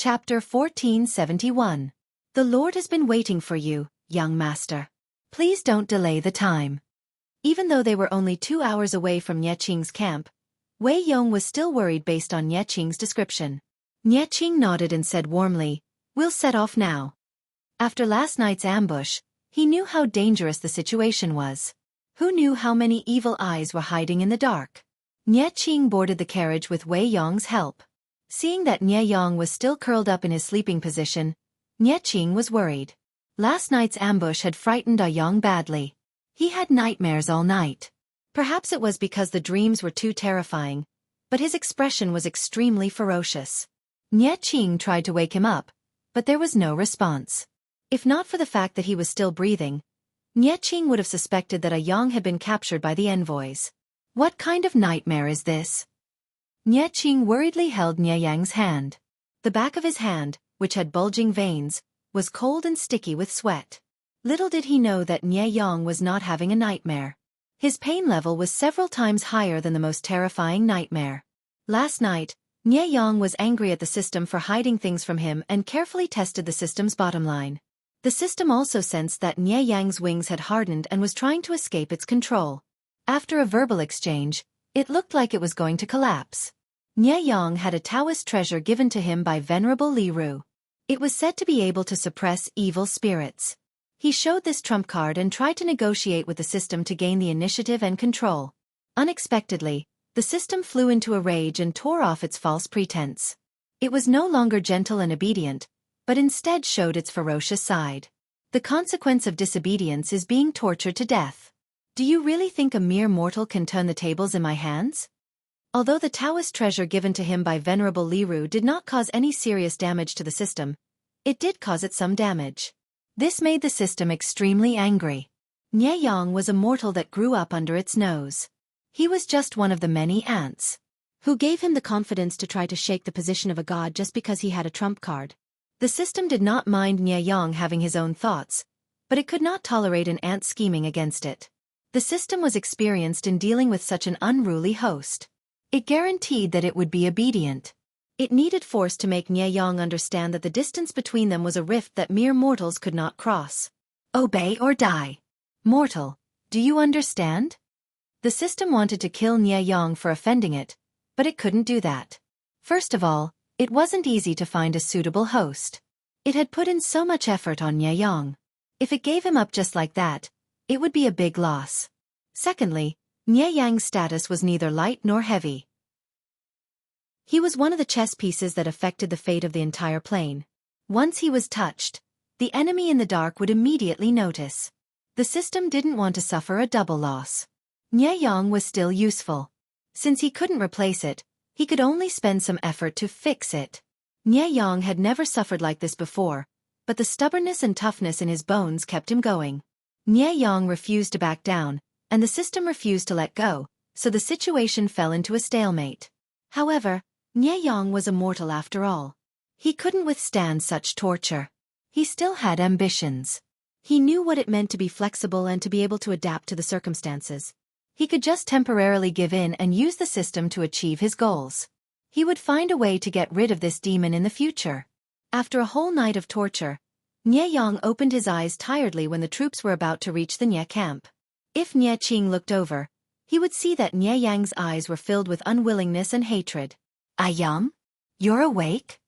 Chapter 1471. The Lord has been waiting for you, young master. Please don't delay the time. Even though they were only 2 hours away from Nie Qing's camp, Wei Yong was still worried based on Nie Qing's description. Nie Qing nodded and said warmly, "We'll set off now." After last night's ambush, he knew how dangerous the situation was. Who knew how many evil eyes were hiding in the dark? Nie Qing boarded the carriage with Wei Yong's help. Seeing that Nie Yong was still curled up in his sleeping position, Nie Qing was worried. Last night's ambush had frightened Ah Yong badly. He had nightmares all night. Perhaps it was because the dreams were too terrifying, but his expression was extremely ferocious. Nie Qing tried to wake him up, but there was no response. If not for the fact that he was still breathing, Nie Qing would have suspected that Ah Yong had been captured by the envoys. What kind of nightmare is this? Nie Qing worriedly held Nie Yang's hand. The back of his hand, which had bulging veins, was cold and sticky with sweat. Little did he know that Nie Yang was not having a nightmare. His pain level was several times higher than the most terrifying nightmare. Last night, Nie Yang was angry at the system for hiding things from him and carefully tested the system's bottom line. The system also sensed that Nie Yang's wings had hardened and was trying to escape its control. After a verbal exchange, it looked like it was going to collapse. Nie Yang had a Taoist treasure given to him by Venerable Li Ru. It was said to be able to suppress evil spirits. He showed this trump card and tried to negotiate with the system to gain the initiative and control. Unexpectedly, the system flew into a rage and tore off its false pretense. It was no longer gentle and obedient, but instead showed its ferocious side. The consequence of disobedience is being tortured to death. Do you really think a mere mortal can turn the tables in my hands? Although the Taoist treasure given to him by Venerable Li Ru did not cause any serious damage to the system, it did cause it some damage. This made the system extremely angry. Nie Yang was a mortal that grew up under its nose. He was just one of the many ants. Who gave him the confidence to try to shake the position of a god just because he had a trump card? The system did not mind Nie Yang having his own thoughts, but it could not tolerate an ant scheming against it. The system was experienced in dealing with such an unruly host. It guaranteed that it would be obedient. It needed force to make Nie Yang understand that the distance between them was a rift that mere mortals could not cross. Obey or die. Mortal, do you understand? The system wanted to kill Nie Yang for offending it, but it couldn't do that. First of all, it wasn't easy to find a suitable host. It had put in so much effort on Nie Yang. If it gave him up just like that, it would be a big loss. Secondly, Nie Yang's status was neither light nor heavy. He was one of the chess pieces that affected the fate of the entire plane. Once he was touched, the enemy in the dark would immediately notice. The system didn't want to suffer a double loss. Nie Yang was still useful. Since he couldn't replace it, he could only spend some effort to fix it. Nie Yang had never suffered like this before, but the stubbornness and toughness in his bones kept him going. Nie Yang refused to back down, and the system refused to let go, so the situation fell into a stalemate. However, Nie Yang was a mortal after all. He couldn't withstand such torture. He still had ambitions. He knew what it meant to be flexible and to be able to adapt to the circumstances. He could just temporarily give in and use the system to achieve his goals. He would find a way to get rid of this demon in the future. After a whole night of torture, Nie Yang opened his eyes tiredly when the troops were about to reach the Nie camp. If Nie Qing looked over, he would see that Nie Yang's eyes were filled with unwillingness and hatred. "Ah Yang? You're awake?"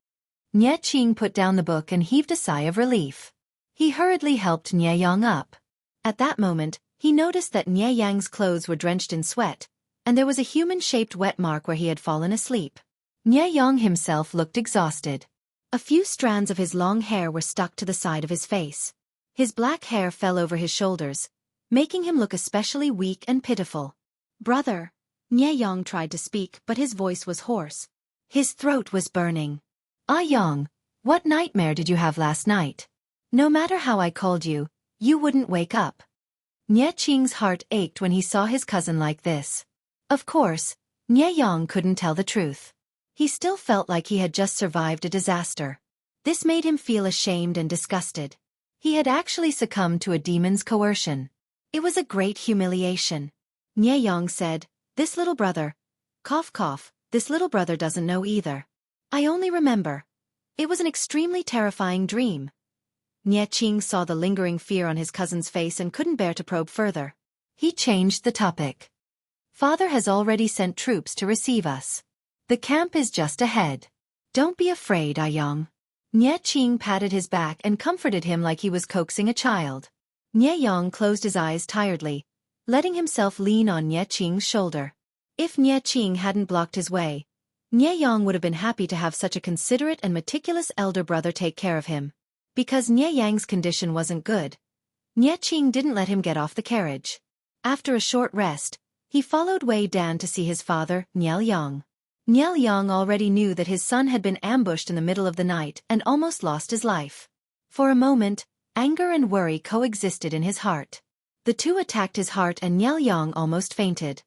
Nie Qing put down the book and heaved a sigh of relief. He hurriedly helped Nie Yang up. At that moment, he noticed that Nie Yang's clothes were drenched in sweat, and there was a human-shaped wet mark where he had fallen asleep. Nie Yang himself looked exhausted. A few strands of his long hair were stuck to the side of his face. His black hair fell over his shoulders, making him look especially weak and pitiful. "Brother." Nie Yang tried to speak, but his voice was hoarse. His throat was burning. "Ah Yang, what nightmare did you have last night? No matter how I called you, you wouldn't wake up." Nie Qing's heart ached when he saw his cousin like this. Of course, Nie Yang couldn't tell the truth. He still felt like he had just survived a disaster. This made him feel ashamed and disgusted. He had actually succumbed to a demon's coercion. It was a great humiliation. Nie Yang said, "This little brother, cough cough, this little brother doesn't know either. I only remember. It was an extremely terrifying dream. Nie Qing saw the lingering fear on his cousin's face and couldn't bear to probe further. He changed the topic. Father has already sent troops to receive us. The camp is just ahead. Don't be afraid, Ayong. Nie Qing patted his back and comforted him like he was coaxing a child. Nie Yang closed his eyes tiredly, letting himself lean on Nie Qing's shoulder. If Nie Qing hadn't blocked his way, Nie Yang would have been happy to have such a considerate and meticulous elder brother take care of him. Because Nie Yang's condition wasn't good, Nie Qing didn't let him get off the carriage. After a short rest, he followed Wei Dan to see his father, Nie Yang. Nie Yang already knew that his son had been ambushed in the middle of the night and almost lost his life. For a moment, anger and worry coexisted in his heart. The two attacked his heart and Nie Yang almost fainted.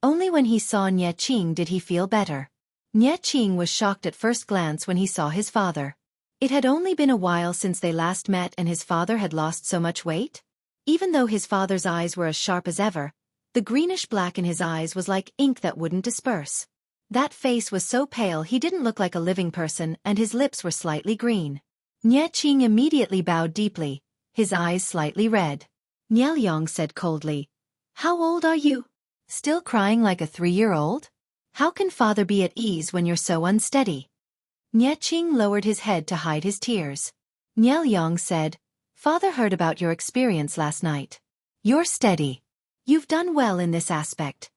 Only when he saw Nie Qing did he feel better. Nie Qing was shocked at first glance when he saw his father. It had only been a while since they last met and his father had lost so much weight. Even though his father's eyes were as sharp as ever, the greenish-black in his eyes was like ink that wouldn't disperse. That face was so pale he didn't look like a living person and his lips were slightly green. Nie Qing immediately bowed deeply, his eyes slightly red. Nie Yang said coldly, "How old are you? Still crying like a 3-year-old? How can father be at ease when you're so unsteady?" Nie Qing lowered his head to hide his tears. Nie Yang said, "Father heard about your experience last night. You're steady. You've done well in this aspect."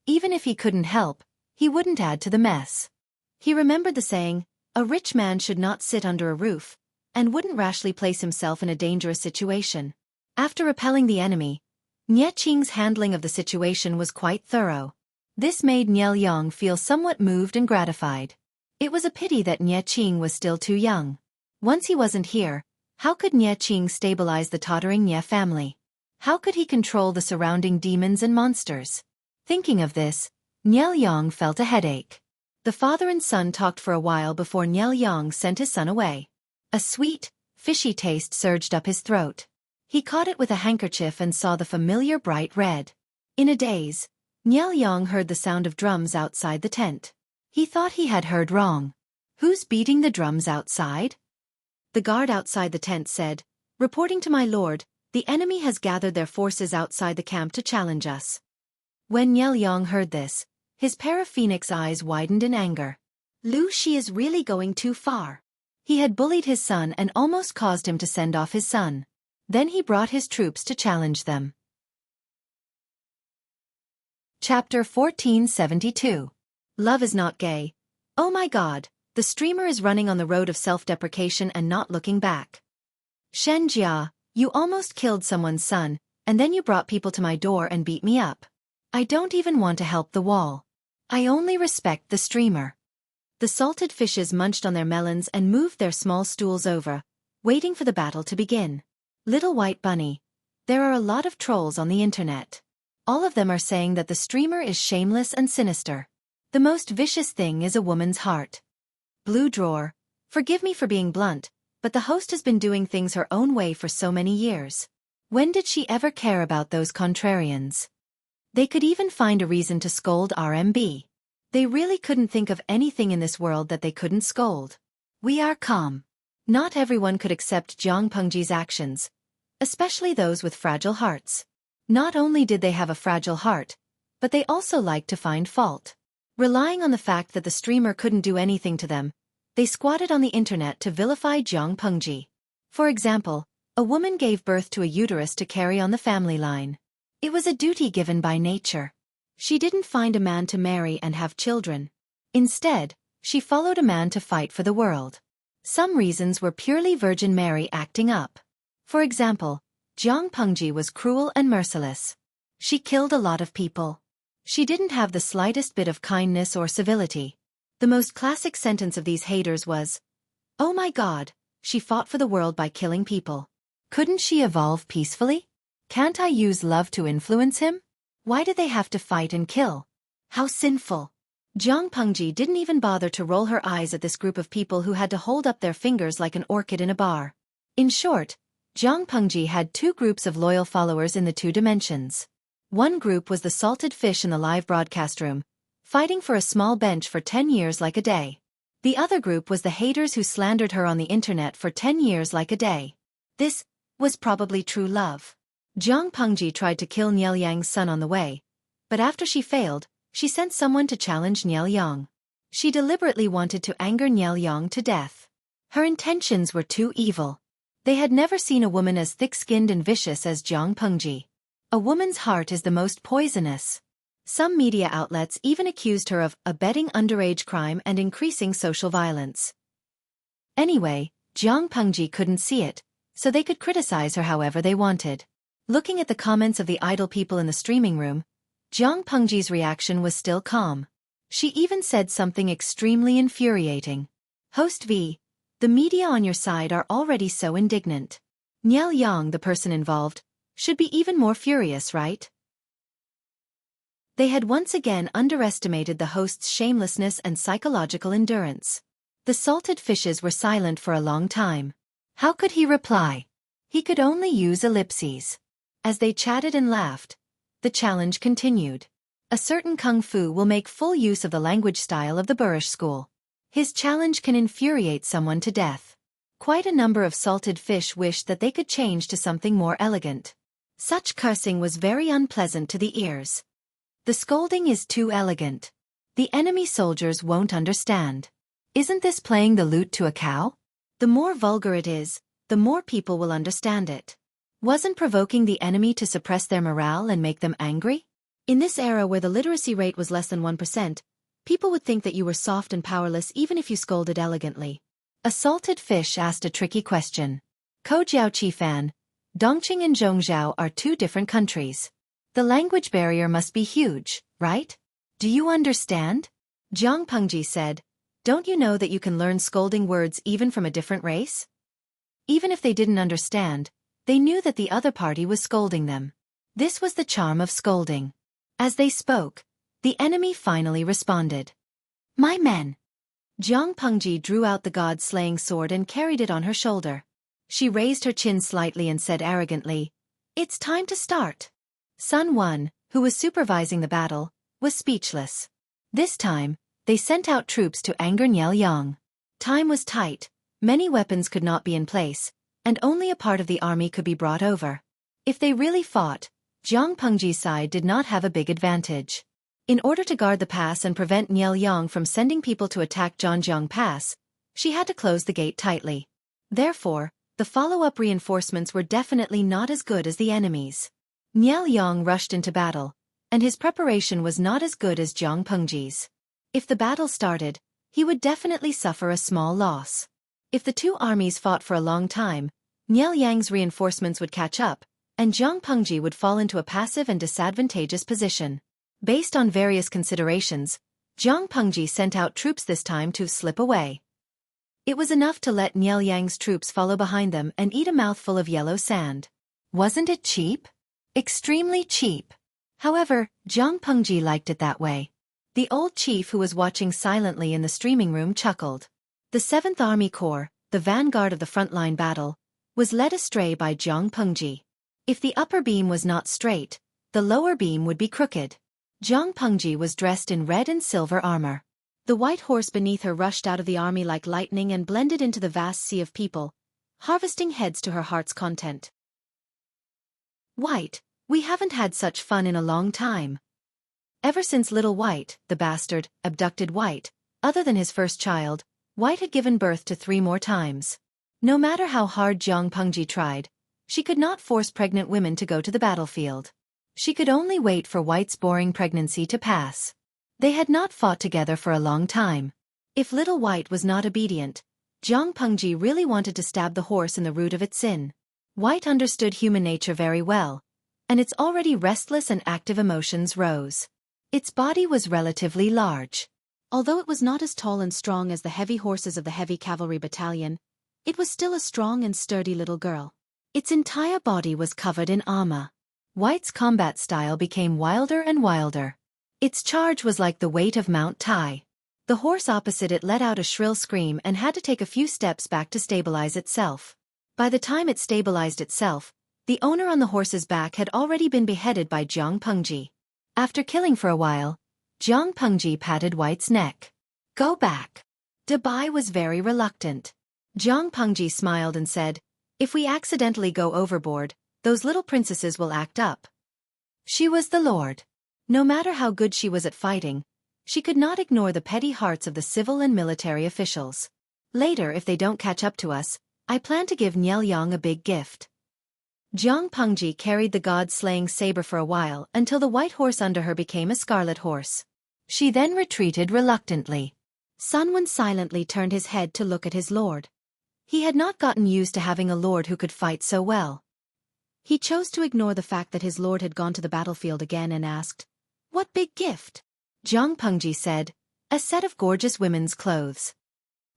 Even if he couldn't help, he wouldn't add to the mess. He remembered the saying, "A rich man should not sit under a roof," and wouldn't rashly place himself in a dangerous situation. After repelling the enemy, Nie Qing's handling of the situation was quite thorough. This made Nie Yang feel somewhat moved and gratified. It was a pity that Nie Qing was still too young. Once he wasn't here, how could Nie Qing stabilize the tottering Nie family? How could he control the surrounding demons and monsters? Thinking of this, Nie Yang felt a headache. The father and son talked for a while before Nie Yang sent his son away. A sweet, fishy taste surged up his throat. He caught it with a handkerchief and saw the familiar bright red. In a daze, Nie Yang heard the sound of drums outside the tent. He thought he had heard wrong. "Who's beating the drums outside?" The guard outside the tent said, "Reporting to my lord, the enemy has gathered their forces outside the camp to challenge us." When Nie Yang heard this, his pair of phoenix eyes widened in anger. Lu Shi is really going too far. He had bullied his son and almost caused him to send off his son. Then he brought his troops to challenge them. Chapter 1472. Love is not gay. Oh my god, the streamer is running on the road of self-deprecation and not looking back. Shen Jia, you almost killed someone's son, and then you brought people to my door and beat me up. I don't even want to help the wall. I only respect the streamer. The salted fishes munched on their melons and moved their small stools over, waiting for the battle to begin. Little White Bunny, there are a lot of trolls on the internet. All of them are saying that the streamer is shameless and sinister. The most vicious thing is a woman's heart. Blue Drawer, forgive me for being blunt, but the host has been doing things her own way for so many years. When did she ever care about those contrarians? They could even find a reason to scold RMB. They really couldn't think of anything in this world that they couldn't scold. We are calm. Not everyone could accept Jiang Pengji's actions, especially those with fragile hearts. Not only did they have a fragile heart, but they also liked to find fault. Relying on the fact that the streamer couldn't do anything to them, they squatted on the internet to vilify Jiang Pengji. For example, a woman gave birth to a uterus to carry on the family line. It was a duty given by nature. She didn't find a man to marry and have children. Instead, she followed a man to fight for the world. Some reasons were purely Virgin Mary acting up. For example, Jiang Pengji was cruel and merciless. She killed a lot of people. She didn't have the slightest bit of kindness or civility. The most classic sentence of these haters was, "Oh my god, she fought for the world by killing people. Couldn't she evolve peacefully? Can't I use love to influence him? Why did they have to fight and kill? How sinful." Jiang Pengji didn't even bother to roll her eyes at this group of people who had to hold up their fingers like an orchid in a bar. In short, Jiang Pengji had two groups of loyal followers in the two dimensions. One group was the salted fish in the live broadcast room, fighting for a small bench for 10 years like a day. The other group was the haters who slandered her on the internet for 10 years like a day. This was probably true love. Jiang Pengji tried to kill Niel Yang's son on the way, but after she failed, she sent someone to challenge Niel Yang. She deliberately wanted to anger Niel Yang to death. Her intentions were too evil. They had never seen a woman as thick-skinned and vicious as Jiang Pengji. A woman's heart is the most poisonous. Some media outlets even accused her of abetting underage crime and increasing social violence. Anyway, Jiang Pengji couldn't see it, so they could criticize her however they wanted. Looking at the comments of the idle people in the streaming room, Jiang Pengji's reaction was still calm. She even said something extremely infuriating. Host V, the media on your side are already so indignant. Niel Yang, the person involved, should be even more furious, right? They had once again underestimated the host's shamelessness and psychological endurance. The salted fishes were silent for a long time. How could he reply? He could only use ellipses. As they chatted and laughed, the challenge continued. A certain kung fu will make full use of the language style of the boorish school. His challenge can infuriate someone to death. Quite a number of salted fish wished that they could change to something more elegant. Such cursing was very unpleasant to the ears. The scolding is too elegant. The enemy soldiers won't understand. Isn't this playing the lute to a cow? The more vulgar it is, the more people will understand it. Wasn't provoking the enemy to suppress their morale and make them angry? In this era where the literacy rate was less than 1%, people would think that you were soft and powerless even if you scolded elegantly. A salted fish asked a tricky question. Ko Jiaoqi fan, Dongqing and Zhongzhou are two different countries. The language barrier must be huge, right? Do you understand? Jiang Pengji said, don't you know that you can learn scolding words even from a different race? Even if they didn't understand, they knew that the other party was scolding them. This was the charm of scolding. As they spoke, the enemy finally responded. My men. Jiang Pengji drew out the god-slaying sword and carried it on her shoulder. She raised her chin slightly and said arrogantly, it's time to start. Sun Wan, who was supervising the battle, was speechless. This time, they sent out troops to anger Niel Yang. Time was tight, many weapons could not be in place, and only a part of the army could be brought over. If they really fought, Jiang Pengji's side did not have a big advantage. In order to guard the pass and prevent Niel Yang from sending people to attack Zhanjiang Pass, she had to close the gate tightly. Therefore, the follow-up reinforcements were definitely not as good as the enemy's. Niel Yang rushed into battle, and his preparation was not as good as Jiang Pengji's. If the battle started, he would definitely suffer a small loss. If the two armies fought for a long time, Niel Yang's reinforcements would catch up, and Jiang Pengji would fall into a passive and disadvantageous position. Based on various considerations, Jiang Pengji sent out troops this time to slip away. It was enough to let Niel Yang's troops follow behind them and eat a mouthful of yellow sand. Wasn't it cheap? Extremely cheap. However, Jiang Pengji liked it that way. The old chief who was watching silently in the streaming room chuckled. The 7th Army Corps, the vanguard of the frontline battle, was led astray by Jiang Pengji. If the upper beam was not straight, the lower beam would be crooked. Jiang Pengji was dressed in red and silver armor. The white horse beneath her rushed out of the army like lightning and blended into the vast sea of people, harvesting heads to her heart's content. White, we haven't had such fun in a long time. Ever since little White, the bastard, abducted White, other than his first child, White had given birth to 3 more times. No matter how hard Jiang Pengji tried, she could not force pregnant women to go to the battlefield. She could only wait for White's boring pregnancy to pass. They had not fought together for a long time. If little White was not obedient, Jiang Pengji really wanted to stab the horse in the root of its sin. White understood human nature very well, and its already restless and active emotions rose. Its body was relatively large. Although it was not as tall and strong as the heavy horses of the heavy cavalry battalion, it was still a strong and sturdy little girl. Its entire body was covered in armor. White's combat style became wilder and wilder. Its charge was like the weight of Mount Tai. The horse opposite it let out a shrill scream and had to take a few steps back to stabilize itself. By the time it stabilized itself, the owner on the horse's back had already been beheaded by Jiang Pengji. After killing for a while, Jiang Pengji patted White's neck. Go back. Dabai was very reluctant. Jiang Pengji smiled and said, "If we accidentally go overboard, those little princesses will act up." She was the Lord. No matter how good she was at fighting, she could not ignore the petty hearts of the civil and military officials. "Later, if they don't catch up to us, I plan to give Niel Yang a big gift." Jiang Pengji carried the god-slaying saber for a while until the white horse under her became a scarlet horse. She then retreated reluctantly. Sun Wen silently turned his head to look at his lord. He had not gotten used to having a lord who could fight so well. He chose to ignore the fact that his lord had gone to the battlefield again and asked, "What big gift?" Jiang Pengji said, "A set of gorgeous women's clothes."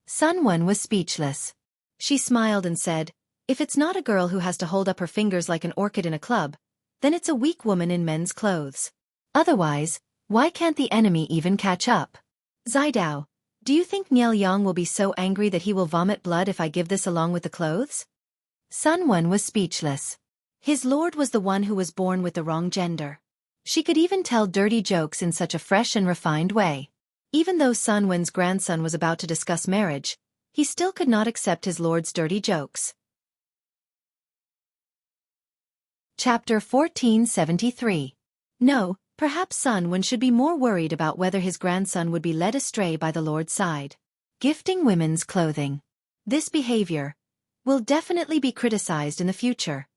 Sun Wen was speechless. She smiled and said, "If it's not a girl who has to hold up her fingers like an orchid in a club, then it's a weak woman in men's clothes. Otherwise, why can't the enemy even catch up?" "Zidao, do you think Niel Yang will be so angry that he will vomit blood if I give this along with the clothes?" Sun Wen was speechless. His lord was the one who was born with the wrong gender. She could even tell dirty jokes in such a fresh and refined way. Even though Sun Wen's grandson was about to discuss marriage, he still could not accept his lord's dirty jokes. Chapter 1473. No, perhaps Sun Wen should be more worried about whether his grandson would be led astray by the Lord's side. Gifting women's clothing. This behavior will definitely be criticized in the future.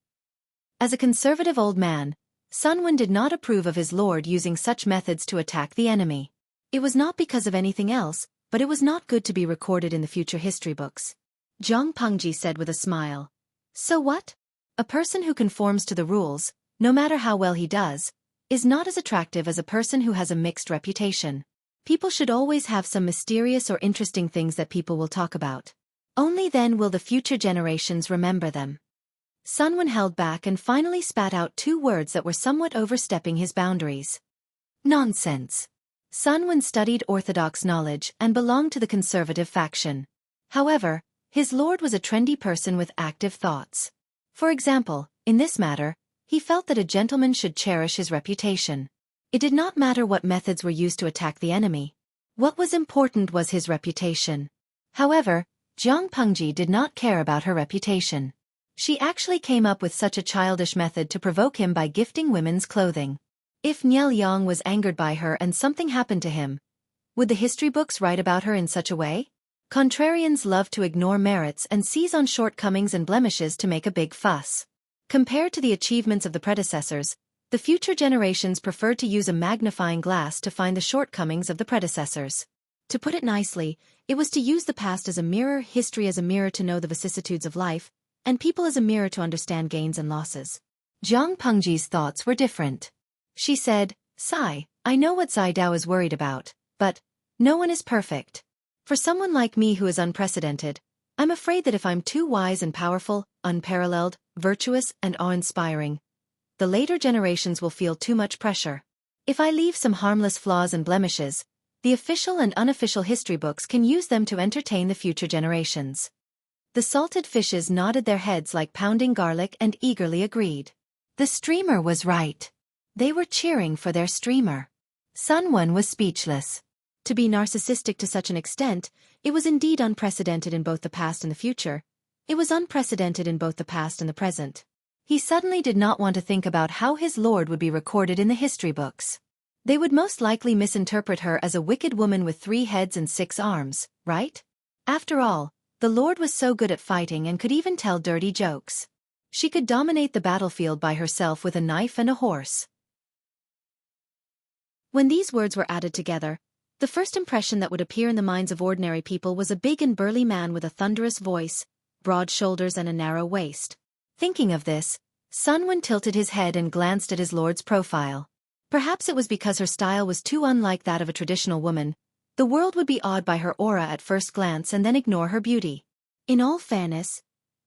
As a conservative old man, Sun Wen did not approve of his lord using such methods to attack the enemy. It was not because of anything else, but it was not good to be recorded in the future history books. Jiang Pengji said with a smile, "So what? A person who conforms to the rules, no matter how well he does, is not as attractive as a person who has a mixed reputation. People should always have some mysterious or interesting things that people will talk about. Only then will the future generations remember them." Sun Wen held back and finally spat out 2 words that were somewhat overstepping his boundaries. "Nonsense." Sun Wen studied orthodox knowledge and belonged to the conservative faction. However, his lord was a trendy person with active thoughts. For example, in this matter, he felt that a gentleman should cherish his reputation. It did not matter what methods were used to attack the enemy. What was important was his reputation. However, Jiang Pengji did not care about her reputation. She actually came up with such a childish method to provoke him by gifting women's clothing. If Niel Yang was angered by her and something happened to him, would the history books write about her in such a way? Contrarians love to ignore merits and seize on shortcomings and blemishes to make a big fuss. Compared to the achievements of the predecessors, the future generations preferred to use a magnifying glass to find the shortcomings of the predecessors. To put it nicely, it was to use the past as a mirror, history as a mirror to know the vicissitudes of life, and people as a mirror to understand gains and losses. Jiang Pengji's thoughts were different. She said, "Sai, I know what Zidao is worried about, but no one is perfect. For someone like me who is unprecedented, I'm afraid that if I'm too wise and powerful, unparalleled, virtuous, and awe-inspiring, the later generations will feel too much pressure. If I leave some harmless flaws and blemishes, the official and unofficial history books can use them to entertain the future generations." The salted fishes nodded their heads like pounding garlic and eagerly agreed. The streamer was right. They were cheering for their streamer. Sun Wen was speechless. To be narcissistic to such an extent, it was indeed unprecedented in both the past and the future. It was unprecedented in both the past and the present. He suddenly did not want to think about how his lord would be recorded in the history books. They would most likely misinterpret her as a wicked woman with 3 heads and 6 arms, right? After all, the lord was so good at fighting and could even tell dirty jokes. She could dominate the battlefield by herself with a knife and a horse. When these words were added together, the first impression that would appear in the minds of ordinary people was a big and burly man with a thunderous voice, broad shoulders and a narrow waist. Thinking of this, Sun Wen tilted his head and glanced at his lord's profile. Perhaps it was because her style was too unlike that of a traditional woman. The world would be awed by her aura at first glance and then ignore her beauty. In all fairness,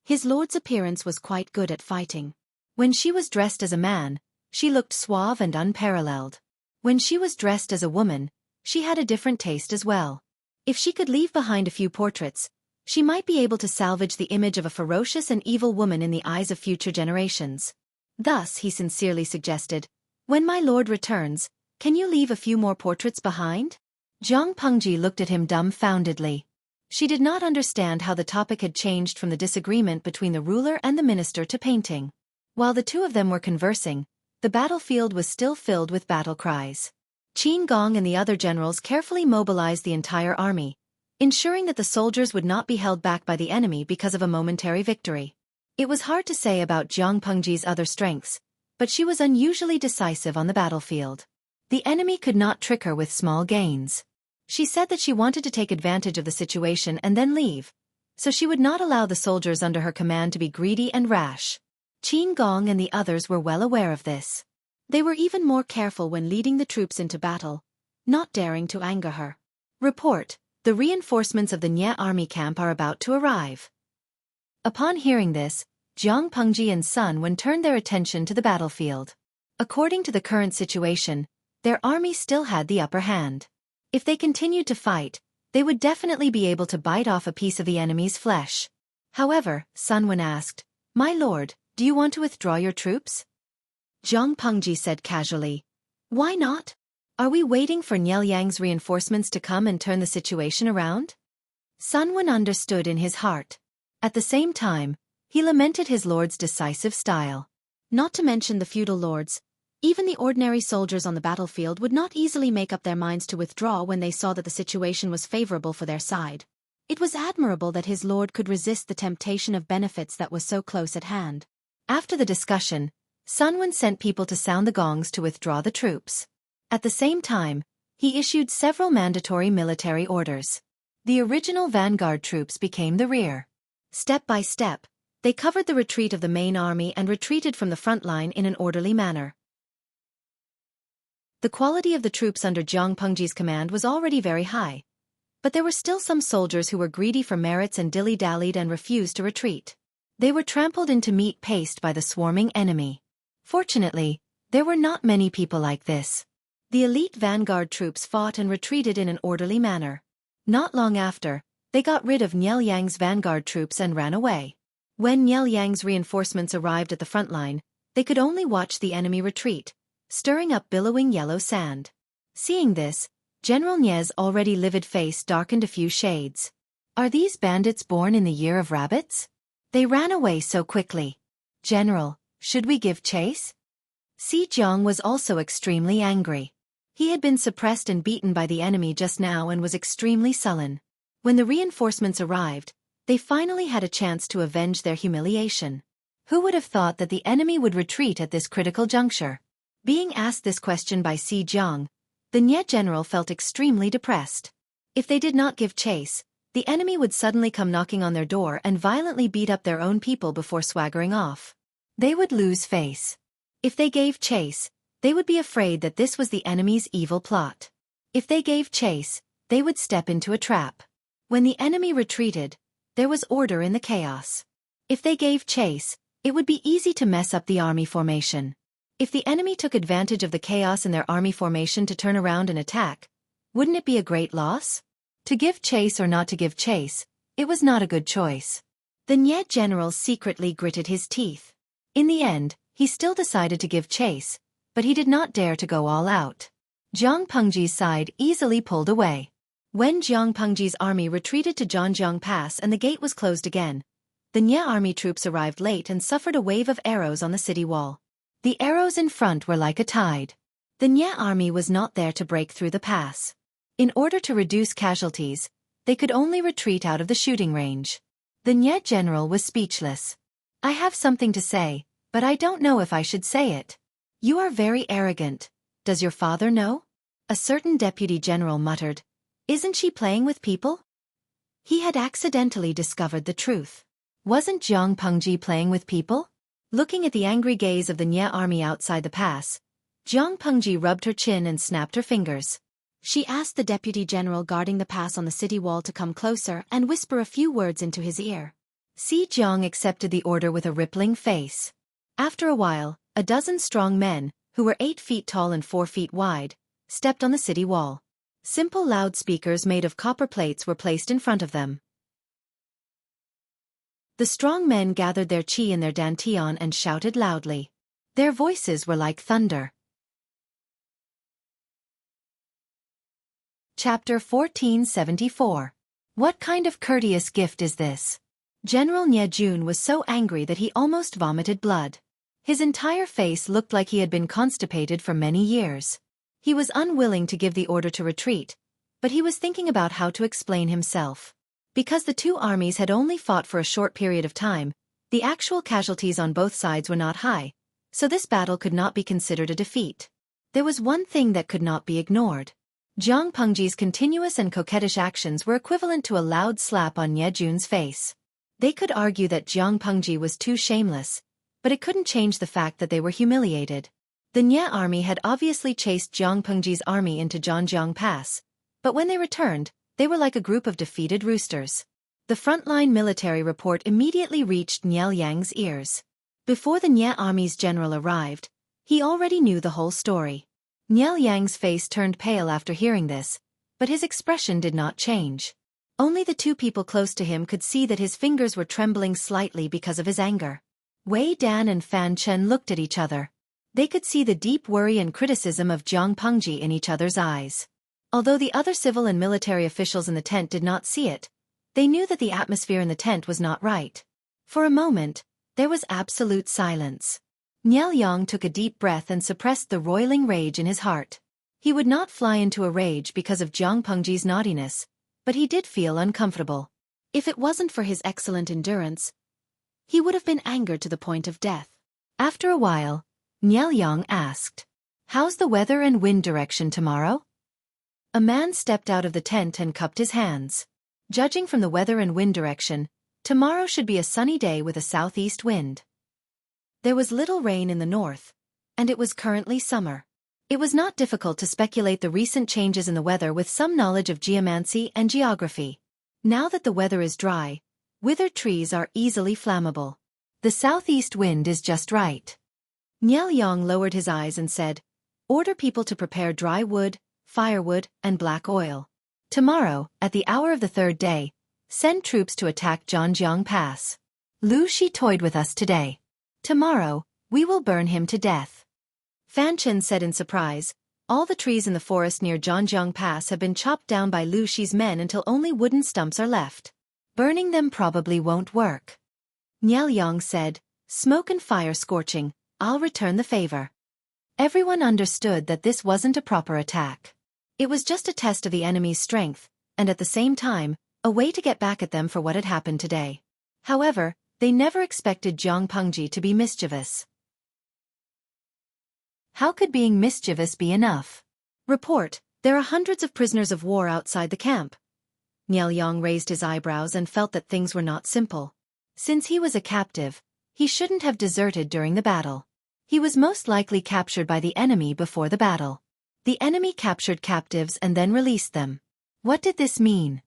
his lord's appearance was quite good at fighting. When she was dressed as a man, she looked suave and unparalleled. When she was dressed as a woman, she had a different taste as well. If she could leave behind a few portraits, she might be able to salvage the image of a ferocious and evil woman in the eyes of future generations. Thus, he sincerely suggested, "When my lord returns, can you leave a few more portraits behind?" Jiang Pengji looked at him dumbfoundedly. She did not understand how the topic had changed from the disagreement between the ruler and the minister to painting. While the two of them were conversing, the battlefield was still filled with battle cries. Qin Gong and the other generals carefully mobilized the entire army, ensuring that the soldiers would not be held back by the enemy because of a momentary victory. It was hard to say about Jiang Pengji's other strengths, but she was unusually decisive on the battlefield. The enemy could not trick her with small gains. She said that she wanted to take advantage of the situation and then leave, so she would not allow the soldiers under her command to be greedy and rash. Qin Gong and the others were well aware of this. They were even more careful when leading the troops into battle, not daring to anger her. Report: the reinforcements of the Nye army camp are about to arrive. Upon hearing this, Jiang Pengji and Sun Wen turned their attention to the battlefield. According to the current situation, their army still had the upper hand. If they continued to fight, they would definitely be able to bite off a piece of the enemy's flesh. However, Sun Wen asked, "My lord, do you want to withdraw your troops?" Jiang Pengji said casually, "Why not? Are we waiting for Nye Yang's reinforcements to come and turn the situation around?" Sun Wen understood in his heart. At the same time, he lamented his lord's decisive style. Not to mention the feudal lords, even the ordinary soldiers on the battlefield would not easily make up their minds to withdraw when they saw that the situation was favorable for their side. It was admirable that his lord could resist the temptation of benefits that was so close at hand. After the discussion, Sun Wen sent people to sound the gongs to withdraw the troops. At the same time, he issued several mandatory military orders. The original vanguard troops became the rear. Step by step, they covered the retreat of the main army and retreated from the front line in an orderly manner. The quality of the troops under Jiang Pengji's command was already very high, but there were still some soldiers who were greedy for merits and dilly-dallied and refused to retreat. They were trampled into meat paste by the swarming enemy. Fortunately, there were not many people like this. The elite vanguard troops fought and retreated in an orderly manner. Not long after, they got rid of Nye Yang's vanguard troops and ran away. When Nye Yang's reinforcements arrived at the front line, they could only watch the enemy retreat, stirring up billowing yellow sand. Seeing this, General Nye's already livid face darkened a few shades. Are these bandits born in the year of rabbits? They ran away so quickly. General, should we give chase? Si Jiang was also extremely angry. He had been suppressed and beaten by the enemy just now and was extremely sullen. When the reinforcements arrived, they finally had a chance to avenge their humiliation. Who would have thought that the enemy would retreat at this critical juncture? Being asked this question by Si Jiang, the Nye general felt extremely depressed. If they did not give chase, the enemy would suddenly come knocking on their door and violently beat up their own people before swaggering off. They would lose face. If they gave chase, they would be afraid that this was the enemy's evil plot. If they gave chase, they would step into a trap. When the enemy retreated, there was order in the chaos. If they gave chase, it would be easy to mess up the army formation. If the enemy took advantage of the chaos in their army formation to turn around and attack, wouldn't it be a great loss? To give chase or not to give chase, it was not a good choice. The Nye general secretly gritted his teeth. In the end, he still decided to give chase, but he did not dare to go all out. Jiang Pengji's side easily pulled away. When Jiang Pengji's army retreated to Zhanjiang Pass and the gate was closed again, the Nye army troops arrived late and suffered a wave of arrows on the city wall. The arrows in front were like a tide. The Nye army was not there to break through the pass. In order to reduce casualties, they could only retreat out of the shooting range. The Nye general was speechless. I have something to say, but I don't know if I should say it. You are very arrogant. Does your father know? A certain deputy general muttered. Isn't she playing with people? He had accidentally discovered the truth. Wasn't Jiang Pengji playing with people? Looking at the angry gaze of the Nye army outside the pass, Jiang Pengji rubbed her chin and snapped her fingers. She asked the deputy general guarding the pass on the city wall to come closer and whisper a few words into his ear. Si Jiang accepted the order with a rippling face. After a while, a dozen strong men, who were 8 feet tall and 4 feet wide, stepped on the city wall. Simple loudspeakers made of copper plates were placed in front of them. The strong men gathered their qi in their dantian and shouted loudly. Their voices were like thunder. Chapter 1474. What kind of courteous gift is this? General Nie Jun was so angry that he almost vomited blood. His entire face looked like he had been constipated for many years. He was unwilling to give the order to retreat, but he was thinking about how to explain himself. Because the two armies had only fought for a short period of time, the actual casualties on both sides were not high, so this battle could not be considered a defeat. There was one thing that could not be ignored. Jiang Pengji's continuous and coquettish actions were equivalent to a loud slap on Nie Jun's face. They could argue that Jiang Pengji was too shameless, but it couldn't change the fact that they were humiliated. The Nie army had obviously chased Jiang Pengji's army into Zhanjiang Pass, but when they returned, they were like a group of defeated roosters. The frontline military report immediately reached Nie Yang's ears. Before the Nie army's general arrived, he already knew the whole story. Nie Yang's face turned pale after hearing this, but his expression did not change. Only the two people close to him could see that his fingers were trembling slightly because of his anger. Wei Dan and Fan Chen looked at each other. They could see the deep worry and criticism of Jiang Pengji in each other's eyes. Although the other civil and military officials in the tent did not see it, they knew that the atmosphere in the tent was not right. For a moment, there was absolute silence. Nie Yang took a deep breath and suppressed the roiling rage in his heart. He would not fly into a rage because of Jiang Pengji's naughtiness, but he did feel uncomfortable. If it wasn't for his excellent endurance, he would have been angered to the point of death. After a while, Nie Yang asked, "How's the weather and wind direction tomorrow?" A man stepped out of the tent and cupped his hands. Judging from the weather and wind direction, tomorrow should be a sunny day with a southeast wind. There was little rain in the north, and it was currently summer. It was not difficult to speculate the recent changes in the weather with some knowledge of geomancy and geography. Now that the weather is dry, withered trees are easily flammable. The southeast wind is just right. Nie Yang lowered his eyes and said, "Order people to prepare dry wood, firewood, and black oil. Tomorrow, at the hour of the third day, send troops to attack Zhanjiang Pass. Lu Shi toyed with us today. Tomorrow, we will burn him to death." Fan Chen said in surprise, "All the trees in the forest near Zhanjiang Pass have been chopped down by Lu Shi's men until only wooden stumps are left. Burning them probably won't work." Nie Yang said, "Smoke and fire scorching, I'll return the favor." Everyone understood that this wasn't a proper attack. It was just a test of the enemy's strength, and at the same time, a way to get back at them for what had happened today. However, they never expected Jiang Pengji to be mischievous. How could being mischievous be enough? Report, there are hundreds of prisoners of war outside the camp. Nie Yang raised his eyebrows and felt that things were not simple. Since he was a captive, he shouldn't have deserted during the battle. He was most likely captured by the enemy before the battle. The enemy captured captives and then released them. What did this mean?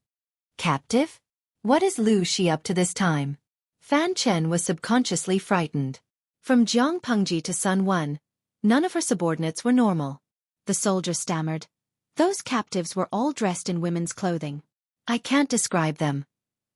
Captive? What is Lu Shi up to this time? Fan Chen was subconsciously frightened. From Jiang Pengji to Sun Wen, none of her subordinates were normal. The soldier stammered. Those captives were all dressed in women's clothing. I can't describe them.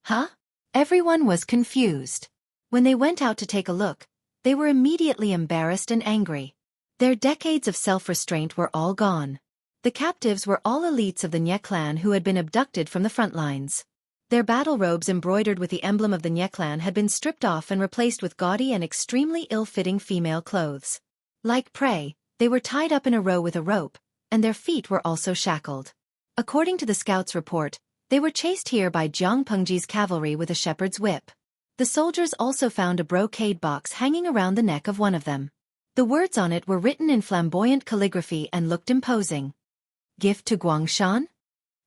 Huh? Everyone was confused. When they went out to take a look, they were immediately embarrassed and angry. Their decades of self-restraint were all gone. The captives were all elites of the Nie clan who had been abducted from the front lines. Their battle robes embroidered with the emblem of the Nie clan had been stripped off and replaced with gaudy and extremely ill-fitting female clothes. Like prey, they were tied up in a row with a rope, and their feet were also shackled. According to the scouts' report, they were chased here by Jiang Pengji's cavalry with a shepherd's whip. The soldiers also found a brocade box hanging around the neck of one of them. The words on it were written in flamboyant calligraphy and looked imposing. Gift to Guangshan?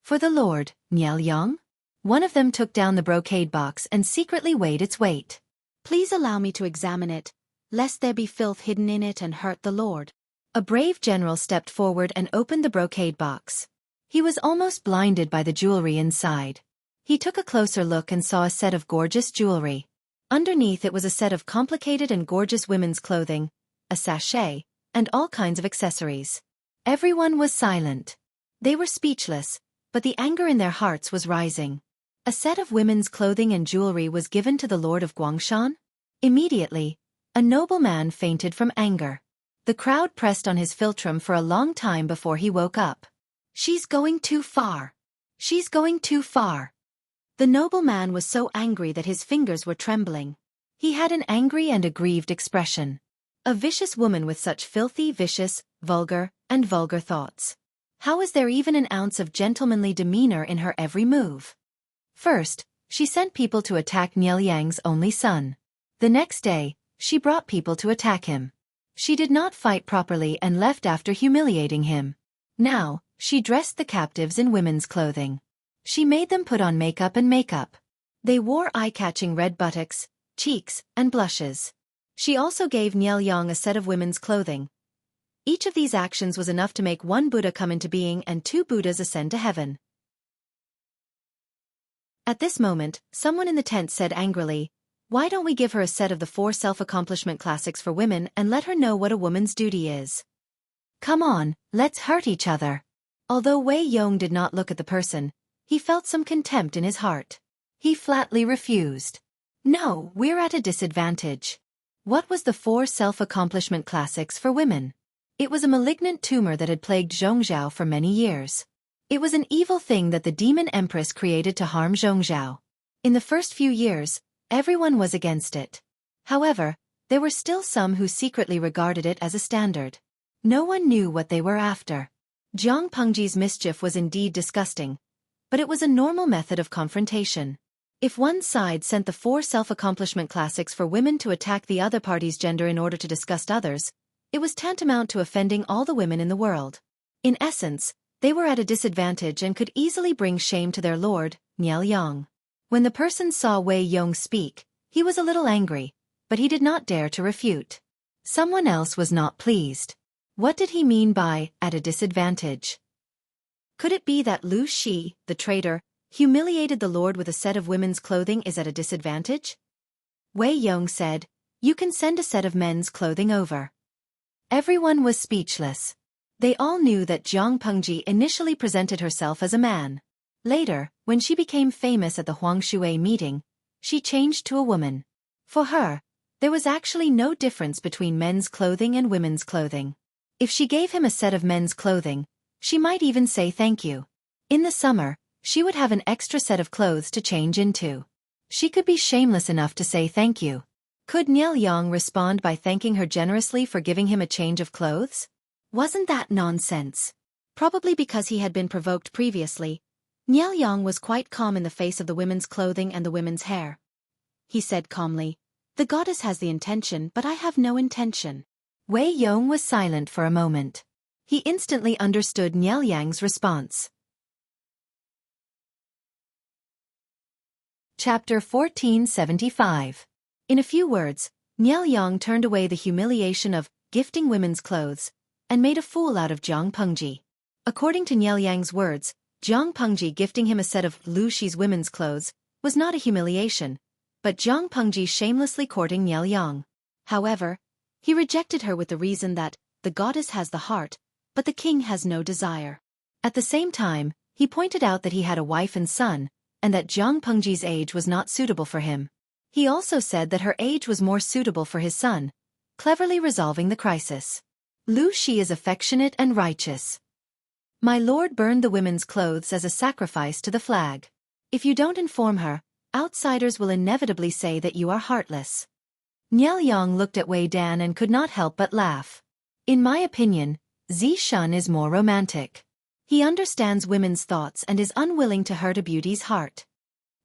For the Lord, Nie Yang? One of them took down the brocade box and secretly weighed its weight. Please allow me to examine it, lest there be filth hidden in it and hurt the Lord. A brave general stepped forward and opened the brocade box. He was almost blinded by the jewelry inside. He took a closer look and saw a set of gorgeous jewelry. Underneath it was a set of complicated and gorgeous women's clothing, a sachet, and all kinds of accessories. Everyone was silent. They were speechless, but the anger in their hearts was rising. A set of women's clothing and jewelry was given to the Lord of Guangshan? Immediately, a nobleman fainted from anger. The crowd pressed on his philtrum for a long time before he woke up. She's going too far. She's going too far. The nobleman was so angry that his fingers were trembling. He had an angry and aggrieved expression. A vicious woman with such filthy, vicious, vulgar thoughts. How is there even an ounce of gentlemanly demeanor in her every move? First, she sent people to attack Niel Yang's only son. The next day, she brought people to attack him. She did not fight properly and left after humiliating him. Now, she dressed the captives in women's clothing. She made them put on makeup. They wore eye-catching red buttocks, cheeks, and blushes. She also gave Niel Yang a set of women's clothing. Each of these actions was enough to make one Buddha come into being and 2 Buddhas ascend to heaven. At this moment, someone in the tent said angrily, "Why don't we give her a set of the 4 self-accomplishment classics for women and let her know what a woman's duty is? Come on, let's hurt each other." Although Wei Yong did not look at the person, he felt some contempt in his heart. He flatly refused. "No, we're at a disadvantage." What was the 4 self-accomplishment classics for women? It was a malignant tumor that had plagued Zhongzhou for many years. It was an evil thing that the demon empress created to harm Zhongzhou. In the first few years, everyone was against it. However, there were still some who secretly regarded it as a standard. No one knew what they were after. Jiang Pengji's mischief was indeed disgusting, but it was a normal method of confrontation. If one side sent the 4 self-accomplishment classics for women to attack the other party's gender in order to disgust others, it was tantamount to offending all the women in the world. In essence, they were at a disadvantage and could easily bring shame to their lord, Niel Yang. When the person saw Wei Yong speak, he was a little angry, but he did not dare to refute. Someone else was not pleased. What did he mean by, at a disadvantage? Could it be that Lu Shi, the traitor, humiliated the lord with a set of women's clothing is at a disadvantage? Wei Yong said, "You can send a set of men's clothing over." Everyone was speechless. They all knew that Jiang Pengji initially presented herself as a man. Later, when she became famous at the Xueqi meeting, she changed to a woman. For her, there was actually no difference between men's clothing and women's clothing. If she gave him a set of men's clothing, she might even say thank you. In the summer, she would have an extra set of clothes to change into. She could be shameless enough to say thank you. Could Niel Yang respond by thanking her generously for giving him a change of clothes? Wasn't that nonsense? Probably because he had been provoked previously, Niel Yang was quite calm in the face of the women's clothing and the women's hair. He said calmly, "The goddess has the intention, but I have no intention." Wei Yong was silent for a moment. He instantly understood Niel Yang's response. Chapter 1475. In a few words, Niel Yang turned away the humiliation of gifting women's clothes and made a fool out of Jiang Pengji. According to Niel Yang's words, Jiang Pengji gifting him a set of Lu Shi's women's clothes was not a humiliation, but Jiang Pengji shamelessly courting Niel Yang. However, he rejected her with the reason that the goddess has the heart, but the king has no desire. At the same time, he pointed out that he had a wife and son, and that Jiang Pengji's age was not suitable for him. He also said that her age was more suitable for his son, cleverly resolving the crisis. Lu Shi is affectionate and righteous. My lord burned the women's clothes as a sacrifice to the flag. If you don't inform her, outsiders will inevitably say that you are heartless. Niel Yang looked at Wei Dan and could not help but laugh. In my opinion, Zi Shun is more romantic. He understands women's thoughts and is unwilling to hurt a beauty's heart.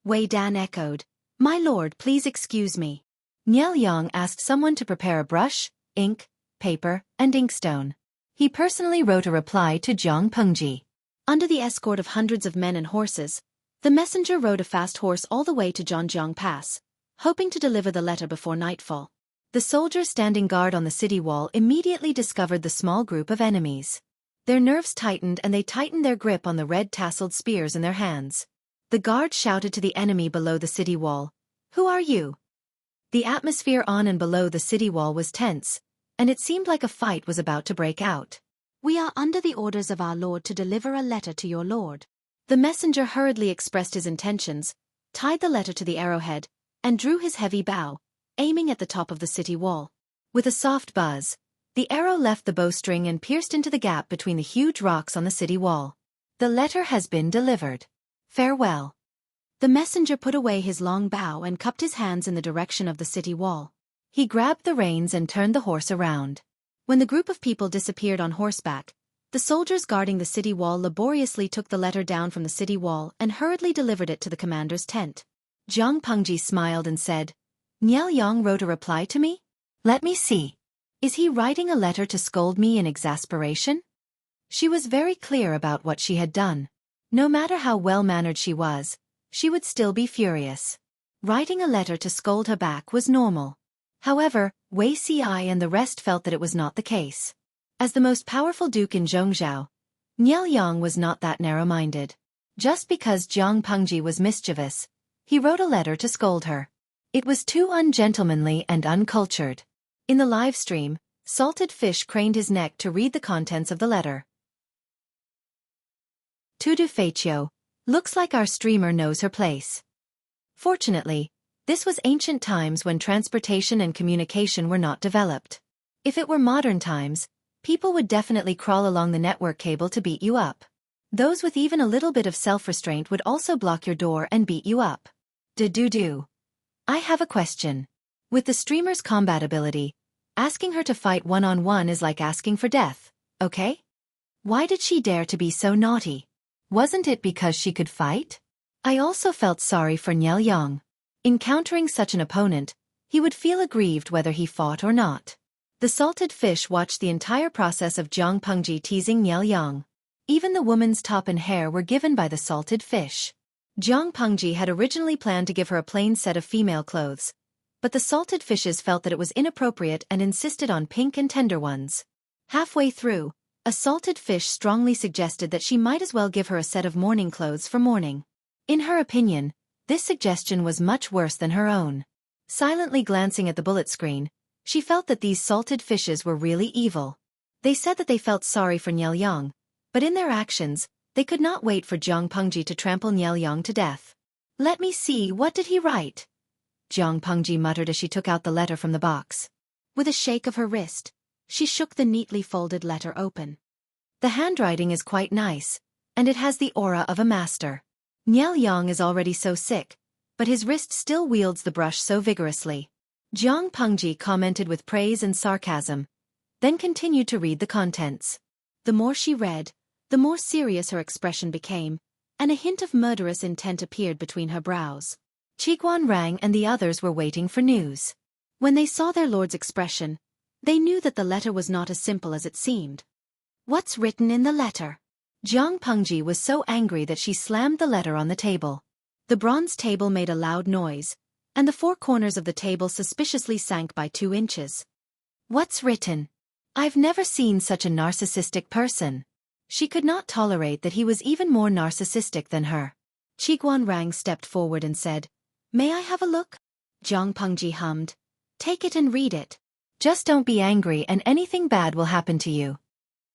Wei Dan echoed, "My lord, please excuse me." Niel Yang asked someone to prepare a brush, ink, paper, and inkstone. He personally wrote a reply to Jiang Pengji. Under the escort of hundreds of men and horses, the messenger rode a fast horse all the way to Zhangjiang Pass, hoping to deliver the letter before nightfall. The soldiers standing guard on the city wall immediately discovered the small group of enemies. Their nerves tightened and they tightened their grip on the red-tasseled spears in their hands. The guard shouted to the enemy below the city wall, "Who are you?" The atmosphere on and below the city wall was tense, and it seemed like a fight was about to break out. "We are under the orders of our lord to deliver a letter to your lord." The messenger hurriedly expressed his intentions, tied the letter to the arrowhead, and drew his heavy bow, aiming at the top of the city wall. With a soft buzz, the arrow left the bowstring and pierced into the gap between the huge rocks on the city wall. "The letter has been delivered. Farewell." The messenger put away his long bow and cupped his hands in the direction of the city wall. He grabbed the reins and turned the horse around. When the group of people disappeared on horseback, the soldiers guarding the city wall laboriously took the letter down from the city wall and hurriedly delivered it to the commander's tent. Jiang Pengji smiled and said, "Niao Yang wrote a reply to me? Let me see. Is he writing a letter to scold me in exasperation?" She was very clear about what she had done. No matter how well-mannered she was, she would still be furious. Writing a letter to scold her back was normal. However, Wei Ci and the rest felt that it was not the case. As the most powerful duke in Zhongzhou, Niao Yang was not that narrow-minded. Just because Jiang Pengji was mischievous, he wrote a letter to scold her. It was too ungentlemanly and uncultured. In the live stream, Salted Fish craned his neck to read the contents of the letter. "To Feiqiu, looks like our streamer knows her place." Fortunately, this was ancient times when transportation and communication were not developed. If it were modern times, people would definitely crawl along the network cable to beat you up. Those with even a little bit of self-restraint would also block your door and beat you up. I have a question. With the streamer's combat ability, asking her to fight one-on-one is like asking for death, okay? Why did she dare to be so naughty? Wasn't it because she could fight? I also felt sorry for Niao Yang. Encountering such an opponent, he would feel aggrieved whether he fought or not. The Salted Fish watched the entire process of Jiang Pengji teasing Niao Yang. Even the woman's top and hair were given by the Salted Fish. Jiang Pengji had originally planned to give her a plain set of female clothes, but the Salted Fishes felt that it was inappropriate and insisted on pink and tender ones. Halfway through, a Salted Fish strongly suggested that she might as well give her a set of morning clothes for morning. In her opinion, this suggestion was much worse than her own. Silently glancing at the bullet screen, she felt that these Salted Fishes were really evil. They said that they felt sorry for Niao Yang, but in their actions, they could not wait for Jiang Pengji to trample Niao Yang to death. "Let me see, what did he write?" Jiang Pengji muttered as she took out the letter from the box. With a shake of her wrist, she shook the neatly folded letter open. The handwriting is quite nice, and it has the aura of a master. Niao Yang is already so sick, but his wrist still wields the brush so vigorously. Jiang Pengji commented with praise and sarcasm, then continued to read the contents. The more she read, the more serious her expression became, and a hint of murderous intent appeared between her brows. Qiguan Rang and the others were waiting for news. When they saw their lord's expression, they knew that the letter was not as simple as it seemed. "What's written in the letter?" Jiang Pengji was so angry that she slammed the letter on the table. The bronze table made a loud noise, and the four corners of the table suspiciously sank by 2 inches. "What's written? I've never seen such a narcissistic person." She could not tolerate that he was even more narcissistic than her. Qiguan Rang stepped forward and said, "May I have a look?" Jiang Pengji hummed, "Take it and read it. Just don't be angry and anything bad will happen to you."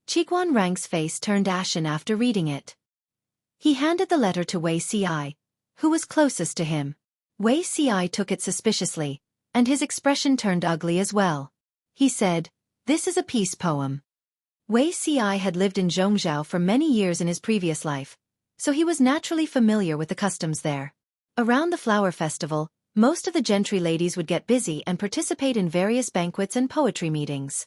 Qiguan Rang's face turned ashen after reading it. He handed the letter to Wei Ci, who was closest to him. Wei Ci took it suspiciously, and his expression turned ugly as well. He said, "This is a peace poem." Wei Ci had lived in Zhongzhou for many years in his previous life, so he was naturally familiar with the customs there. Around the flower festival, most of the gentry ladies would get busy and participate in various banquets and poetry meetings.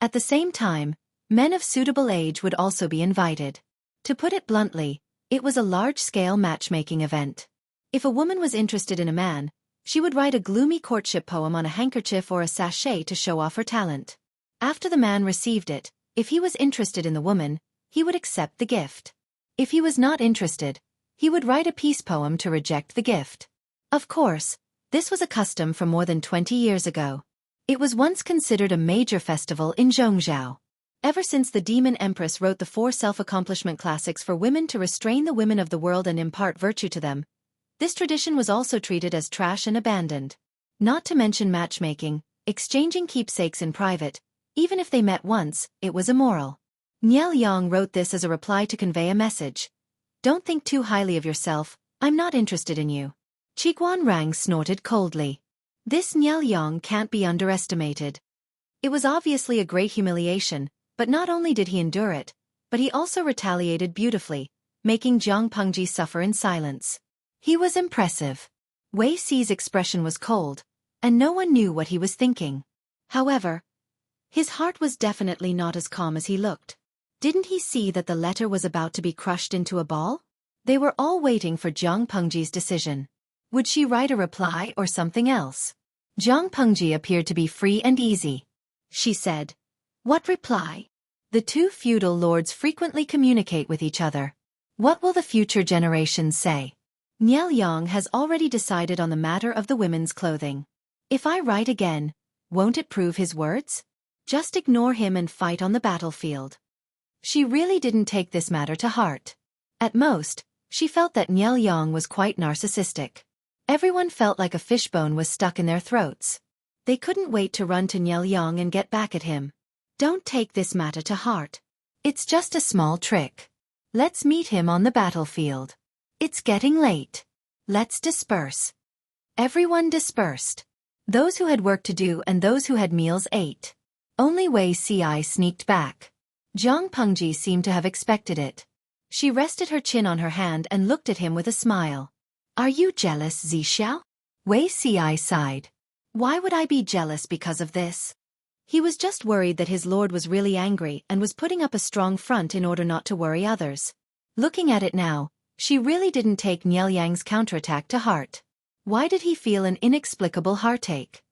At the same time, men of suitable age would also be invited. To put it bluntly, it was a large-scale matchmaking event. If a woman was interested in a man, she would write a gloomy courtship poem on a handkerchief or a sachet to show off her talent. After the man received it, if he was interested in the woman, he would accept the gift. If he was not interested, he would write a peace poem to reject the gift. Of course, this was a custom from more than 20 years ago. It was once considered a major festival in Zhongzhou. Ever since the Demon Empress wrote the 4 self-accomplishment classics for women to restrain the women of the world and impart virtue to them, this tradition was also treated as trash and abandoned. Not to mention matchmaking, exchanging keepsakes in private, even if they met once, it was immoral. Niao Yang wrote this as a reply to convey a message. "Don't think too highly of yourself, I'm not interested in you." Qiguan Rang snorted coldly. This Niao Yang can't be underestimated. It was obviously a great humiliation, but not only did he endure it, but he also retaliated beautifully, making Jiang Pengji suffer in silence. He was impressive. Wei Si's expression was cold, and no one knew what he was thinking. However, his heart was definitely not as calm as he looked. Didn't he see that the letter was about to be crushed into a ball? They were all waiting for Jiang Pengji's decision. Would she write a reply or something else? Jiang Pengji appeared to be free and easy. She said, "What reply?" The two feudal lords frequently communicate with each other. What will the future generations say? Niel Yang has already decided on the matter of the women's clothing. If I write again, won't it prove his words? Just ignore him and fight on the battlefield. She really didn't take this matter to heart. At most, she felt that Niel Yang was quite narcissistic. Everyone felt like a fishbone was stuck in their throats. They couldn't wait to run to Niel Yang and get back at him. Don't take this matter to heart. It's just a small trick. Let's meet him on the battlefield. It's getting late. Let's disperse. Everyone dispersed. Those who had work to do and those who had meals ate. Only Wei Si sneaked back. Jiang Pengji seemed to have expected it. She rested her chin on her hand and looked at him with a smile. Are you jealous, Zixiao? Wei Si sighed. Why would I be jealous because of this? He was just worried that his lord was really angry and was putting up a strong front in order not to worry others. Looking at it now, she really didn't take Niel Yang's counterattack to heart. Why did he feel an inexplicable heartache?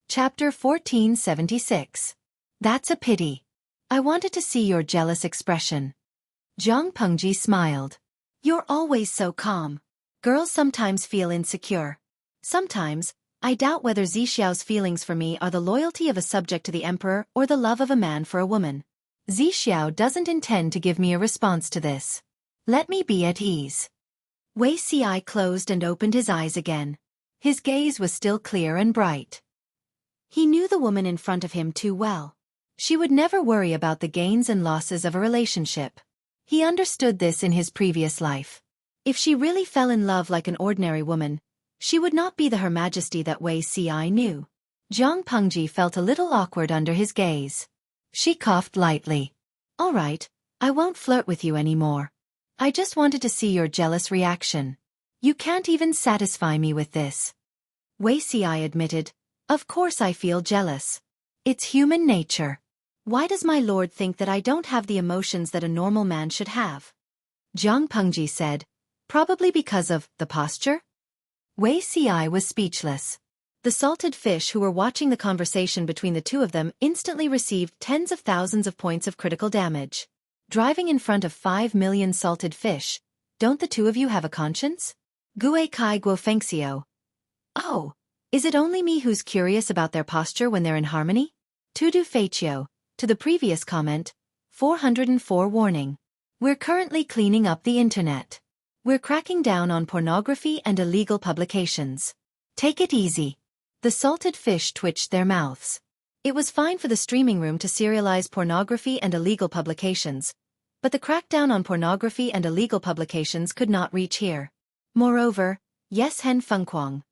Chapter 1476. That's a pity. I wanted to see your jealous expression. Jiang Pengji smiled. You're always so calm. Girls sometimes feel insecure. Sometimes, I doubt whether Zixiao's feelings for me are the loyalty of a subject to the emperor or the love of a man for a woman. Zixiao doesn't intend to give me a response to this. Let me be at ease. Wei Si closed and opened his eyes again. His gaze was still clear and bright. He knew the woman in front of him too well. She would never worry about the gains and losses of a relationship. He understood this in his previous life. If she really fell in love like an ordinary woman, she would not be the Her Majesty that Wei Si knew. Jiang Pengji felt a little awkward under his gaze. She coughed lightly. All right, I won't flirt with you anymore. I just wanted to see your jealous reaction. You can't even satisfy me with this. Wei Si admitted, of course I feel jealous. It's human nature. Why does my lord think that I don't have the emotions that a normal man should have? Jiang Pengji said, probably because of the posture? Wei Si was speechless. The salted fish who were watching the conversation between the two of them instantly received tens of thousands of points of critical damage. Driving in front of 5 million salted fish, don't the two of you have a conscience? Gue Kai Guo Fengxiu. Oh, is it only me who's curious about their posture when they're in harmony? Tudu Feiqiu, to the previous comment, 404 warning. We're currently cleaning up the internet. We're cracking down on pornography and illegal publications. Take it easy. The salted fish twitched their mouths. It was fine for the streaming room to serialize pornography and illegal publications, but the crackdown on pornography and illegal publications could not reach here. Moreover, yes Hen Fengquang.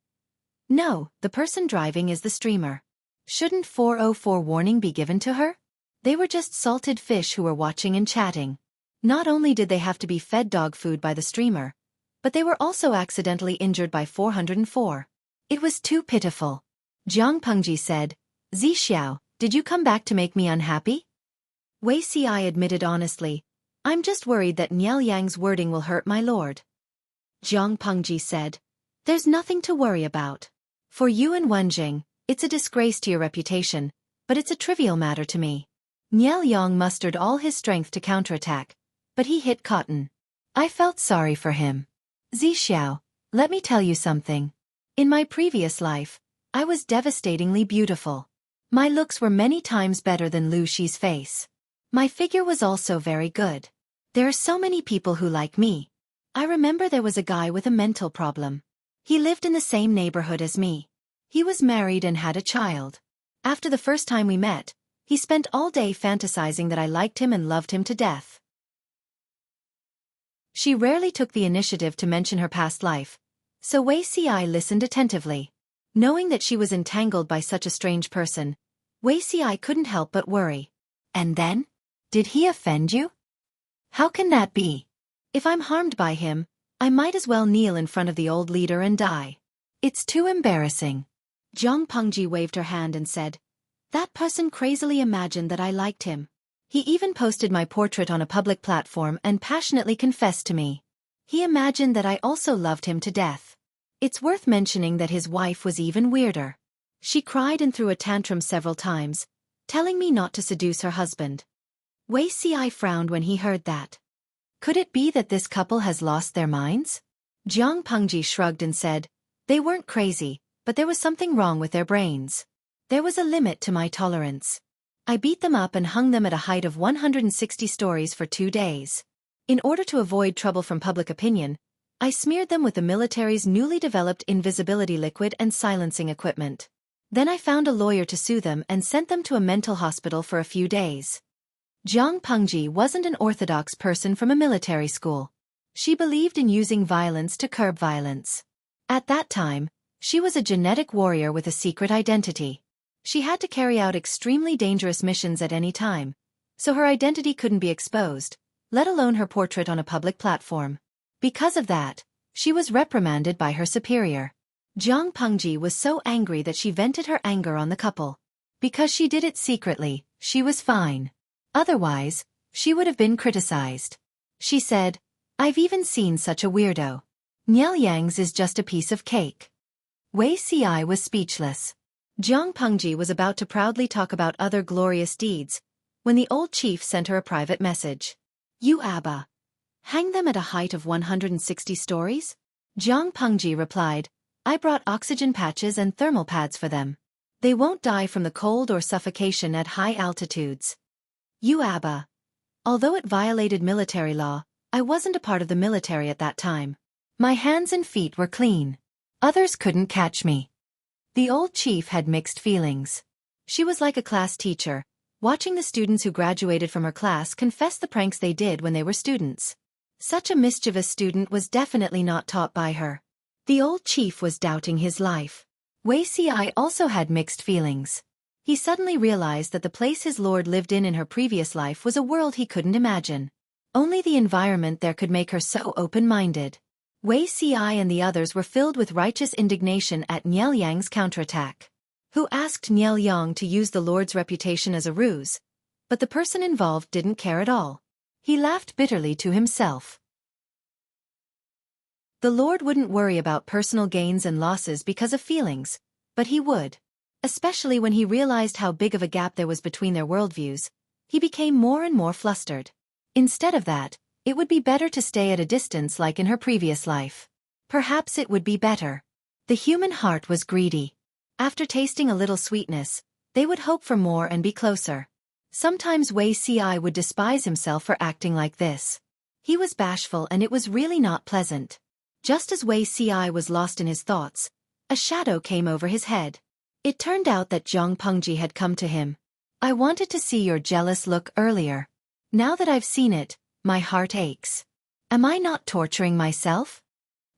No, the person driving is the streamer. Shouldn't 404 warning be given to her? They were just salted fish who were watching and chatting. Not only did they have to be fed dog food by the streamer, but they were also accidentally injured by 404. It was too pitiful. Jiang Pengji said, Zixiao, did you come back to make me unhappy? Wei Si admitted honestly, I'm just worried that Niel Yang's wording will hurt my lord. Jiang Pengji said, there's nothing to worry about. For you and Wenjing, it's a disgrace to your reputation, but it's a trivial matter to me. Niel Yang mustered all his strength to counterattack, but he hit cotton. I felt sorry for him. Zixiao, let me tell you something. In my previous life, I was devastatingly beautiful. My looks were many times better than Lu Shi's face. My figure was also very good. There are so many people who like me. I remember there was a guy with a mental problem. He lived in the same neighborhood as me. He was married and had a child. After the first time we met, he spent all day fantasizing that I liked him and loved him to death. She rarely took the initiative to mention her past life, so Wei Si listened attentively. Knowing that she was entangled by such a strange person, Wei Si couldn't help but worry. And then? Did he offend you? How can that be? If I'm harmed by him, I might as well kneel in front of the old leader and die. It's too embarrassing. Jiang Pengji waved her hand and said, that person crazily imagined that I liked him. He even posted my portrait on a public platform and passionately confessed to me. He imagined that I also loved him to death. It's worth mentioning that his wife was even weirder. She cried and threw a tantrum several times, telling me not to seduce her husband. Wei Xi frowned when he heard that. Could it be that this couple has lost their minds? Jiang Pengji shrugged and said, they weren't crazy, but there was something wrong with their brains. There was a limit to my tolerance. I beat them up and hung them at a height of 160 stories for 2 days. In order to avoid trouble from public opinion, I smeared them with the military's newly developed invisibility liquid and silencing equipment. Then I found a lawyer to sue them and sent them to a mental hospital for a few days. Jiang Pengji wasn't an orthodox person from a military school. She believed in using violence to curb violence. At that time, she was a genetic warrior with a secret identity. She had to carry out extremely dangerous missions at any time, so her identity couldn't be exposed, let alone her portrait on a public platform. Because of that, she was reprimanded by her superior. Jiang Pengji was so angry that she vented her anger on the couple. Because she did it secretly, she was fine. Otherwise, she would have been criticized. She said, I've even seen such a weirdo. Niel Yang's is just a piece of cake. Wei Xi was speechless. Jiang Pengji was about to proudly talk about other glorious deeds, when the old chief sent her a private message. You Abba. Hang them at a height of 160 stories? Jiang Pengji replied, I brought oxygen patches and thermal pads for them. They won't die from the cold or suffocation at high altitudes. You Abba. Although it violated military law, I wasn't a part of the military at that time. My hands and feet were clean. Others couldn't catch me. The old chief had mixed feelings. She was like a class teacher, watching the students who graduated from her class confess the pranks they did when they were students. Such a mischievous student was definitely not taught by her. The old chief was doubting his life. Wei Xi also had mixed feelings. He suddenly realized that the place his lord lived in her previous life was a world he couldn't imagine. Only the environment there could make her so open-minded. Wei Xi and the others were filled with righteous indignation at Niel Yang's counterattack. Who asked Niel Yang to use the lord's reputation as a ruse? But the person involved didn't care at all. He laughed bitterly to himself. The lord wouldn't worry about personal gains and losses because of feelings, but he would. Especially when he realized how big of a gap there was between their worldviews, he became more and more flustered. Instead of that, it would be better to stay at a distance like in her previous life. Perhaps it would be better. The human heart was greedy. After tasting a little sweetness, they would hope for more and be closer. Sometimes Wei Xi would despise himself for acting like this. He was bashful and it was really not pleasant. Just as Wei Xi was lost in his thoughts, a shadow came over his head. It turned out that Jiang Pengji had come to him. I wanted to see your jealous look earlier. Now that I've seen it, my heart aches. Am I not torturing myself?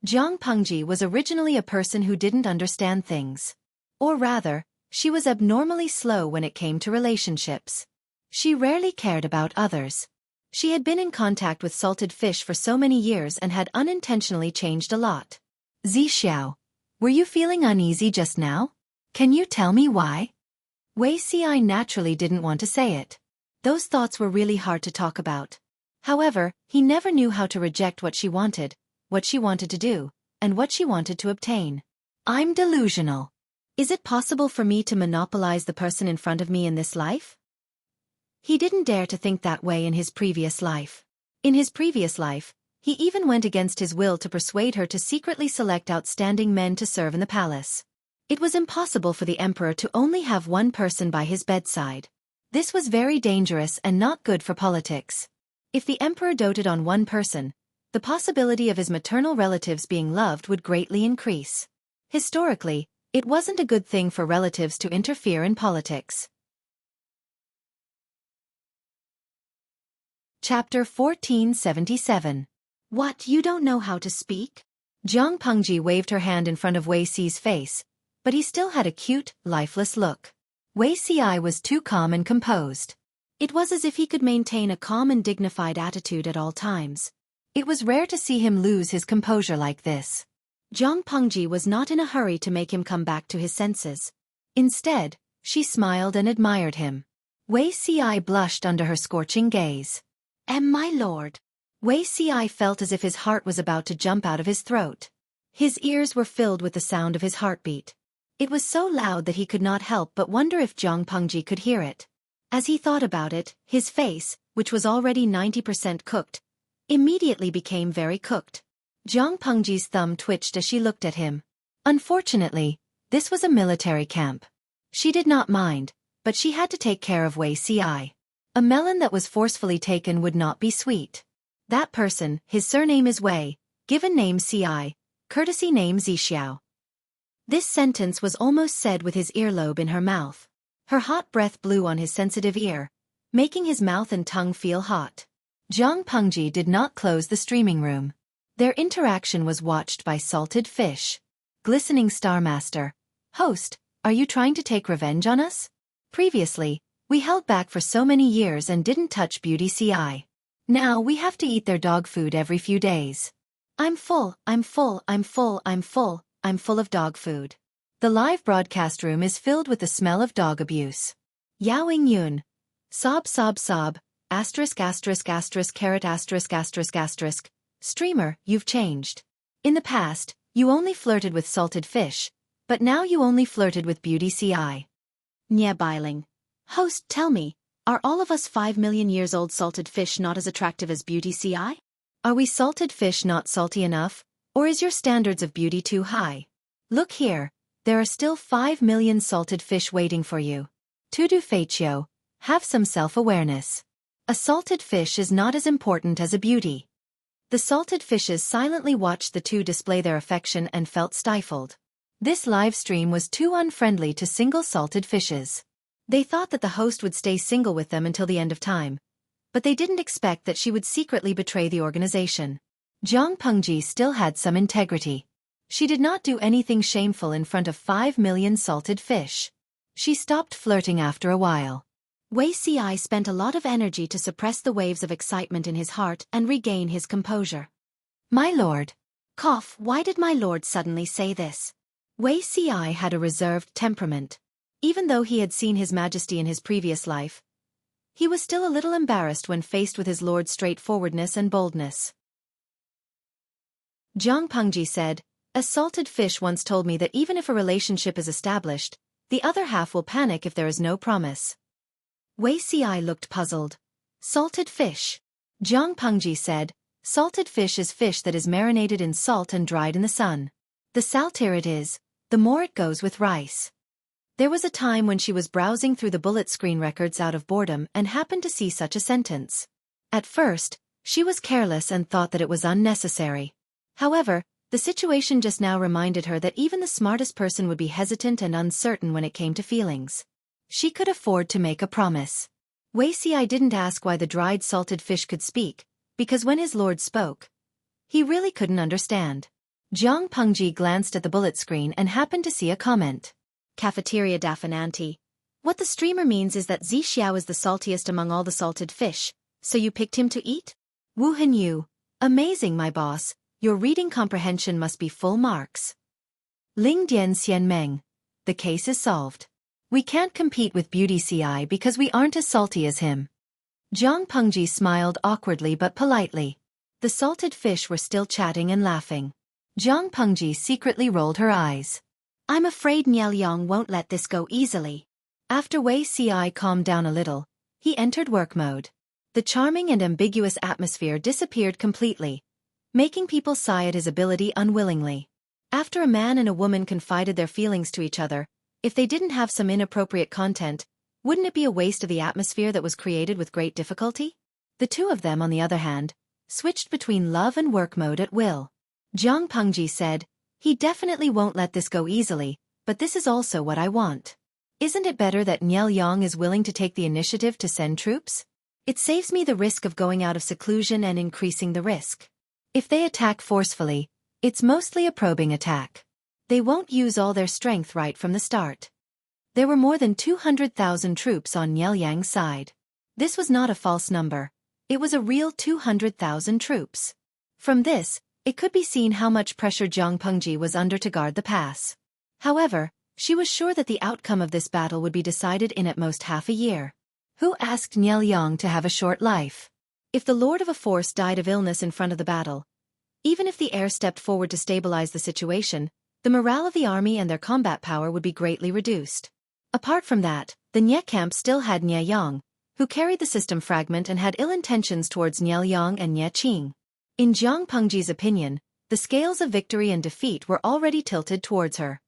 Jiang Pengji was originally a person who didn't understand things. Or rather, she was abnormally slow when it came to relationships. She rarely cared about others. She had been in contact with salted fish for so many years and had unintentionally changed a lot. Zixiao, were you feeling uneasy just now? Can you tell me why? Wei Xi naturally didn't want to say it. Those thoughts were really hard to talk about. However, he never knew how to reject what she wanted to do, and what she wanted to obtain. I'm delusional. Is it possible for me to monopolize the person in front of me in this life? He didn't dare to think that way in his previous life. In his previous life, he even went against his will to persuade her to secretly select outstanding men to serve in the palace. It was impossible for the emperor to only have one person by his bedside. This was very dangerous and not good for politics. If the emperor doted on one person, the possibility of his maternal relatives being loved would greatly increase. Historically, it wasn't a good thing for relatives to interfere in politics. Chapter 1477. What, you don't know how to speak? Jiang Pengji waved her hand in front of Wei Xi's face, but he still had a cute, lifeless look. Wei Xi was too calm and composed. It was as if he could maintain a calm and dignified attitude at all times. It was rare to see him lose his composure like this. Zhang Pengji was not in a hurry to make him come back to his senses. Instead, she smiled and admired him. Wei Ci blushed under her scorching gaze. My lord." Wei Ci felt as if his heart was about to jump out of his throat. His ears were filled with the sound of his heartbeat. It was so loud that he could not help but wonder if Zhang Pengji could hear it. As he thought about it, his face, which was already 90% cooked, immediately became very cooked. Zhang Pengji's thumb twitched as she looked at him. Unfortunately, this was a military camp. She did not mind, but she had to take care of Wei Ci. A melon that was forcefully taken would not be sweet. That person, his surname is Wei, given name Ci, courtesy name Zixiao. This sentence was almost said with his earlobe in her mouth. Her hot breath blew on his sensitive ear, making his mouth and tongue feel hot. Zhang Pengji did not close the streaming room. Their interaction was watched by Salted Fish. Glistening Star Master. "Host, are you trying to take revenge on us? Previously, we held back for so many years and didn't touch Beauty Ci. Now we have to eat their dog food every few days. I'm full, I'm full, I'm full, I'm full, I'm full of dog food." The live broadcast room is filled with the smell of dog abuse. Yao Yun. Sob sob sob, asterisk asterisk asterisk caret asterisk asterisk asterisk. "Streamer, you've changed. In the past, you only flirted with Salted Fish, but now you only flirted with Beauty Ci." Nye Biling. "Host, tell me, are all of us 5 million years old salted fish not as attractive as Beauty Ci? Are we salted fish not salty enough, or is your standards of beauty too high? Look here, there are still 5 million salted fish waiting for you. Tudu Feichio, have some self-awareness. A salted fish is not as important as a beauty." The salted fishes silently watched the two display their affection and felt stifled. This live stream was too unfriendly to single salted fishes. They thought that the host would stay single with them until the end of time, but they didn't expect that she would secretly betray the organization. Zhang Pengji still had some integrity. She did not do anything shameful in front of 5 million salted fish. She stopped flirting after a while. Wei Ci spent a lot of energy to suppress the waves of excitement in his heart and regain his composure. "My lord." Cough, why did my lord suddenly say this? Wei Ci had a reserved temperament. Even though he had seen His Majesty in his previous life, he was still a little embarrassed when faced with his lord's straightforwardness and boldness. Zhang Pengji said, "A salted fish once told me that even if a relationship is established, the other half will panic if there is no promise." Wei Ci looked puzzled. "Salted fish?" Zhang Pengji said, "Salted fish is fish that is marinated in salt and dried in the sun. The saltier it is, the more it goes with rice." There was a time when she was browsing through the bullet screen records out of boredom and happened to see such a sentence. At first, she was careless and thought that it was unnecessary. However, the situation just now reminded her that even the smartest person would be hesitant and uncertain when it came to feelings. She could afford to make a promise. Wei Ci didn't ask why the dried salted fish could speak, because when his lord spoke, he really couldn't understand. Zhang Pengji glanced at the bullet screen and happened to see a comment. Cafeteria Dafananti. "What the streamer means is that Zixiao is the saltiest among all the salted fish, so you picked him to eat?" Wu Hanyu. "Amazing, my boss, your reading comprehension must be full marks." Ling Dian Xianmeng. "The case is solved. We can't compete with Beauty Ci because we aren't as salty as him." Zhang Pengji smiled awkwardly but politely. The salted fish were still chatting and laughing. Zhang Pengji secretly rolled her eyes. "I'm afraid Nielyang won't let this go easily." After Wei Ci calmed down a little, he entered work mode. The charming and ambiguous atmosphere disappeared completely, making people sigh at his ability unwillingly. After a man and a woman confided their feelings to each other, if they didn't have some inappropriate content, wouldn't it be a waste of the atmosphere that was created with great difficulty? The two of them, on the other hand, switched between love and work mode at will. Zhang Pengji said, "He definitely won't let this go easily, but this is also what I want. Isn't it better that Nielyang is willing to take the initiative to send troops? It saves me the risk of going out of seclusion and increasing the risk. If they attack forcefully, it's mostly a probing attack. They won't use all their strength right from the start." There were more than 200,000 troops on Nielyang's side. This was not a false number. It was a real 200,000 troops. From this, it could be seen how much pressure Jiang Pengji was under to guard the pass. However, she was sure that the outcome of this battle would be decided in at most half a year. Who asked Niel Yang to have a short life? If the lord of a force died of illness in front of the battle, even if the heir stepped forward to stabilize the situation, the morale of the army and their combat power would be greatly reduced. Apart from that, the Nye camp still had Nye Yang, who carried the system fragment and had ill intentions towards Niel Yang and Nye Qing. In Jiang Pengji's opinion, the scales of victory and defeat were already tilted towards her.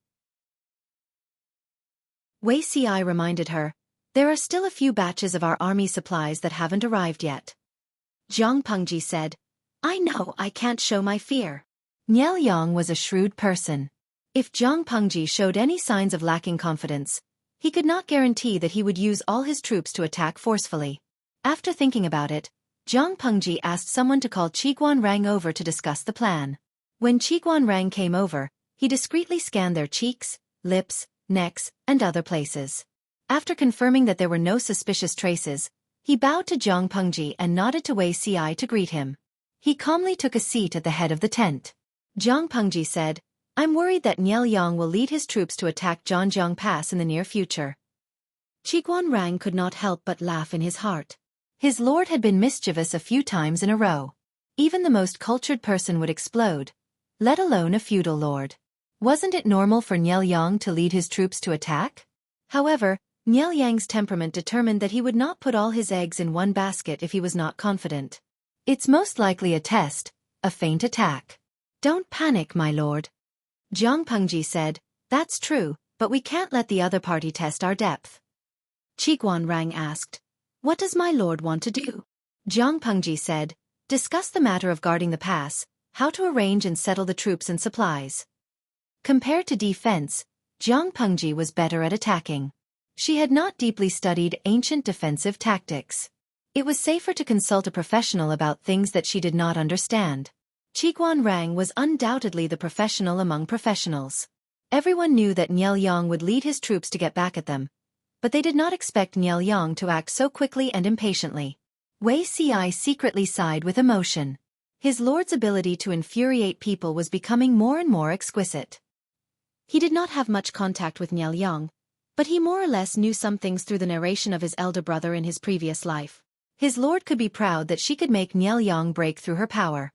Wei Ci reminded her, "There are still a few batches of our army supplies that haven't arrived yet." Jiang Pengji said, "I know I can't show my fear." Niel Yang was a shrewd person. If Jiang Pengji showed any signs of lacking confidence, he could not guarantee that he would use all his troops to attack forcefully. After thinking about it, Jiang Pengji asked someone to call Qiguan Rang over to discuss the plan. When Qiguan Rang came over, he discreetly scanned their cheeks, lips, necks, and other places. After confirming that there were no suspicious traces, he bowed to Jiang Pengji and nodded to Wei Ci to greet him. He calmly took a seat at the head of the tent. Jiang Pengji said, "I'm worried that Niel Yang will lead his troops to attack Zhanjiang Pass in the near future." Qiguan Rang could not help but laugh in his heart. His lord had been mischievous a few times in a row. Even the most cultured person would explode, let alone a feudal lord. Wasn't it normal for Niel Yang to lead his troops to attack? However, Niel Yang's temperament determined that he would not put all his eggs in one basket if he was not confident. "It's most likely a test, a feint attack. Don't panic, my lord." Jiang Pengji said, "That's true, but we can't let the other party test our depth." Qiguan Rang asked, "What does my lord want to do?" Jiang Pengji said, "Discuss the matter of guarding the pass, how to arrange and settle the troops and supplies." Compared to defense, Jiang Pengji was better at attacking. She had not deeply studied ancient defensive tactics. It was safer to consult a professional about things that she did not understand. Qiguan Rang was undoubtedly the professional among professionals. Everyone knew that Niel Yang would lead his troops to get back at them, but they did not expect Niel Yang to act so quickly and impatiently. Wei Ci secretly sighed with emotion. His lord's ability to infuriate people was becoming more and more exquisite. He did not have much contact with Niel Yang, but he more or less knew some things through the narration of his elder brother in his previous life. His lord could be proud that she could make Niel Yang break through her power.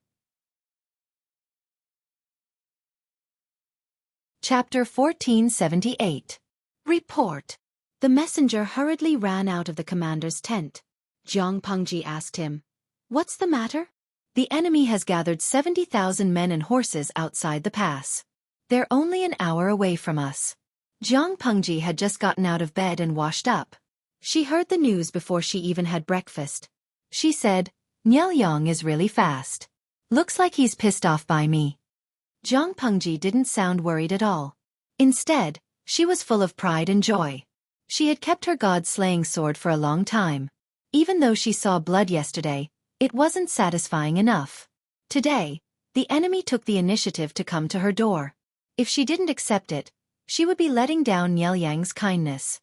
Chapter 1478. Report. The messenger hurriedly ran out of the commander's tent. Jiang Pengji asked him, "What's the matter?" "The enemy has gathered 70,000 men and horses outside the pass. They're only an hour away from us." Jiang Pengji had just gotten out of bed and washed up. She heard the news before she even had breakfast. She said, "Niel Yang is really fast. Looks like he's pissed off by me." Jiang Pengji didn't sound worried at all. Instead, she was full of pride and joy. She had kept her god-slaying sword for a long time. Even though she saw blood yesterday, it wasn't satisfying enough. Today, the enemy took the initiative to come to her door. If she didn't accept it, she would be letting down Niel Yang's kindness.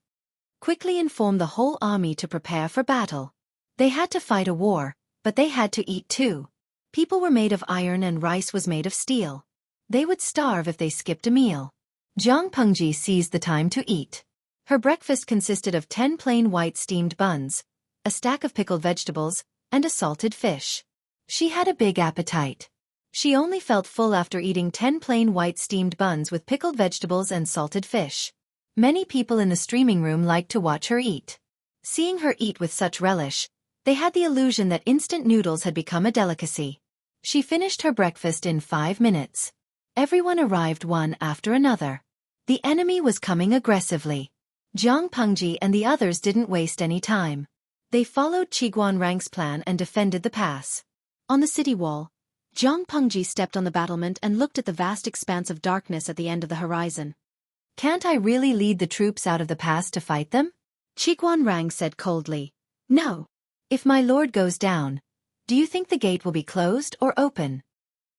Quickly inform the whole army to prepare for battle. They had to fight a war, but they had to eat too. People were made of iron and rice was made of steel. They would starve if they skipped a meal. Jiang Pengji seized the time to eat. Her breakfast consisted of 10 plain white steamed buns, a stack of pickled vegetables, and a salted fish. She had a big appetite. She only felt full after eating 10 plain white steamed buns with pickled vegetables and salted fish. Many people in the streaming room liked to watch her eat. Seeing her eat with such relish, they had the illusion that instant noodles had become a delicacy. She finished her breakfast in 5 minutes. Everyone arrived one after another. The enemy was coming aggressively. Jiang Pengji and the others didn't waste any time. They followed Qiguan Rang's plan and defended the pass. On the city wall, Jiang Pengji stepped on the battlement and looked at the vast expanse of darkness at the end of the horizon. "Can't I really lead the troops out of the pass to fight them?" Qiguan Rang said coldly. "No. If my lord goes down, do you think the gate will be closed or open?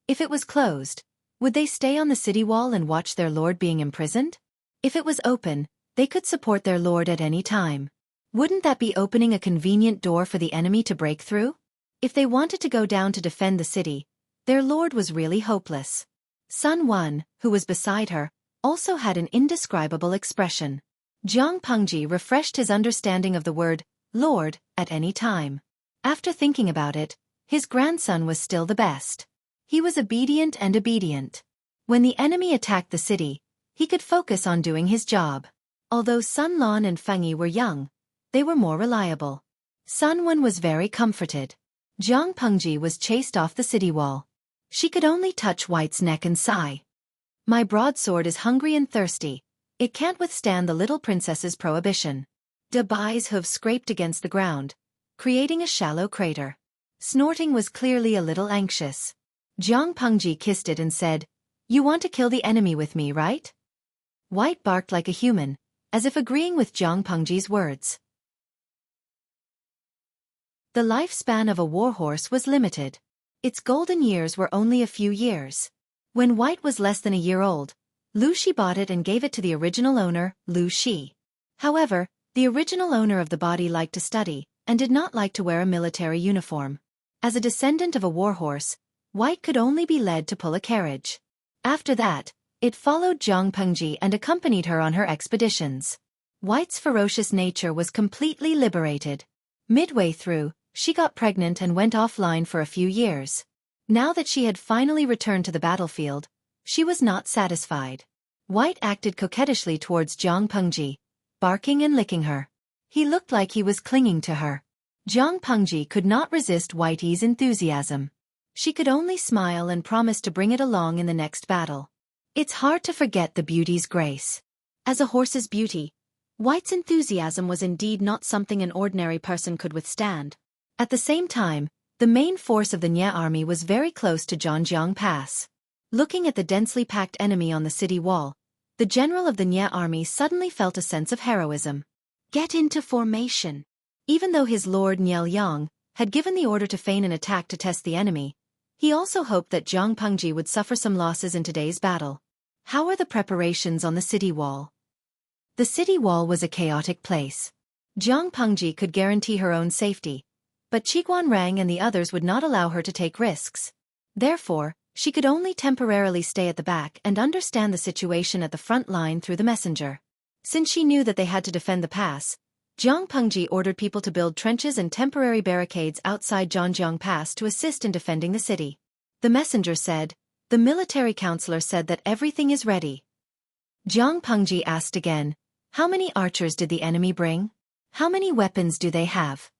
If it was closed, would they stay on the city wall and watch their lord being imprisoned? If it was open, they could support their lord at any time. Wouldn't that be opening a convenient door for the enemy to break through? If they wanted to go down to defend the city, their lord was really hopeless. Sun Wan, who was beside her, also had an indescribable expression. Jiang Pengji refreshed his understanding of the word lord at any time. After thinking about it, his grandson was still the best. He was obedient and obedient. When the enemy attacked the city, he could focus on doing his job. Although Sun Lan and Fengyi were young, they were more reliable. Sun Wan was very comforted. Jiang Pengji was chased off the city wall. She could only touch White's neck and sigh. My broadsword is hungry and thirsty. It can't withstand the little princess's prohibition. De Bai's hoof scraped against the ground, creating a shallow crater. Snorting was clearly a little anxious. Jiang Pengji kissed it and said, "You want to kill the enemy with me, right?" White barked like a human, as if agreeing with Jiang Pengji's words. The lifespan of a warhorse was limited. Its golden years were only a few years. When White was less than a year old, Lu Shi bought it and gave it to the original owner, Lu Shi. However, the original owner of the body liked to study, and did not like to wear a military uniform. As a descendant of a warhorse, White could only be led to pull a carriage. After that, it followed Jiang Pengji and accompanied her on her expeditions. White's ferocious nature was completely liberated. Midway through, she got pregnant and went offline for a few years. Now that she had finally returned to the battlefield, she was not satisfied. White acted coquettishly towards Jiang Pengji, barking and licking her. He looked like he was clinging to her. Jiang Pengji could not resist Whitey's enthusiasm. She could only smile and promise to bring it along in the next battle. It's hard to forget the beauty's grace. As a horse's beauty, White's enthusiasm was indeed not something an ordinary person could withstand. At the same time, the main force of the Nye army was very close to Zhanjiang Pass. Looking at the densely packed enemy on the city wall, the general of the Nye army suddenly felt a sense of heroism. Get into formation. Even though his lord Nye Yang had given the order to feign an attack to test the enemy, he also hoped that Jiang Pengji would suffer some losses in today's battle. How are the preparations on the city wall? The city wall was a chaotic place. Jiang Pengji could guarantee her own safety, but Qiguan Rang and the others would not allow her to take risks. Therefore, she could only temporarily stay at the back and understand the situation at the front line through the messenger. Since she knew that they had to defend the pass, Jiang Pengji ordered people to build trenches and temporary barricades outside Zhanjiang Pass to assist in defending the city. The messenger said, "The military counselor said that everything is ready." Jiang Pengji asked again, "How many archers did the enemy bring? How many weapons do they have?"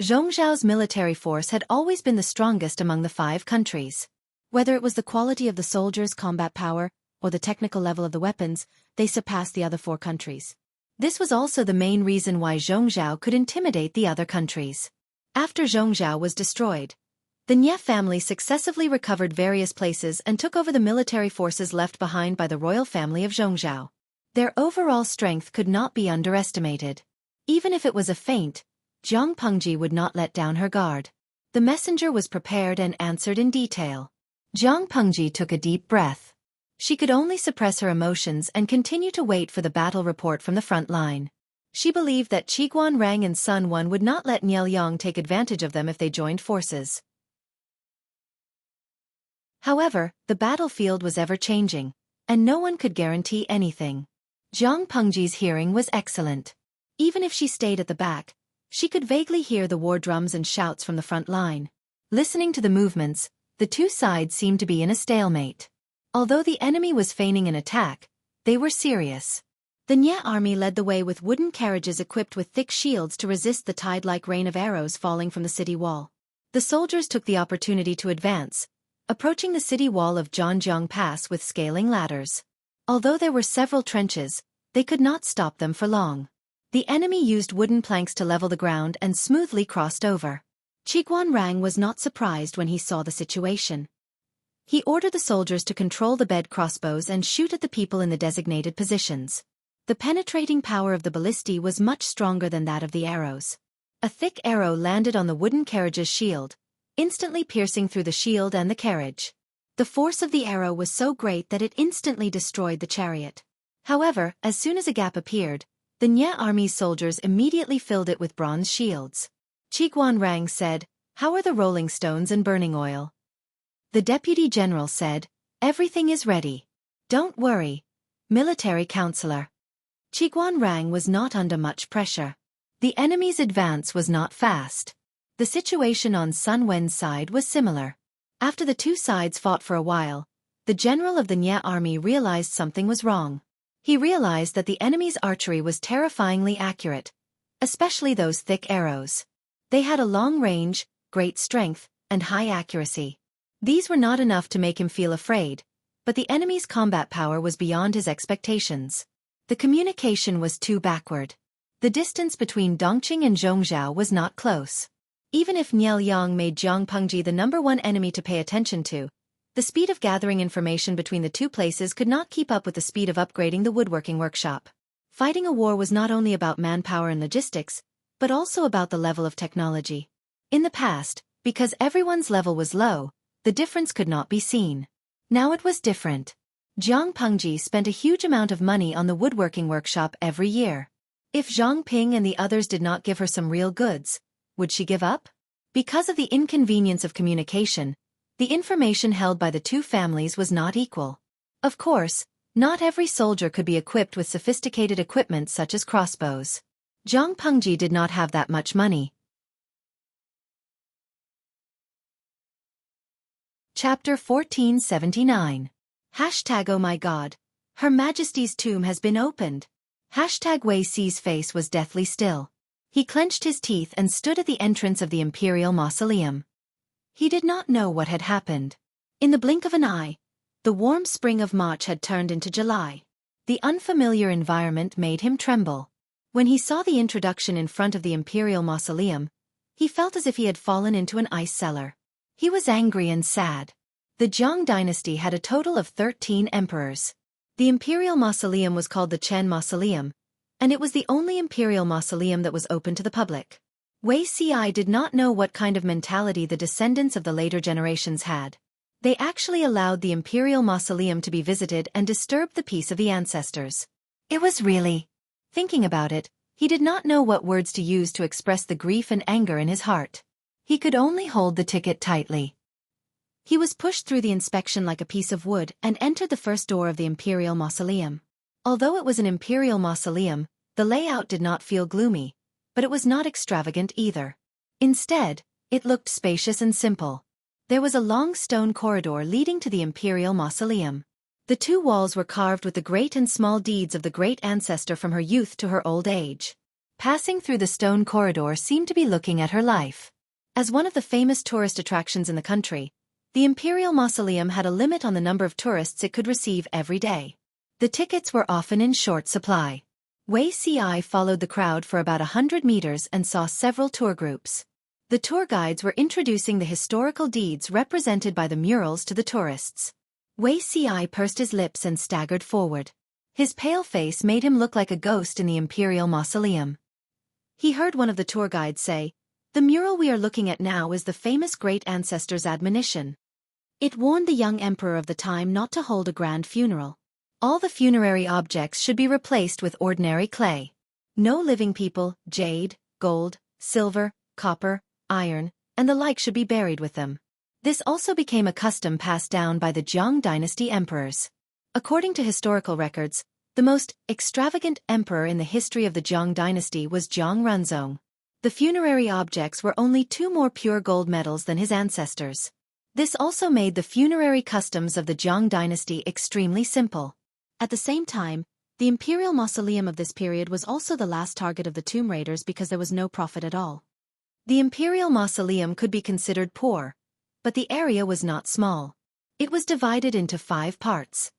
Zhongzhao's military force had always been the strongest among the 5 countries. Whether it was the quality of the soldiers' combat power, or the technical level of the weapons, they surpassed the other 4 countries. This was also the main reason why Zhongzhao could intimidate the other countries. After Zhongzhao was destroyed, the Nye family successively recovered various places and took over the military forces left behind by the royal family of Zhongzhao. Their overall strength could not be underestimated. Even if it was a feint, Jiang Pengji would not let down her guard. The messenger was prepared and answered in detail. Jiang Pengji took a deep breath. She could only suppress her emotions and continue to wait for the battle report from the front line. She believed that Qiguan Rang and Sun Wan would not let Nye Yang take advantage of them if they joined forces. However, the battlefield was ever-changing, and no one could guarantee anything. Jiang Pengji's hearing was excellent. Even if she stayed at the back, she could vaguely hear the war drums and shouts from the front line. Listening to the movements, the 2 sides seemed to be in a stalemate. Although the enemy was feigning an attack, they were serious. The Nye army led the way with wooden carriages equipped with thick shields to resist the tide-like rain of arrows falling from the city wall. The soldiers took the opportunity to advance, approaching the city wall of Zhanjiang Pass with scaling ladders. Although there were several trenches, they could not stop them for long. The enemy used wooden planks to level the ground and smoothly crossed over. Qiguan Rang was not surprised when he saw the situation. He ordered the soldiers to control the bed crossbows and shoot at the people in the designated positions. The penetrating power of the ballistae was much stronger than that of the arrows. A thick arrow landed on the wooden carriage's shield, instantly piercing through the shield and the carriage. The force of the arrow was so great that it instantly destroyed the chariot. However, as soon as a gap appeared, The Nye army's soldiers immediately filled it with bronze shields. Xueqi said, "How are the rolling stones and burning oil?" The deputy general said, "Everything is ready. Don't worry, military counselor." Xueqi was not under much pressure. The enemy's advance was not fast. The situation on Sun Wen's side was similar. After the two sides fought for a while, the general of the Nye army realized something was wrong. He realized that the enemy's archery was terrifyingly accurate, especially those thick arrows. They had a long range, great strength, and high accuracy. These were not enough to make him feel afraid, but the enemy's combat power was beyond his expectations. The communication was too backward. The distance between Dongqing and Zhongzhou was not close. Even if Nye Liang made Jiang Pengji the #1 enemy to pay attention to, the speed of gathering information between the two places could not keep up with the speed of upgrading the woodworking workshop. Fighting a war was not only about manpower and logistics, but also about the level of technology. In the past, because everyone's level was low, the difference could not be seen. Now it was different. Jiang Pengji spent a huge amount of money on the woodworking workshop every year. If Zhang Ping and the others did not give her some real goods, would she give up? Because of the inconvenience of communication, the information held by the two families was not equal. Of course, not every soldier could be equipped with sophisticated equipment such as crossbows. Jiang Pengji did not have that much money. Chapter 1479. #Oh my God. Her Majesty's tomb has been opened. Wei Si's face was deathly still. He clenched his teeth and stood at the entrance of the imperial mausoleum. He did not know what had happened. In the blink of an eye, the warm spring of March had turned into July. The unfamiliar environment made him tremble. When he saw the introduction in front of the imperial mausoleum, he felt as if he had fallen into an ice cellar. He was angry and sad. The Jiang dynasty had a total of 13 emperors. The imperial mausoleum was called the Chen Mausoleum, and it was the only imperial mausoleum that was open to the public. Wei Si did not know what kind of mentality the descendants of the later generations had. They actually allowed the imperial mausoleum to be visited and disturbed the peace of the ancestors. It was really... Thinking about it, he did not know what words to use to express the grief and anger in his heart. He could only hold the ticket tightly. He was pushed through the inspection like a piece of wood and entered the first door of the imperial mausoleum. Although it was an imperial mausoleum, the layout did not feel gloomy, but it was not extravagant either. Instead, it looked spacious and simple. There was a long stone corridor leading to the imperial mausoleum. The two walls were carved with the great and small deeds of the great ancestor from her youth to her old age. Passing through the stone corridor seemed to be looking at her life. As one of the famous tourist attractions in the country, the imperial mausoleum had a limit on the number of tourists it could receive every day. The tickets were often in short supply. Wei Si followed the crowd for about 100 meters and saw several tour groups. The tour guides were introducing the historical deeds represented by the murals to the tourists. Wei Si pursed his lips and staggered forward. His pale face made him look like a ghost in the imperial mausoleum. He heard one of the tour guides say, "The mural we are looking at now is the famous great ancestor's admonition. It warned the young emperor of the time not to hold a grand funeral. All the funerary objects should be replaced with ordinary clay. No living people, jade, gold, silver, copper, iron, and the like should be buried with them." This also became a custom passed down by the Jiang dynasty emperors. According to historical records, the most extravagant emperor in the history of the Jiang dynasty was Jiang Runzong. The funerary objects were only 2 more pure gold medals than his ancestors. This also made the funerary customs of the Jiang dynasty extremely simple. At the same time, the imperial mausoleum of this period was also the last target of the tomb raiders because there was no profit at all. The imperial mausoleum could be considered poor, but the area was not small. It was divided into 5 parts.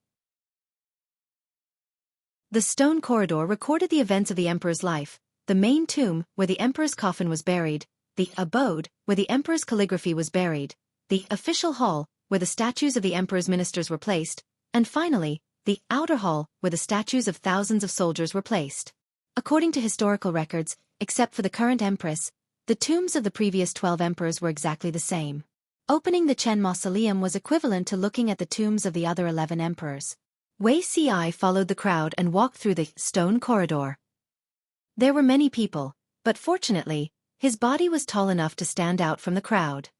The stone corridor recorded the events of the emperor's life, the main tomb, where the emperor's coffin was buried, the abode, where the emperor's calligraphy was buried, the official hall, where the statues of the emperor's ministers were placed, and finally, the outer hall, where the statues of thousands of soldiers were placed. According to historical records, except for the current empress, the tombs of the previous 12 emperors were exactly the same. Opening the Chen Mausoleum was equivalent to looking at the tombs of the other 11 emperors. Wei Si followed the crowd and walked through the stone corridor. There were many people, but fortunately, his body was tall enough to stand out from the crowd.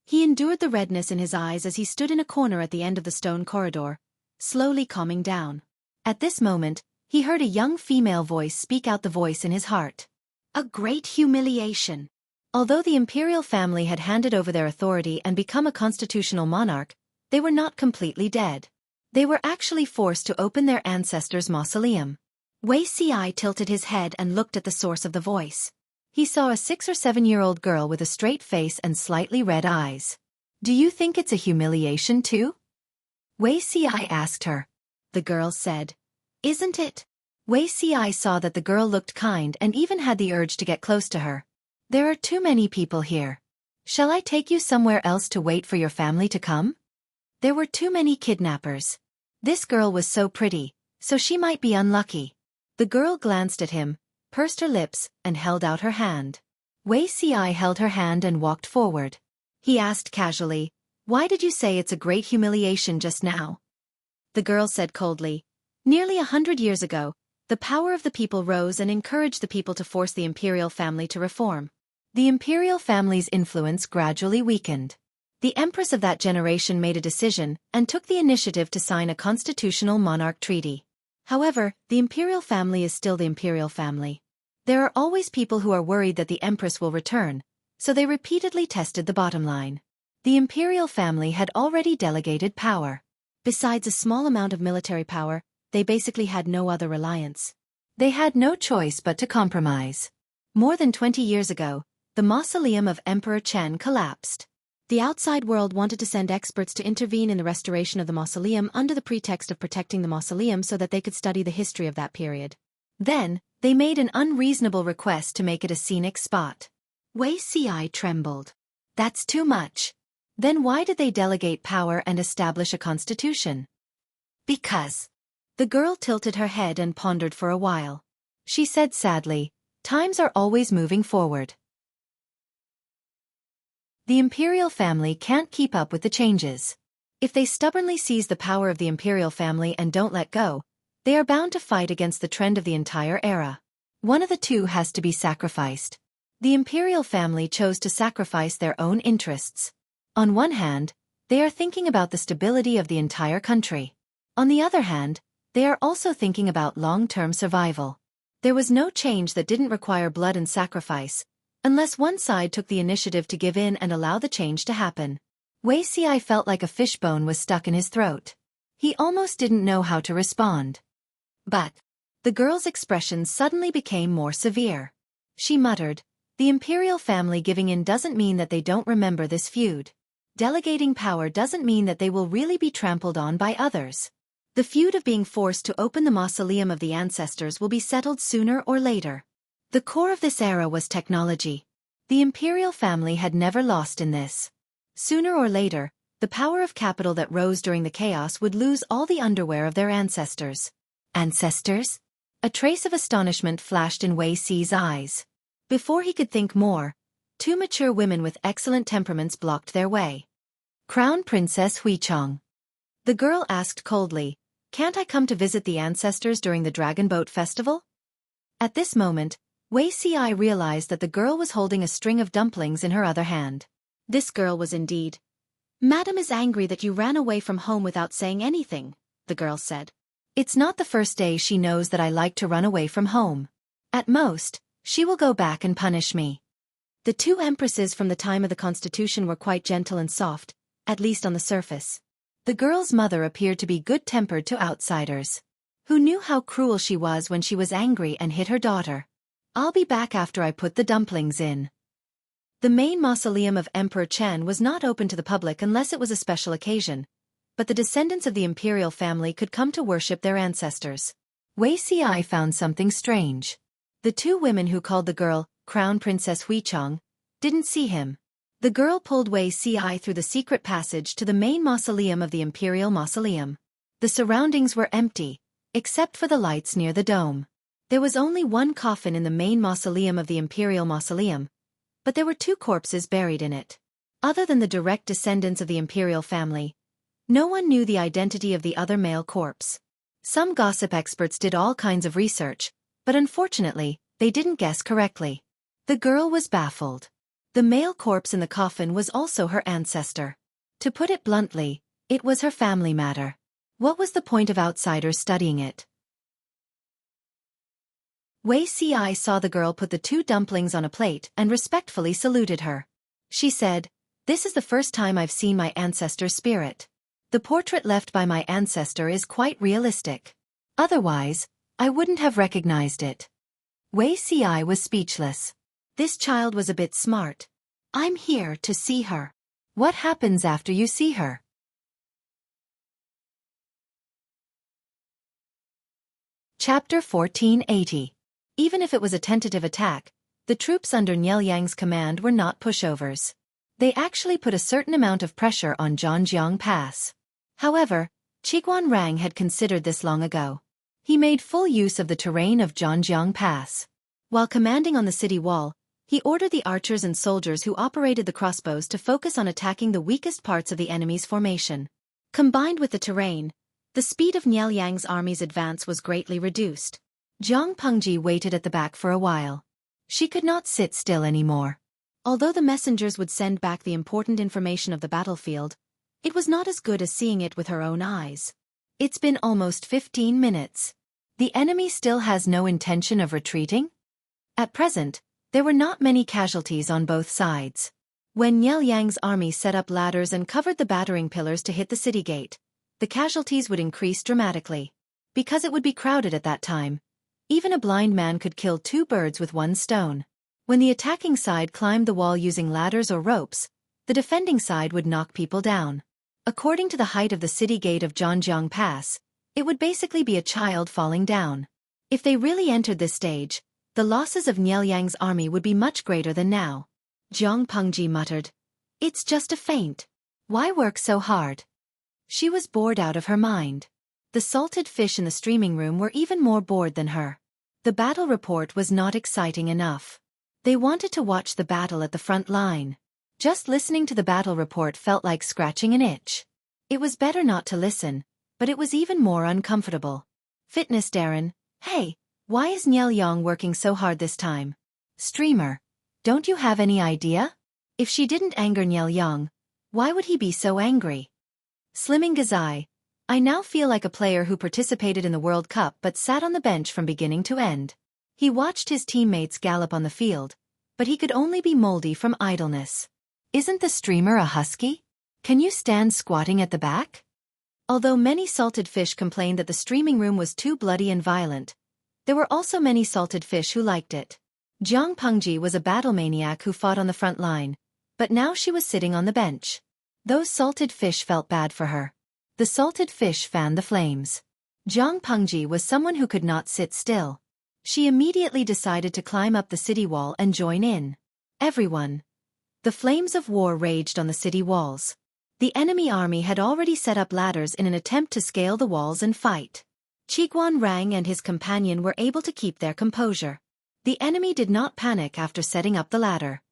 He endured the redness in his eyes as he stood in a corner at the end of the stone corridor, slowly calming down. At this moment, he heard a young female voice speak out the voice in his heart. A great humiliation. Although the imperial family had handed over their authority and become a constitutional monarch, they were not completely dead. They were actually forced to open their ancestors' mausoleum. Xueqi tilted his head and looked at the source of the voice. He saw a 6 or 7-year-old girl with a straight face and slightly red eyes. Do you think it's a humiliation too? Xueqi asked her. The girl said, Isn't it? Xueqi saw that the girl looked kind and even had the urge to get close to her. There are too many people here. Shall I take you somewhere else to wait for your family to come? There were too many kidnappers. This girl was so pretty, so she might be unlucky. The girl glanced at him, pursed her lips, and held out her hand. Xueqi held her hand and walked forward. He asked casually, Why did you say it's a great humiliation just now? The girl said coldly, Nearly 100 years ago, the power of the people rose and encouraged the people to force the imperial family to reform. The imperial family's influence gradually weakened. The empress of that generation made a decision and took the initiative to sign a constitutional monarch treaty. However, the imperial family is still the imperial family. There are always people who are worried that the empress will return, so they repeatedly tested the bottom line. The imperial family had already delegated power. Besides a small amount of military power, they basically had no other reliance. They had no choice but to compromise. More than 20 years ago, the mausoleum of Emperor Chen collapsed. The outside world wanted to send experts to intervene in the restoration of the mausoleum under the pretext of protecting the mausoleum so that they could study the history of that period. Then, they made an unreasonable request to make it a scenic spot. Xueqi trembled. That's too much. Then why did they delegate power and establish a constitution? Because. The girl tilted her head and pondered for a while. She said sadly, Times are always moving forward. The imperial family can't keep up with the changes. If they stubbornly seize the power of the imperial family and don't let go, they are bound to fight against the trend of the entire era. One of the two has to be sacrificed. The imperial family chose to sacrifice their own interests. On one hand, they are thinking about the stability of the entire country. On the other hand, they are also thinking about long-term survival. There was no change that didn't require blood and sacrifice, unless one side took the initiative to give in and allow the change to happen. Xueqi felt like a fishbone was stuck in his throat. He almost didn't know how to respond. But the girl's expression suddenly became more severe. She muttered, The imperial family giving in doesn't mean that they don't remember this feud. Delegating power doesn't mean that they will really be trampled on by others. The feud of being forced to open the mausoleum of the ancestors will be settled sooner or later. The core of this era was technology. The imperial family had never lost in this. Sooner or later, the power of capital that rose during the chaos would lose all the underwear of their ancestors. Ancestors? A trace of astonishment flashed in Xueqi's eyes. Before he could think more, two mature women with excellent temperaments blocked their way. Crown Princess Xueqi. The girl asked coldly, Can't I come to visit the ancestors during the Dragon Boat Festival? At this moment, Xueqi realized that the girl was holding a string of dumplings in her other hand. This girl was indeed. Madam is angry that you ran away from home without saying anything, the girl said. It's not the first day she knows that I like to run away from home. At most, she will go back and punish me. The two empresses from the time of the Constitution were quite gentle and soft, at least on the surface. The girl's mother appeared to be good-tempered to outsiders. Who knew how cruel she was when she was angry and hit her daughter? I'll be back after I put the dumplings in. The main mausoleum of Emperor Chen was not open to the public unless it was a special occasion, but the descendants of the imperial family could come to worship their ancestors. Xueqi found something strange. The two women who called the girl Crown Princess Xueqi didn't see him. The girl pulled Xueqi through the secret passage to the main mausoleum of the imperial mausoleum. The surroundings were empty, except for the lights near the dome. There was only one coffin in the main mausoleum of the imperial mausoleum, but there were two corpses buried in it. Other than the direct descendants of the imperial family, no one knew the identity of the other male corpse. Some gossip experts did all kinds of research, but unfortunately, they didn't guess correctly. The girl was baffled. The male corpse in the coffin was also her ancestor. To put it bluntly, it was her family matter. What was the point of outsiders studying it? Xueqi saw the girl put the 2 dumplings on a plate and respectfully saluted her. She said, "This is the first time I've seen my ancestor's spirit. The portrait left by my ancestor is quite realistic. Otherwise, I wouldn't have recognized it." Xueqi was speechless. This child was a bit smart. "I'm here to see her." What happens after you see her? Chapter 1480. Even if it was a tentative attack, the troops under Nielyang's command were not pushovers. They actually put a certain amount of pressure on Zhanjiang Pass. However, Qiguan Rang had considered this long ago. He made full use of the terrain of Zhanjiang Pass. While commanding on the city wall, he ordered the archers and soldiers who operated the crossbows to focus on attacking the weakest parts of the enemy's formation. Combined with the terrain, the speed of Nielyang's army's advance was greatly reduced. Zhang Pengji waited at the back for a while. She could not sit still anymore. Although the messengers would send back the important information of the battlefield, it was not as good as seeing it with her own eyes. It's been almost 15 minutes. The enemy still has no intention of retreating? At present, there were not many casualties on both sides. When Nielyang's army set up ladders and covered the battering pillars to hit the city gate, the casualties would increase dramatically. Because it would be crowded at that time, even a blind man could kill 2 birds with 1 stone. When the attacking side climbed the wall using ladders or ropes, the defending side would knock people down. According to the height of the city gate of Zhanjiang Pass, it would basically be a child falling down. If they really entered this stage, the losses of Nielyang's army would be much greater than now. Zhang Pengji muttered, "It's just a feint. Why work so hard?" She was bored out of her mind. The salted fish in the streaming room were even more bored than her. The battle report was not exciting enough. They wanted to watch the battle at the front line. Just listening to the battle report felt like scratching an itch. It was better not to listen, but it was even more uncomfortable. Fitness Darren, "Hey, why is Nielyang working so hard this time?" Streamer, "Don't you have any idea? If she didn't anger Nielyang, why would he be so angry?" Slimming Gazai, "I now feel like a player who participated in the World Cup but sat on the bench from beginning to end." He watched his teammates gallop on the field, but he could only be moldy from idleness. Isn't the streamer a husky? Can you stand squatting at the back? Although many salted fish complained that the streaming room was too bloody and violent, there were also many salted fish who liked it. Zhang Pengji was a battle maniac who fought on the front line, but now she was sitting on the bench. Those salted fish felt bad for her. The salted fish fanned the flames. Zhang Pengji was someone who could not sit still. She immediately decided to climb up the city wall and join in. Everyone. The flames of war raged on the city walls. The enemy army had already set up ladders in an attempt to scale the walls and fight. Qiguan Rang and his companion were able to keep their composure. The enemy did not panic after setting up the ladder.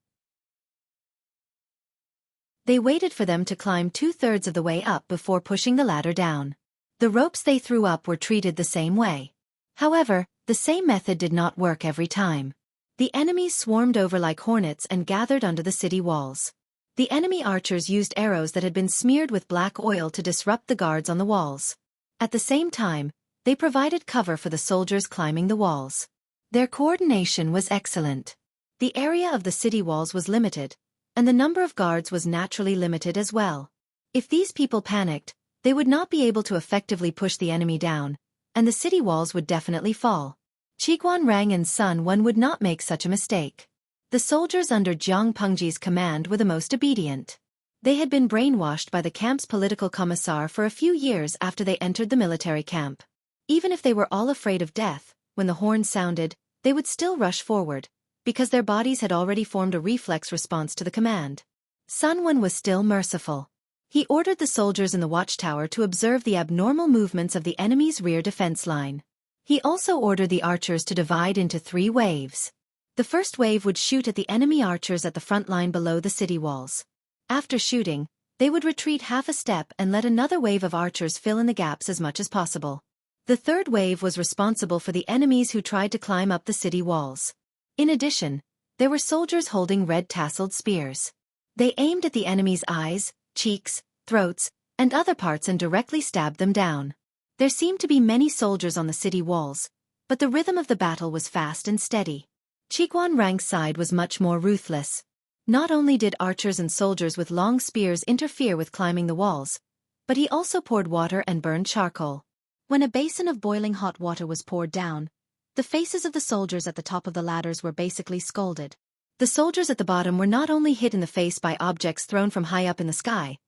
They waited for them to climb 2/3 of the way up before pushing the ladder down. The ropes they threw up were treated the same way. However, the same method did not work every time. The enemies swarmed over like hornets and gathered under the city walls. The enemy archers used arrows that had been smeared with black oil to disrupt the guards on the walls. At the same time, they provided cover for the soldiers climbing the walls. Their coordination was excellent. The area of the city walls was limited, and the number of guards was naturally limited as well. If these people panicked, they would not be able to effectively push the enemy down, and the city walls would definitely fall. Qiguan Rang and Sun Wen would not make such a mistake. The soldiers under Zhang Pengji's command were the most obedient. They had been brainwashed by the camp's political commissar for a few years after they entered the military camp. Even if they were all afraid of death, when the horn sounded, they would still rush forward, because their bodies had already formed a reflex response to the command. Sun Wen was still merciful. He ordered the soldiers in the watchtower to observe the abnormal movements of the enemy's rear defense line. He also ordered the archers to divide into 3 waves. The first wave would shoot at the enemy archers at the front line below the city walls. After shooting, they would retreat half a step and let another wave of archers fill in the gaps as much as possible. The third wave was responsible for the enemies who tried to climb up the city walls. In addition, there were soldiers holding red tasseled spears. They aimed at the enemy's eyes, cheeks, throats, and other parts and directly stabbed them down. There seemed to be many soldiers on the city walls, but the rhythm of the battle was fast and steady. Xueqi side was much more ruthless. Not only did archers and soldiers with long spears interfere with climbing the walls, but he also poured water and burned charcoal. When a basin of boiling hot water was poured down, the faces of the soldiers at the top of the ladders were basically scalded. The soldiers at the bottom were not only hit in the face by objects thrown from high up in the sky,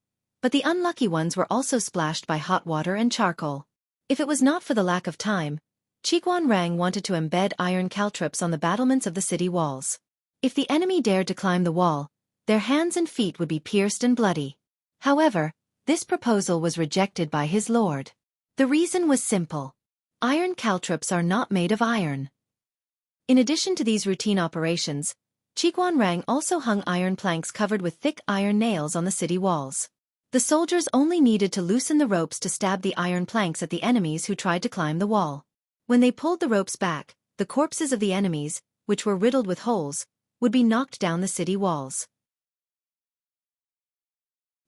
but the unlucky ones were also splashed by hot water and charcoal. If it was not for the lack of time, Xueqi wanted to embed iron caltrops on the battlements of the city walls. If the enemy dared to climb the wall, their hands and feet would be pierced and bloody. However, this proposal was rejected by his lord. The reason was simple. Iron caltrops are not made of iron. In addition to these routine operations, Xueqi also hung iron planks covered with thick iron nails on the city walls. The soldiers only needed to loosen the ropes to stab the iron planks at the enemies who tried to climb the wall. When they pulled the ropes back, the corpses of the enemies, which were riddled with holes, would be knocked down the city walls.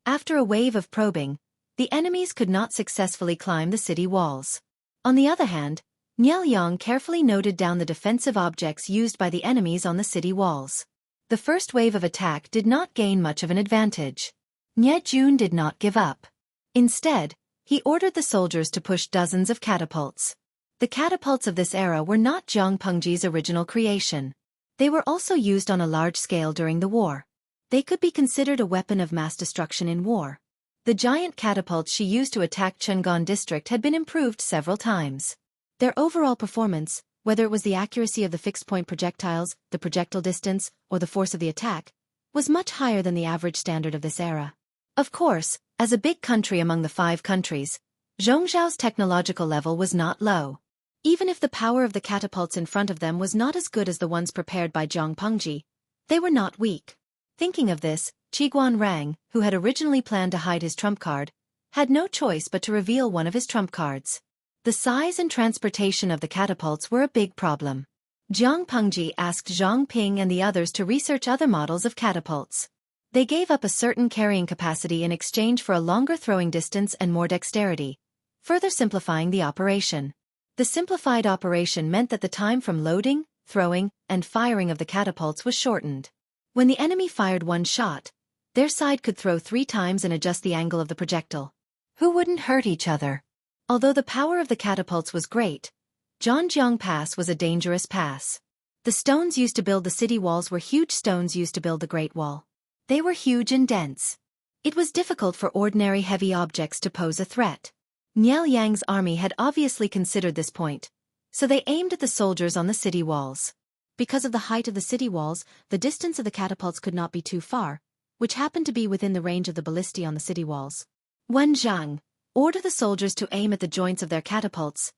After a wave of probing, the enemies could not successfully climb the city walls. On the other hand, Niao carefully noted down the defensive objects used by the enemies on the city walls. The first wave of attack did not gain much of an advantage. Jun did not give up. Instead, he ordered the soldiers to push dozens of catapults. The catapults of this era were not Zhang Pengji's original creation. They were also used on a large scale during the war. They could be considered a weapon of mass destruction in war. The giant catapults she used to attack Chang'an district had been improved several times. Their overall performance, whether it was the accuracy of the fixed-point projectiles, the projectile distance, or the force of the attack, was much higher than the average standard of this era. Of course, as a big country among the 5 countries, Zhongzhao's technological level was not low. Even if the power of the catapults in front of them was not as good as the ones prepared by Zhang Pengji, they were not weak. Thinking of this, Xueqi, who had originally planned to hide his trump card, had no choice but to reveal one of his trump cards. The size and transportation of the catapults were a big problem. Zhang Pengji asked Zhang Ping and the others to research other models of catapults. They gave up a certain carrying capacity in exchange for a longer throwing distance and more dexterity, further simplifying the operation. The simplified operation meant that the time from loading, throwing, and firing of the catapults was shortened. When the enemy fired one shot, their side could throw 3 times and adjust the angle of the projectile. Who wouldn't hurt each other? Although the power of the catapults was great, Zhanjiang Pass was a dangerous pass. The stones used to build the city walls were huge stones used to build the Great Wall. They were huge and dense. It was difficult for ordinary heavy objects to pose a threat. Niao Yang's army had obviously considered this point, so they aimed at the soldiers on the city walls. Because of the height of the city walls, the distance of the catapults could not be too far, which happened to be within the range of the ballistae on the city walls. Wen Zhang, order the soldiers to aim at the joints of their catapults.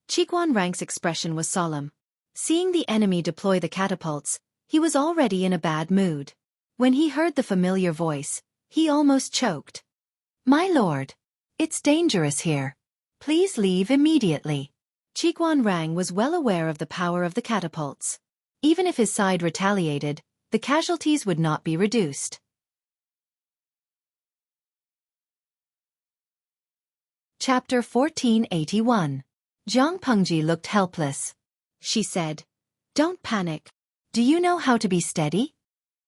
Xueqi expression was solemn. Seeing the enemy deploy the catapults, he was already in a bad mood. When he heard the familiar voice, he almost choked. "My lord, it's dangerous here. Please leave immediately." Xueqi was well aware of the power of the catapults. Even if his side retaliated, the casualties would not be reduced. Chapter 1481. Zhang Pengji looked helpless. She said, "Don't panic. Do you know how to be steady?"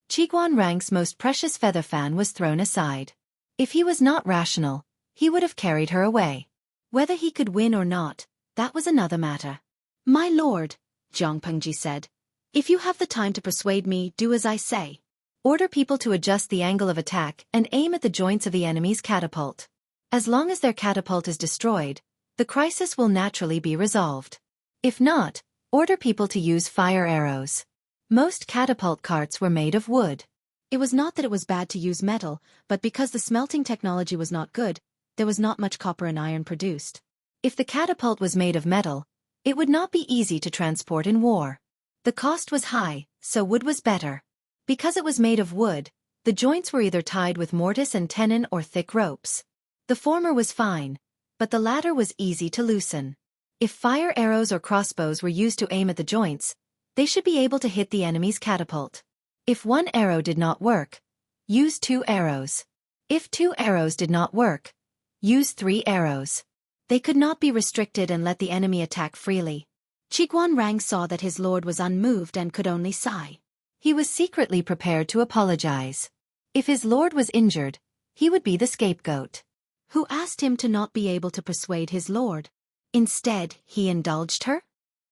Xueqi most precious feather fan was thrown aside. If he was not rational, he would have carried her away. Whether he could win or not, that was another matter. "My lord," Zhang Pengji said, "if you have the time to persuade me, do as I say. Order people to adjust the angle of attack and aim at the joints of the enemy's catapult. As long as their catapult is destroyed, the crisis will naturally be resolved. If not, order people to use fire arrows." Most catapult carts were made of wood. It was not that it was bad to use metal, but because the smelting technology was not good, there was not much copper and iron produced. If the catapult was made of metal, it would not be easy to transport in war. The cost was high, so wood was better. Because it was made of wood, the joints were either tied with mortise and tenon or thick ropes. The former was fine, but the latter was easy to loosen. If fire arrows or crossbows were used to aim at the joints, they should be able to hit the enemy's catapult. If one arrow did not work, use 2 arrows. If 2 arrows did not work, use 3 arrows. They could not be restricted and let the enemy attack freely. Xueqi saw that his lord was unmoved and could only sigh. He was secretly prepared to apologize. If his lord was injured, he would be the scapegoat. Who asked him to not be able to persuade his lord? Instead, he indulged her?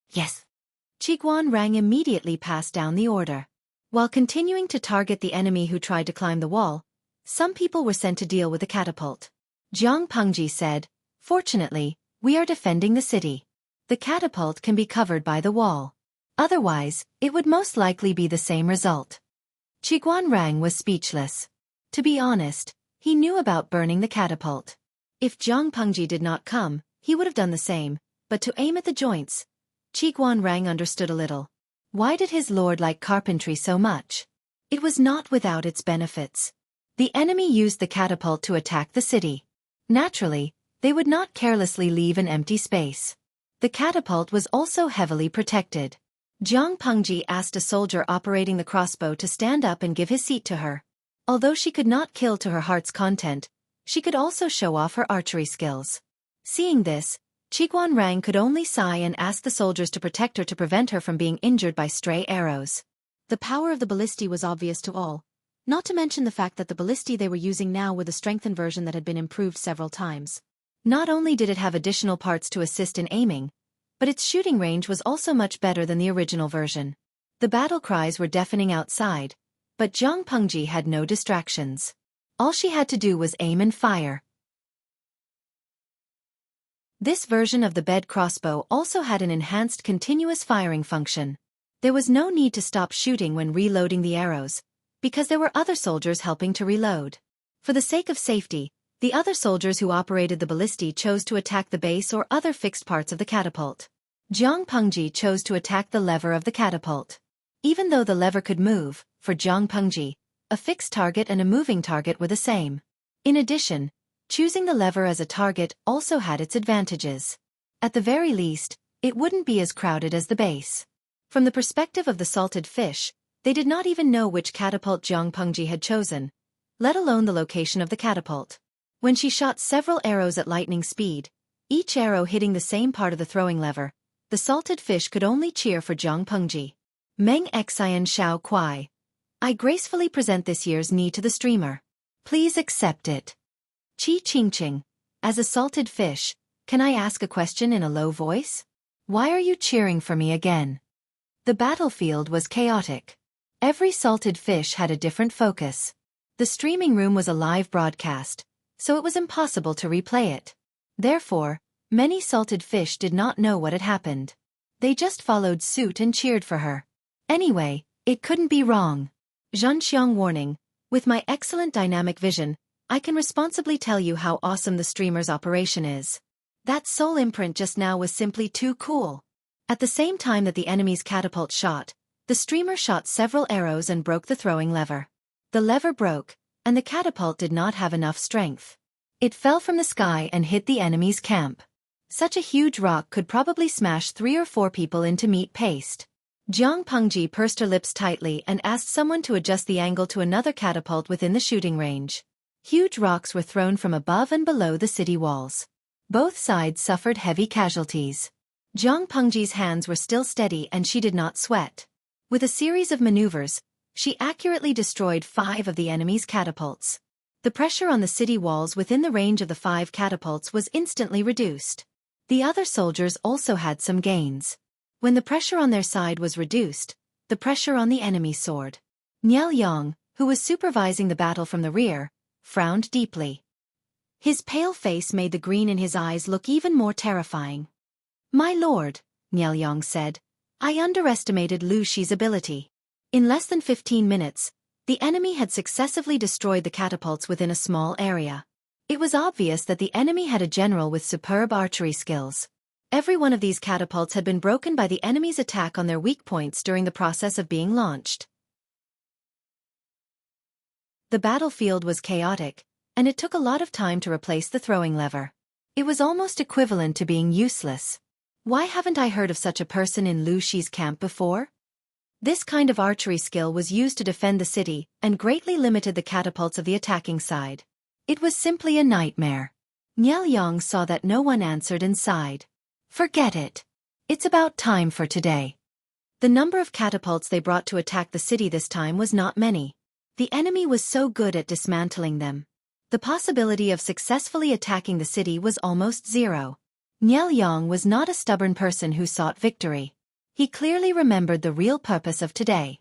Yes. Xueqi immediately passed down the order. While continuing to target the enemy who tried to climb the wall, some people were sent to deal with the catapult. Jiang Pengji said, "Fortunately, we are defending the city. The catapult can be covered by the wall. Otherwise, it would most likely be the same result." Xueqi was speechless. To be honest, he knew about burning the catapult. If Jiang Pengji did not come, he would have done the same, but to aim at the joints, Xueqi understood a little. Why did his lord like carpentry so much? It was not without its benefits. The enemy used the catapult to attack the city. Naturally, they would not carelessly leave an empty space. The catapult was also heavily protected. Jiang Pengji asked a soldier operating the crossbow to stand up and give his seat to her. Although she could not kill to her heart's content, she could also show off her archery skills. Seeing this, Xueqi could only sigh and ask the soldiers to protect her to prevent her from being injured by stray arrows. The power of the ballistae was obvious to all, not to mention the fact that the ballistae they were using now were the strengthened version that had been improved several times. Not only did it have additional parts to assist in aiming, but its shooting range was also much better than the original version. The battle cries were deafening outside, but Jiang Pengji had no distractions. All she had to do was aim and fire. This version of the bed crossbow also had an enhanced continuous firing function. There was no need to stop shooting when reloading the arrows, because there were other soldiers helping to reload. For the sake of safety, the other soldiers who operated the ballistae chose to attack the base or other fixed parts of the catapult. Jiang Pengji chose to attack the lever of the catapult. Even though the lever could move, for Jiang Pengji, a fixed target and a moving target were the same. In addition, choosing the lever as a target also had its advantages. At the very least, it wouldn't be as crowded as the base. From the perspective of the salted fish, they did not even know which catapult Jiang Pengji had chosen, let alone the location of the catapult. When she shot several arrows at lightning speed, each arrow hitting the same part of the throwing lever, the salted fish could only cheer for Jiang Pengji. Meng Xian Xueqi. I gracefully present this year's knee to the streamer. Please accept it. Qi Qingqing. As a salted fish, can I ask a question in a low voice? Why are you cheering for me again? The battlefield was chaotic. Every salted fish had a different focus. The streaming room was a live broadcast, so it was impossible to replay it. Therefore, many salted fish did not know what had happened. They just followed suit and cheered for her. Anyway, it couldn't be wrong. Zhanxiang warning, with my excellent dynamic vision, I can responsibly tell you how awesome the streamer's operation is. That soul imprint just now was simply too cool. At the same time that the enemy's catapult shot, the streamer shot several arrows and broke the throwing lever. The lever broke, and the catapult did not have enough strength. It fell from the sky and hit the enemy's camp. Such a huge rock could probably smash 3 or 4 people into meat paste. Jiang Pengji pursed her lips tightly and asked someone to adjust the angle to another catapult within the shooting range. Huge rocks were thrown from above and below the city walls. Both sides suffered heavy casualties. Jiang Pengji's hands were still steady and she did not sweat. With a series of maneuvers, she accurately destroyed 5 of the enemy's catapults. The pressure on the city walls within the range of the 5 catapults was instantly reduced. The other soldiers also had some gains. When the pressure on their side was reduced, the pressure on the enemy soared. Niao Yang, who was supervising the battle from the rear, frowned deeply. His pale face made the green in his eyes look even more terrifying. My lord, Niao Yang said, I underestimated Lu Shi's ability. In less than 15 minutes, the enemy had successively destroyed the catapults within a small area. It was obvious that the enemy had a general with superb archery skills. Every one of these catapults had been broken by the enemy's attack on their weak points during the process of being launched. The battlefield was chaotic, and it took a lot of time to replace the throwing lever. It was almost equivalent to being useless. Why haven't I heard of such a person in Lu Shi's camp before? This kind of archery skill was used to defend the city and greatly limited the catapults of the attacking side. It was simply a nightmare. Niel Yang saw that no one answered and sighed. Forget it. It's about time for today. The number of catapults they brought to attack the city this time was not many. The enemy was so good at dismantling them. The possibility of successfully attacking the city was almost zero. Niel Yang was not a stubborn person who sought victory. He clearly remembered the real purpose of today.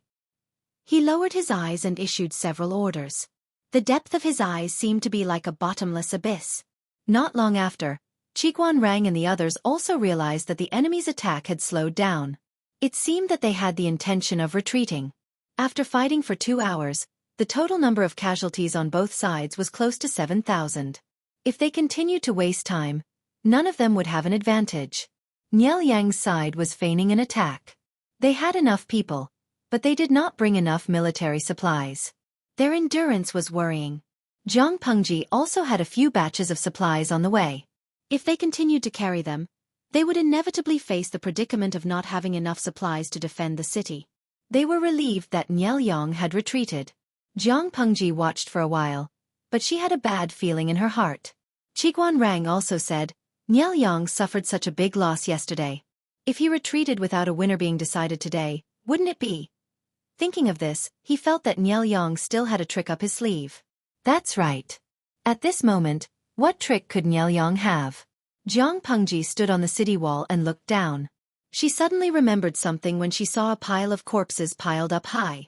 He lowered his eyes and issued several orders. The depth of his eyes seemed to be like a bottomless abyss. Not long after, Xueqi and the others also realized that the enemy's attack had slowed down. It seemed that they had the intention of retreating. After fighting for 2 hours, the total number of casualties on both sides was close to 7,000. If they continued to waste time, none of them would have an advantage. Niel Yang's side was feigning an attack. They had enough people, but they did not bring enough military supplies. Their endurance was worrying. Zhang Pengji also had a few batches of supplies on the way. If they continued to carry them, they would inevitably face the predicament of not having enough supplies to defend the city. They were relieved that Niel Yang had retreated. Zhang Pengji watched for a while, but she had a bad feeling in her heart. Xueqi also said, Niel Yang suffered such a big loss yesterday. If he retreated without a winner being decided today, wouldn't it be? Thinking of this, he felt that Niel Yang still had a trick up his sleeve. That's right. At this moment, what trick could Niel Yang have? Zhang Pengji stood on the city wall and looked down. She suddenly remembered something when she saw a pile of corpses piled up high.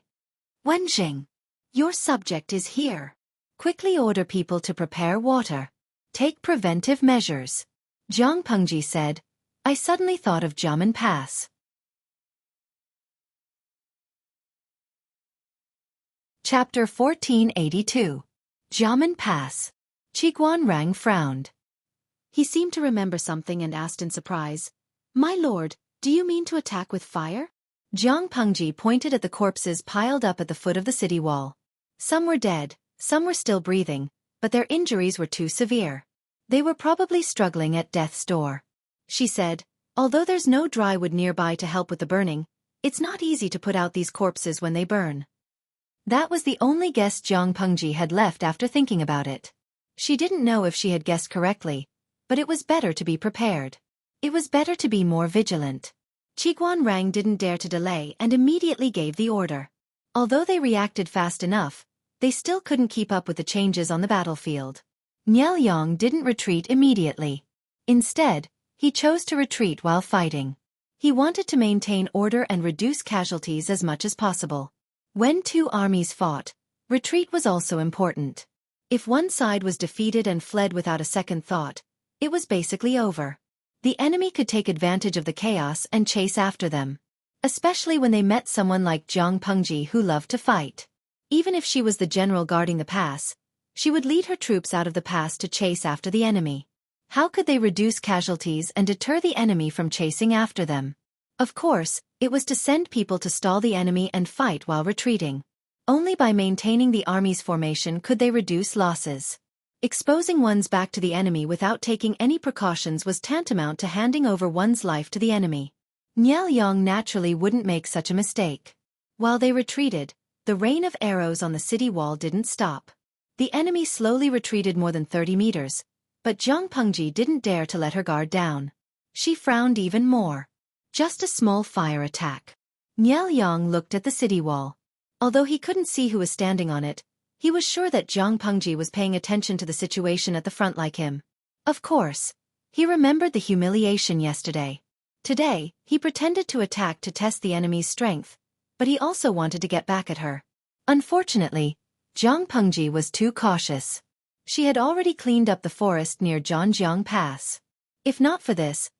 Wenjing, your subject is here. Quickly order people to prepare water. Take preventive measures. Zhang Pengji said. I suddenly thought of Jiamen Pass. Chapter 1482. Jiamen Pass. Xueqi frowned. He seemed to remember something and asked in surprise, My lord, do you mean to attack with fire? Zhang Pengji pointed at the corpses piled up at the foot of the city wall. Some were dead, some were still breathing, but their injuries were too severe. They were probably struggling at death's door. She said, although there's no dry wood nearby to help with the burning, it's not easy to put out these corpses when they burn. That was the only guess Zhang Pengji had left after thinking about it. She didn't know if she had guessed correctly, but it was better to be prepared. It was better to be more vigilant. Xueqi didn't dare to delay and immediately gave the order. Although they reacted fast enough, they still couldn't keep up with the changes on the battlefield. Niel Yang didn't retreat immediately. Instead, he chose to retreat while fighting. He wanted to maintain order and reduce casualties as much as possible. When two armies fought, retreat was also important. If one side was defeated and fled without a second thought, it was basically over. The enemy could take advantage of the chaos and chase after them. Especially when they met someone like Zhang Pengji who loved to fight. Even if she was the general guarding the pass, she would lead her troops out of the pass to chase after the enemy. How could they reduce casualties and deter the enemy from chasing after them? Of course, it was to send people to stall the enemy and fight while retreating. Only by maintaining the army's formation could they reduce losses. Exposing one's back to the enemy without taking any precautions was tantamount to handing over one's life to the enemy. Niel Yang naturally wouldn't make such a mistake. While they retreated, the rain of arrows on the city wall didn't stop. The enemy slowly retreated more than 30 meters, but Zhang Pengji didn't dare to let her guard down. She frowned even more. Just a small fire attack. Niel Yang looked at the city wall. Although he couldn't see who was standing on it, he was sure that Zhang Pengji was paying attention to the situation at the front like him. Of course. He remembered the humiliation yesterday. Today, he pretended to attack to test the enemy's strength, but he also wanted to get back at her. Unfortunately, Zhang Pengji was too cautious. She had already cleaned up the forest near Zhanjiang Pass. If not for this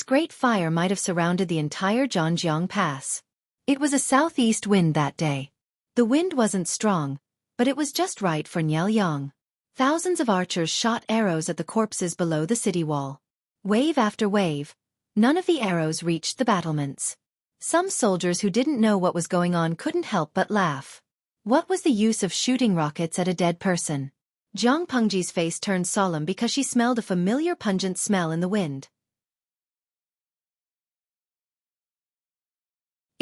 great fire might have surrounded the entire Zhanjiang Pass. It was a southeast wind that day. The wind wasn't strong, but it was just right for Niel Yang. Thousands of archers shot arrows at the corpses below the city wall. Wave after wave, none of the arrows reached the battlements. Some soldiers who didn't know what was going on couldn't help but laugh. What was the use of shooting rockets at a dead person? Zhang Pengji's face turned solemn because she smelled a familiar pungent smell in the wind.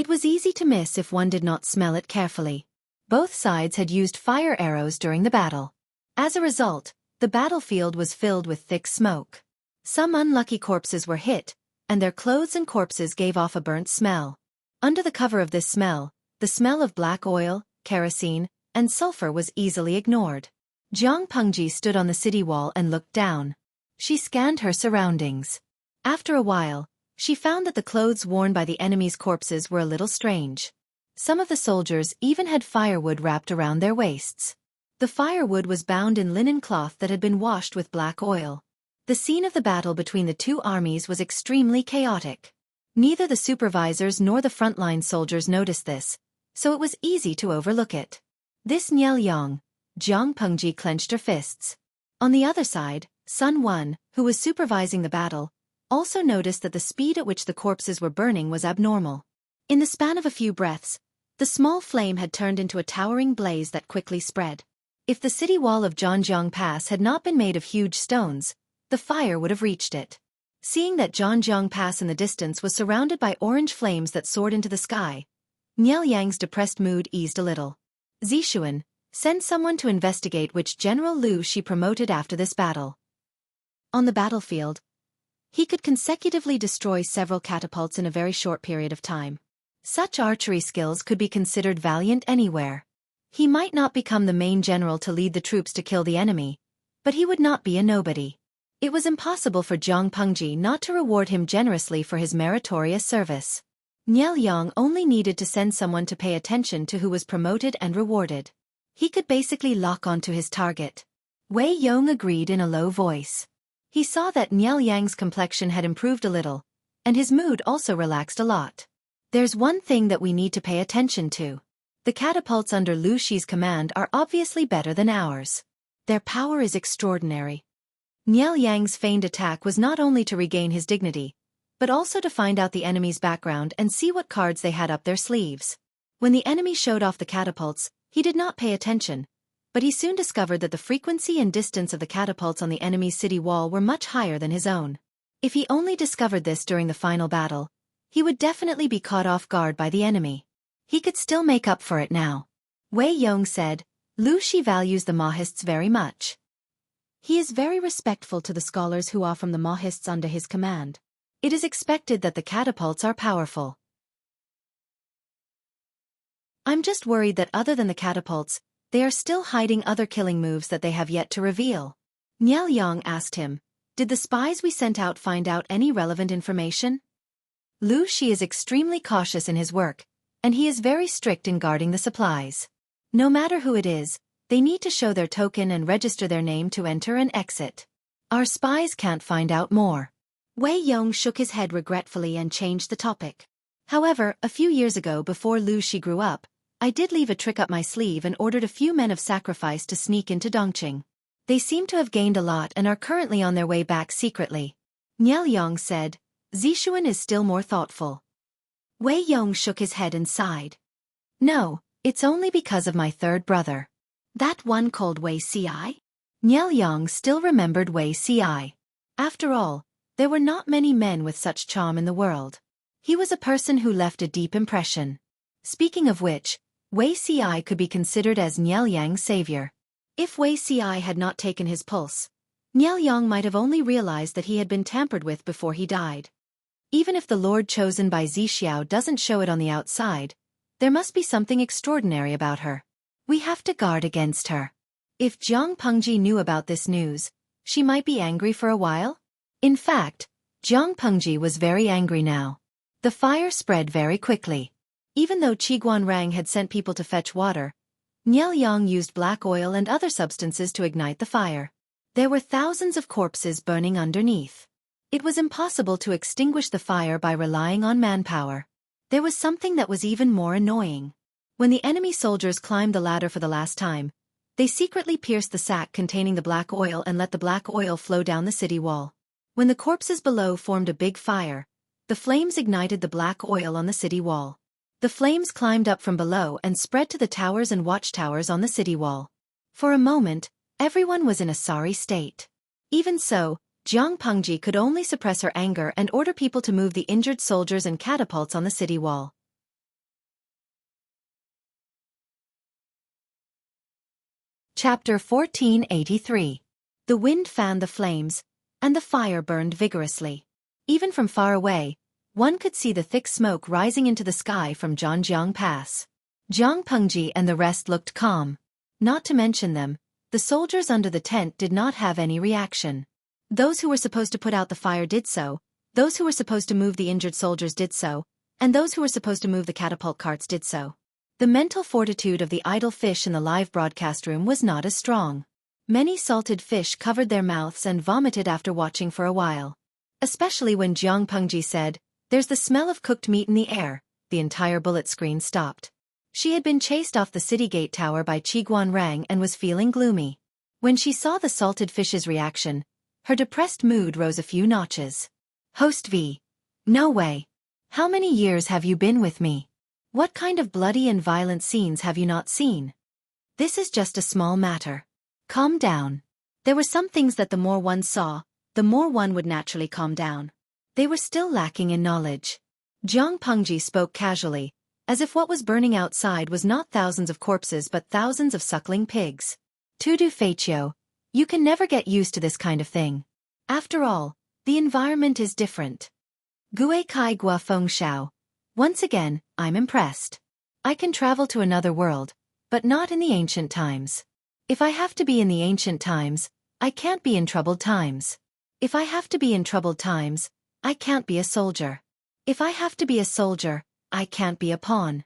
It was easy to miss if one did not smell it carefully. Both sides had used fire arrows during the battle. As a result, the battlefield was filled with thick smoke. Some unlucky corpses were hit, and their clothes and corpses gave off a burnt smell. Under the cover of this smell, the smell of black oil, kerosene, and sulfur was easily ignored. Jiang Pengji stood on the city wall and looked down. She scanned her surroundings. After a while, she found that the clothes worn by the enemy's corpses were a little strange. Some of the soldiers even had firewood wrapped around their waists. The firewood was bound in linen cloth that had been washed with black oil. The scene of the battle between the two armies was extremely chaotic. Neither the supervisors nor the frontline soldiers noticed this, so it was easy to overlook it. This Nielyang, Jiang Pengji clenched her fists. On the other side, Sun Wan, who was supervising the battle, also noticed that the speed at which the corpses were burning was abnormal. In the span of a few breaths, the small flame had turned into a towering blaze that quickly spread. If the city wall of Zhanjiang Pass had not been made of huge stones, the fire would have reached it. Seeing that Zhanjiang Pass in the distance was surrounded by orange flames that soared into the sky, Nielyang's depressed mood eased a little. Zixuan, send someone to investigate which General Liu she promoted after this battle. On the battlefield, he could consecutively destroy several catapults in a very short period of time. Such archery skills could be considered valiant anywhere. He might not become the main general to lead the troops to kill the enemy, but he would not be a nobody. It was impossible for Jiang Pengji not to reward him generously for his meritorious service. Nielyang only needed to send someone to pay attention to who was promoted and rewarded. He could basically lock onto his target. Wei Yong agreed in a low voice. He saw that Nielyang's complexion had improved a little, and his mood also relaxed a lot. There's one thing that we need to pay attention to. The catapults under Lu Shi's command are obviously better than ours. Their power is extraordinary. Nielyang's feigned attack was not only to regain his dignity, but also to find out the enemy's background and see what cards they had up their sleeves. When the enemy showed off the catapults, he did not pay attention, but he soon discovered that the frequency and distance of the catapults on the enemy's city wall were much higher than his own. If he only discovered this during the final battle, he would definitely be caught off guard by the enemy. He could still make up for it now. Wei Yong said, Lu Shi values the Mahists very much. He is very respectful to the scholars who are from the Mahists under his command. It is expected that the catapults are powerful. I'm just worried that other than the catapults, they are still hiding other killing moves that they have yet to reveal. Nielyang asked him, did the spies we sent out find out any relevant information? Lu Shi is extremely cautious in his work, and he is very strict in guarding the supplies. No matter who it is, they need to show their token and register their name to enter and exit. Our spies can't find out more. Wei Yong shook his head regretfully and changed the topic. However, a few years ago before Lu Shi grew up, I did leave a trick up my sleeve and ordered a few men of sacrifice to sneak into Dongqing. They seem to have gained a lot and are currently on their way back secretly. Nielyang said, Zixuan is still more thoughtful. Wei Yong shook his head and sighed. No, it's only because of my third brother. That one called Wei Ci? Nielyang still remembered Wei Ci. After all, there were not many men with such charm in the world. He was a person who left a deep impression. Speaking of which, Wei Ci could be considered as Nielyang's savior. If Wei Ci had not taken his pulse, Nielyang might have only realized that he had been tampered with before he died. Even if the lord chosen by Zixiao doesn't show it on the outside, there must be something extraordinary about her. We have to guard against her. If Jiang Pengji knew about this news, she might be angry for a while. In fact, Jiang Pengji was very angry now. The fire spread very quickly. Even though Qiguan Rang had sent people to fetch water, Nielyang used black oil and other substances to ignite the fire. There were thousands of corpses burning underneath. It was impossible to extinguish the fire by relying on manpower. There was something that was even more annoying. When the enemy soldiers climbed the ladder for the last time, they secretly pierced the sack containing the black oil and let the black oil flow down the city wall. When the corpses below formed a big fire, the flames ignited the black oil on the city wall. The flames climbed up from below and spread to the towers and watchtowers on the city wall. For a moment, everyone was in a sorry state. Even so, Jiang Pengji could only suppress her anger and order people to move the injured soldiers and catapults on the city wall. Chapter 1483. The wind fanned the flames, and the fire burned vigorously. Even from far away, one could see the thick smoke rising into the sky from Zhangjiang Pass. Jiang Pengji and the rest looked calm. Not to mention them, the soldiers under the tent did not have any reaction. Those who were supposed to put out the fire did so, those who were supposed to move the injured soldiers did so, and those who were supposed to move the catapult carts did so. The mental fortitude of the idle fish in the live broadcast room was not as strong. Many salted fish covered their mouths and vomited after watching for a while. Especially when Jiang Pengji said, "There's the smell of cooked meat in the air," the entire bullet screen stopped. She had been chased off the city gate tower by Qiguan Rang and was feeling gloomy. When she saw the salted fish's reaction, her depressed mood rose a few notches. Host V. No way. How many years have you been with me? What kind of bloody and violent scenes have you not seen? This is just a small matter. Calm down. There were some things that the more one saw, the more one would naturally calm down. They were still lacking in knowledge. Jiang Pengji spoke casually, as if what was burning outside was not thousands of corpses but thousands of suckling pigs. Tudu Feiqiu, you can never get used to this kind of thing. After all, the environment is different. Gue Kai Gua Feng Shao. Once again, I'm impressed. I can travel to another world, but not in the ancient times. If I have to be in the ancient times, I can't be in troubled times. If I have to be in troubled times, I can't be a soldier. If I have to be a soldier, I can't be a pawn.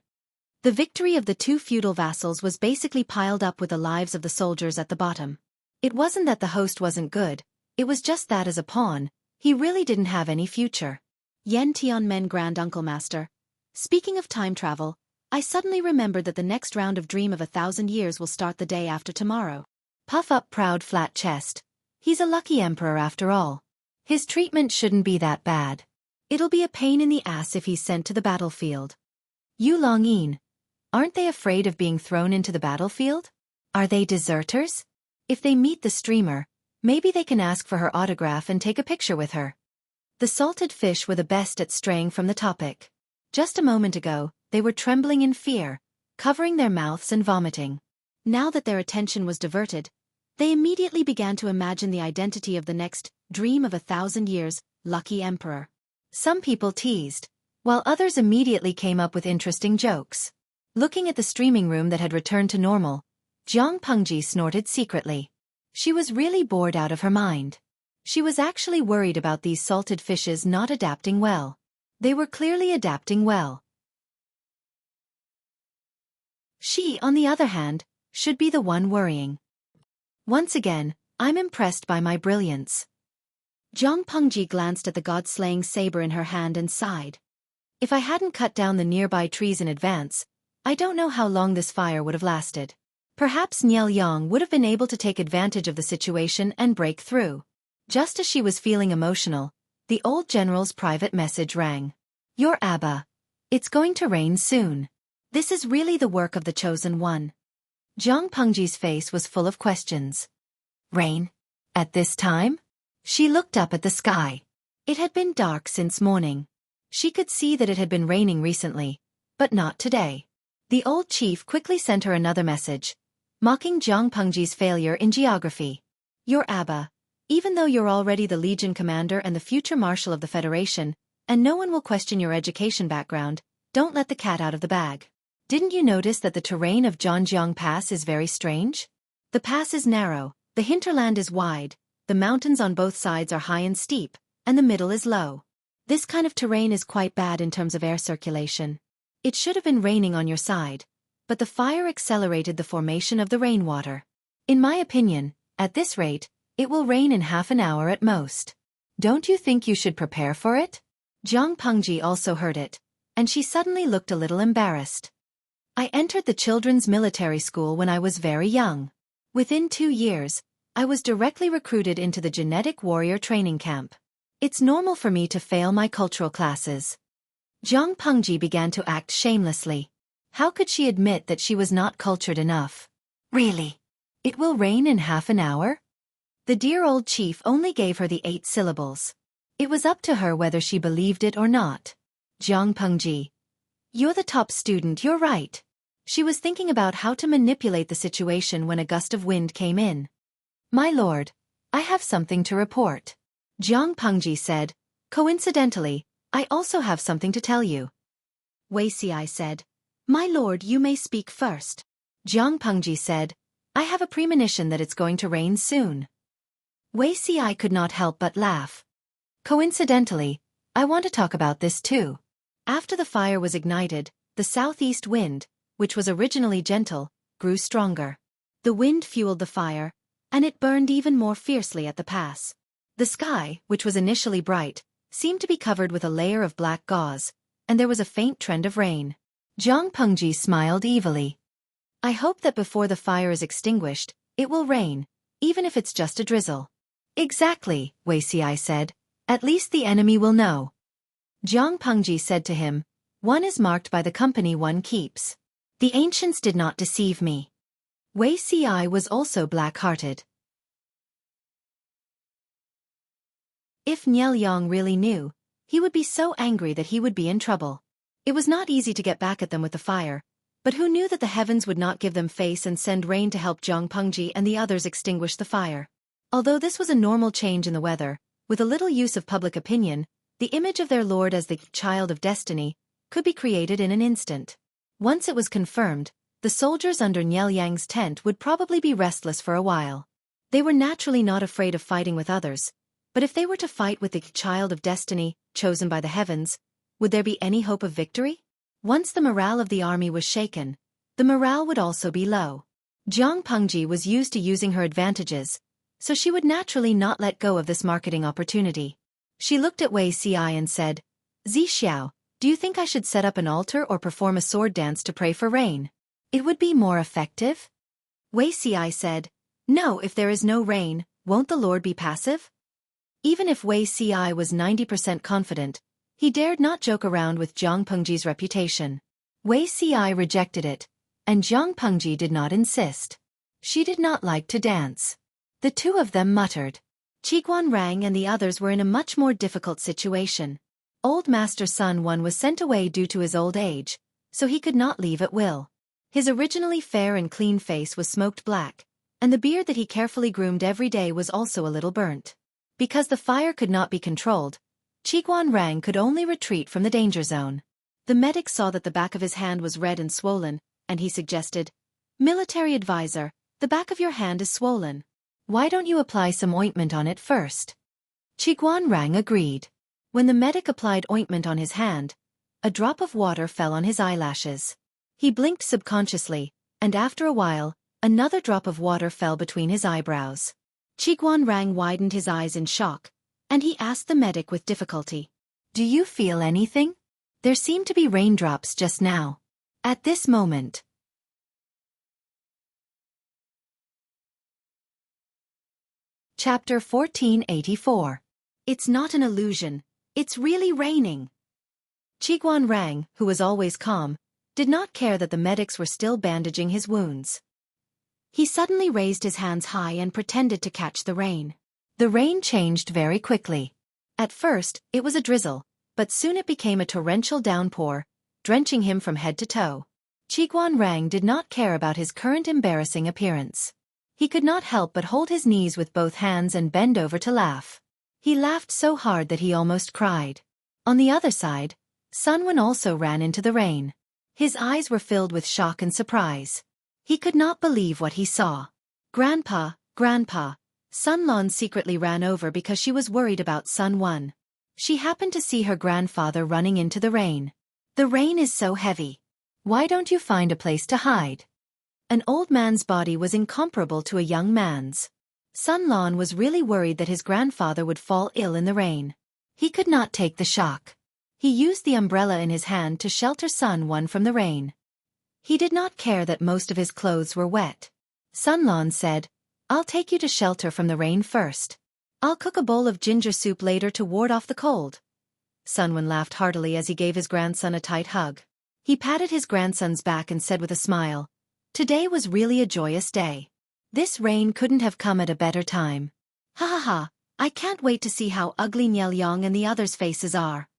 The victory of the two feudal vassals was basically piled up with the lives of the soldiers at the bottom. It wasn't that the host wasn't good, it was just that as a pawn, he really didn't have any future. Yan Tianmen Grand Uncle Master. Speaking of time travel, I suddenly remembered that the next round of Dream of 1,000 Years will start the day after tomorrow. Puff up proud flat chest. He's a lucky emperor after all. His treatment shouldn't be that bad. It'll be a pain in the ass if he's sent to the battlefield. Yu Longyin. Aren't they afraid of being thrown into the battlefield? Are they deserters? If they meet the streamer, maybe they can ask for her autograph and take a picture with her. The salted fish were the best at straying from the topic. Just a moment ago, they were trembling in fear, covering their mouths and vomiting. Now that their attention was diverted, they immediately began to imagine the identity of the next Dream of 1,000 Years, lucky emperor. Some people teased, while others immediately came up with interesting jokes. Looking at the streaming room that had returned to normal, Jiang Pengji snorted secretly. She was really bored out of her mind. She was actually worried about these salted fishes not adapting well. They were clearly adapting well. She, on the other hand, should be the one worrying. Once again, I'm impressed by my brilliance. Jiang Pengji glanced at the god-slaying saber in her hand and sighed. If I hadn't cut down the nearby trees in advance, I don't know how long this fire would have lasted. Perhaps Niel Yang would have been able to take advantage of the situation and break through. Just as she was feeling emotional, the old general's private message rang. Your Abba. It's going to rain soon. This is really the work of the chosen one. Jiang Pengji's face was full of questions. Rain? At this time? She looked up at the sky. It had been dark since morning. She could see that it had been raining recently, but not today. The old chief quickly sent her another message, mocking Jiang Pengji's failure in geography. Your Abba. Even though you're already the Legion commander and the future marshal of the Federation, and no one will question your education background, don't let the cat out of the bag. Didn't you notice that the terrain of Zhangjiang Pass is very strange? The pass is narrow, the hinterland is wide, the mountains on both sides are high and steep, and the middle is low. This kind of terrain is quite bad in terms of air circulation. It should have been raining on your side, but the fire accelerated the formation of the rainwater. In my opinion, at this rate, it will rain in half an hour at most. Don't you think you should prepare for it? Jiang Pengji also heard it, and she suddenly looked a little embarrassed. I entered the children's military school when I was very young. Within 2 years, I was directly recruited into the genetic warrior training camp. It's normal for me to fail my cultural classes. Jiang Pengji began to act shamelessly. How could she admit that she was not cultured enough? Really? It will rain in half an hour? The dear old chief only gave her the 8 syllables. It was up to her whether she believed it or not. Jiang Pengji. You're the top student, you're right. She was thinking about how to manipulate the situation when a gust of wind came in. "My lord, I have something to report," Jiang Pengji said. "Coincidentally, I also have something to tell you." Wei Xi said, "My lord, you may speak first." Jiang Pengji said, "I have a premonition that it's going to rain soon." Wei Xi could not help but laugh. "Coincidentally, I want to talk about this too." After the fire was ignited, the southeast wind, which was originally gentle, grew stronger. The wind fueled the fire, and it burned even more fiercely at the pass. The sky, which was initially bright, seemed to be covered with a layer of black gauze, and there was a faint trend of rain. Jiang Pengji smiled evilly. "I hope that before the fire is extinguished, it will rain, even if it's just a drizzle." "Exactly," Wei Xi said. "At least the enemy will know." Jiang Pengji said to him, "One is marked by the company one keeps. The ancients did not deceive me." Wei Xi was also black-hearted. If Niel Yang really knew, he would be so angry that he would be in trouble. It was not easy to get back at them with the fire, but who knew that the heavens would not give them face and send rain to help Jiang Pengji and the others extinguish the fire. Although this was a normal change in the weather, with a little use of public opinion, the image of their lord as the child of destiny could be created in an instant. Once it was confirmed, the soldiers under Niel Yang's tent would probably be restless for a while. They were naturally not afraid of fighting with others, but if they were to fight with the child of destiny, chosen by the heavens, would there be any hope of victory? Once the morale of the army was shaken, the morale would also be low. Jiang Pengji was used to using her advantages, so she would naturally not let go of this marketing opportunity. She looked at Wei Xi and said, "Zi Xiao, do you think I should set up an altar or perform a sword dance to pray for rain? It would be more effective?" Wei Xi said, "No, if there is no rain, won't the Lord be passive?" Even if Wei Xi was 90% confident, he dared not joke around with Jiang Pengji's reputation. Wei Xi rejected it, and Jiang Pengji did not insist. She did not like to dance. The two of them muttered. Qiguan Rang and the others were in a much more difficult situation. Old Master Sun Wan was sent away due to his old age, so he could not leave at will. His originally fair and clean face was smoked black, and the beard that he carefully groomed every day was also a little burnt. Because the fire could not be controlled, Qiguan Rang could only retreat from the danger zone. The medic saw that the back of his hand was red and swollen, and he suggested, "Military advisor, the back of your hand is swollen. Why don't you apply some ointment on it first?" Qiguan Rang agreed. When the medic applied ointment on his hand, a drop of water fell on his eyelashes. He blinked subconsciously, and after a while, another drop of water fell between his eyebrows. Qiguan Rang widened his eyes in shock, and he asked the medic with difficulty, "Do you feel anything? There seemed to be raindrops just now." At this moment, Chapter 1484. It's not an illusion, it's really raining. Qiguan Rang, who was always calm, did not care that the medics were still bandaging his wounds. He suddenly raised his hands high and pretended to catch the rain. The rain changed very quickly. At first, it was a drizzle, but soon it became a torrential downpour, drenching him from head to toe. Qiguan Rang did not care about his current embarrassing appearance. He could not help but hold his knees with both hands and bend over to laugh. He laughed so hard that he almost cried. On the other side, Sun Wan also ran into the rain. His eyes were filled with shock and surprise. He could not believe what he saw. "Grandpa, Grandpa," Sun Lan secretly ran over because she was worried about Sun Wan. She happened to see her grandfather running into the rain. "The rain is so heavy. Why don't you find a place to hide?" An old man's body was incomparable to a young man's. Sun Lan was really worried that his grandfather would fall ill in the rain. He could not take the shock. He used the umbrella in his hand to shelter Sun Wan from the rain. He did not care that most of his clothes were wet. Sun Lan said, "I'll take you to shelter from the rain first. I'll cook a bowl of ginger soup later to ward off the cold." Sun Wan laughed heartily as he gave his grandson a tight hug. He patted his grandson's back and said with a smile, "Today was really a joyous day. This rain couldn't have come at a better time. Ha ha ha, I can't wait to see how ugly Niel Yang and the others' faces are."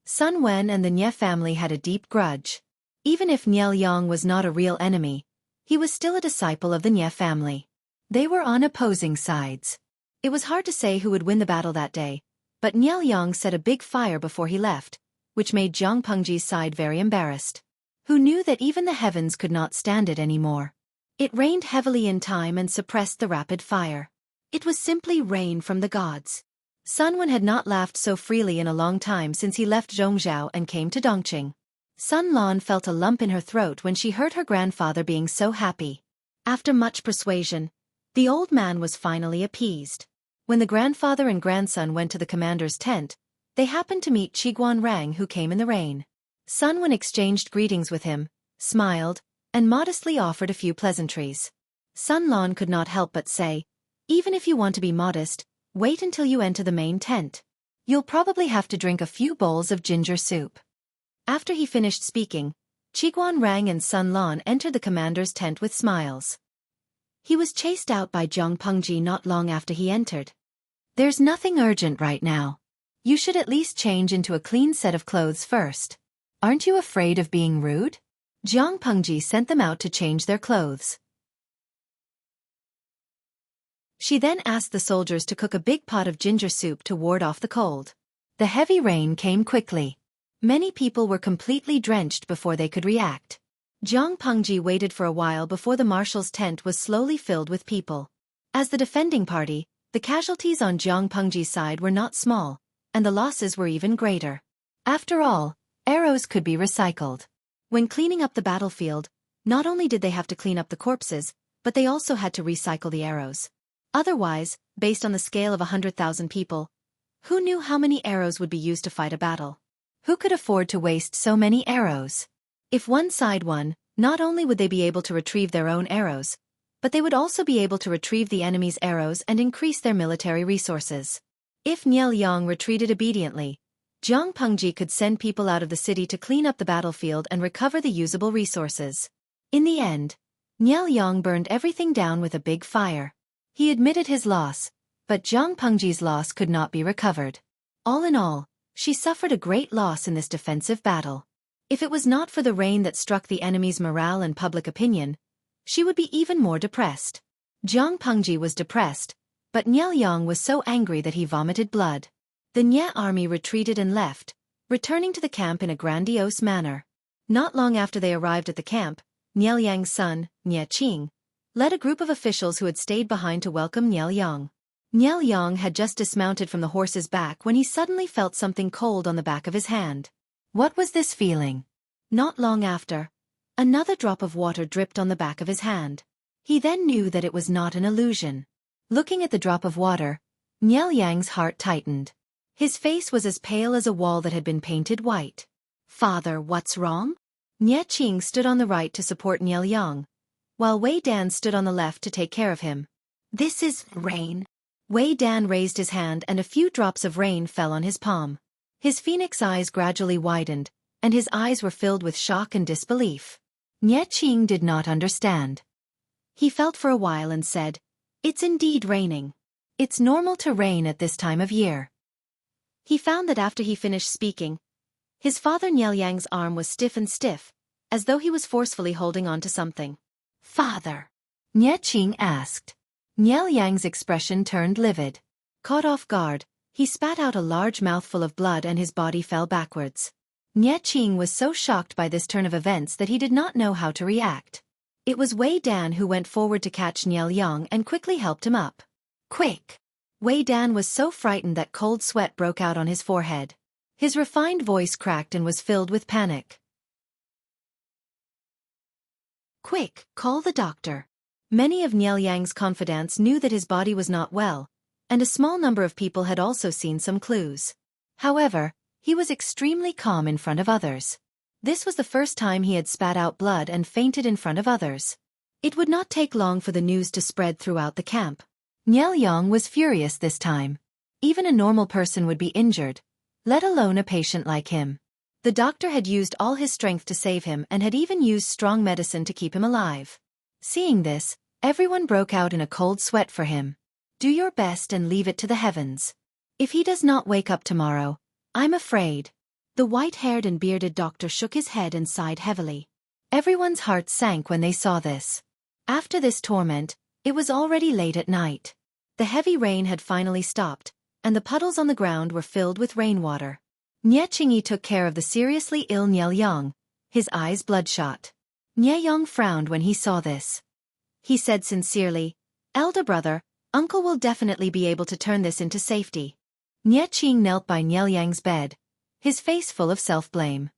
Sun Wen and the Nye family had a deep grudge. Even if Niel Yang was not a real enemy, he was still a disciple of the Nye family. They were on opposing sides. It was hard to say who would win the battle that day, but Niel Yang set a big fire before he left, which made Jiang Pengji's side very embarrassed. Who knew that even the heavens could not stand it anymore? It rained heavily in time and suppressed the rapid fire. It was simply rain from the gods. Sun Wen had not laughed so freely in a long time since he left Zhongzhou and came to Dongqing. Sun Lan felt a lump in her throat when she heard her grandfather being so happy. After much persuasion, the old man was finally appeased. When the grandfather and grandson went to the commander's tent, they happened to meet Qiguan Rang, who came in the rain. Sun Wen exchanged greetings with him, smiled, and modestly offered a few pleasantries. Sun Lan could not help but say, "Even if you want to be modest, wait until you enter the main tent. You'll probably have to drink a few bowls of ginger soup." After he finished speaking, Qiguan Rang and Sun Lan entered the commander's tent with smiles. He was chased out by Jiang Pengji not long after he entered. "There's nothing urgent right now. You should at least change into a clean set of clothes first. Aren't you afraid of being rude?" Jiang Pengji sent them out to change their clothes. She then asked the soldiers to cook a big pot of ginger soup to ward off the cold. The heavy rain came quickly. Many people were completely drenched before they could react. Jiang Pengji waited for a while before the marshal's tent was slowly filled with people. As the defending party, the casualties on Jiang Pengji's side were not small, and the losses were even greater. After all, arrows could be recycled. When cleaning up the battlefield, not only did they have to clean up the corpses, but they also had to recycle the arrows. Otherwise, based on the scale of 100,000 people, who knew how many arrows would be used to fight a battle? Who could afford to waste so many arrows? If one side won, not only would they be able to retrieve their own arrows, but they would also be able to retrieve the enemy's arrows and increase their military resources. If Niel Yang retreated obediently, Jiang Pengji could send people out of the city to clean up the battlefield and recover the usable resources. In the end, Niel Yang burned everything down with a big fire. He admitted his loss, but Jiang Pengji's loss could not be recovered. All in all, she suffered a great loss in this defensive battle. If it was not for the rain that struck the enemy's morale and public opinion, she would be even more depressed. Jiang Pengji was depressed, but Niel Yang was so angry that he vomited blood. The Nye army retreated and left, returning to the camp in a grandiose manner. Not long after they arrived at the camp, Niel Yang's son, Nye Qing, led a group of officials who had stayed behind to welcome Niel Yang. Niel Yang had just dismounted from the horse's back when he suddenly felt something cold on the back of his hand. What was this feeling? Not long after, another drop of water dripped on the back of his hand. He then knew that it was not an illusion. Looking at the drop of water, Niel Yang's heart tightened. His face was as pale as a wall that had been painted white. "Father, what's wrong?" Nye Qing stood on the right to support Niel Yang, while Wei Dan stood on the left to take care of him. "This is rain." Wei Dan raised his hand and a few drops of rain fell on his palm. His phoenix eyes gradually widened, and his eyes were filled with shock and disbelief. Nye Qing did not understand. He felt for a while and said, "It's indeed raining. It's normal to rain at this time of year." He found that after he finished speaking, his father Niel Yang's arm was stiff, as though he was forcefully holding on to something. "Father?" Nye Qing asked. Niel Yang's expression turned livid. Caught off guard, he spat out a large mouthful of blood and his body fell backwards. Nye Qing was so shocked by this turn of events that he did not know how to react. It was Wei Dan who went forward to catch Niel Yang and quickly helped him up. "Quick!" Wei Dan was so frightened that cold sweat broke out on his forehead. His refined voice cracked and was filled with panic. "Quick, call the doctor." Many of Niel Yang's confidants knew that his body was not well, and a small number of people had also seen some clues. However, he was extremely calm in front of others. This was the first time he had spat out blood and fainted in front of others. It would not take long for the news to spread throughout the camp. Niel Yang was furious this time. Even a normal person would be injured, let alone a patient like him. The doctor had used all his strength to save him and had even used strong medicine to keep him alive. Seeing this, everyone broke out in a cold sweat for him. "Do your best and leave it to the heavens. If he does not wake up tomorrow, I'm afraid." The white-haired and bearded doctor shook his head and sighed heavily. Everyone's heart sank when they saw this. After this torment, it was already late at night. The heavy rain had finally stopped, and the puddles on the ground were filled with rainwater. Xueqi took care of the seriously ill Nielyang, his eyes bloodshot. Nielyang frowned when he saw this. He said sincerely, "Elder brother, uncle will definitely be able to turn this into safety." Xueqi knelt by Nielyang's bed, his face full of self-blame.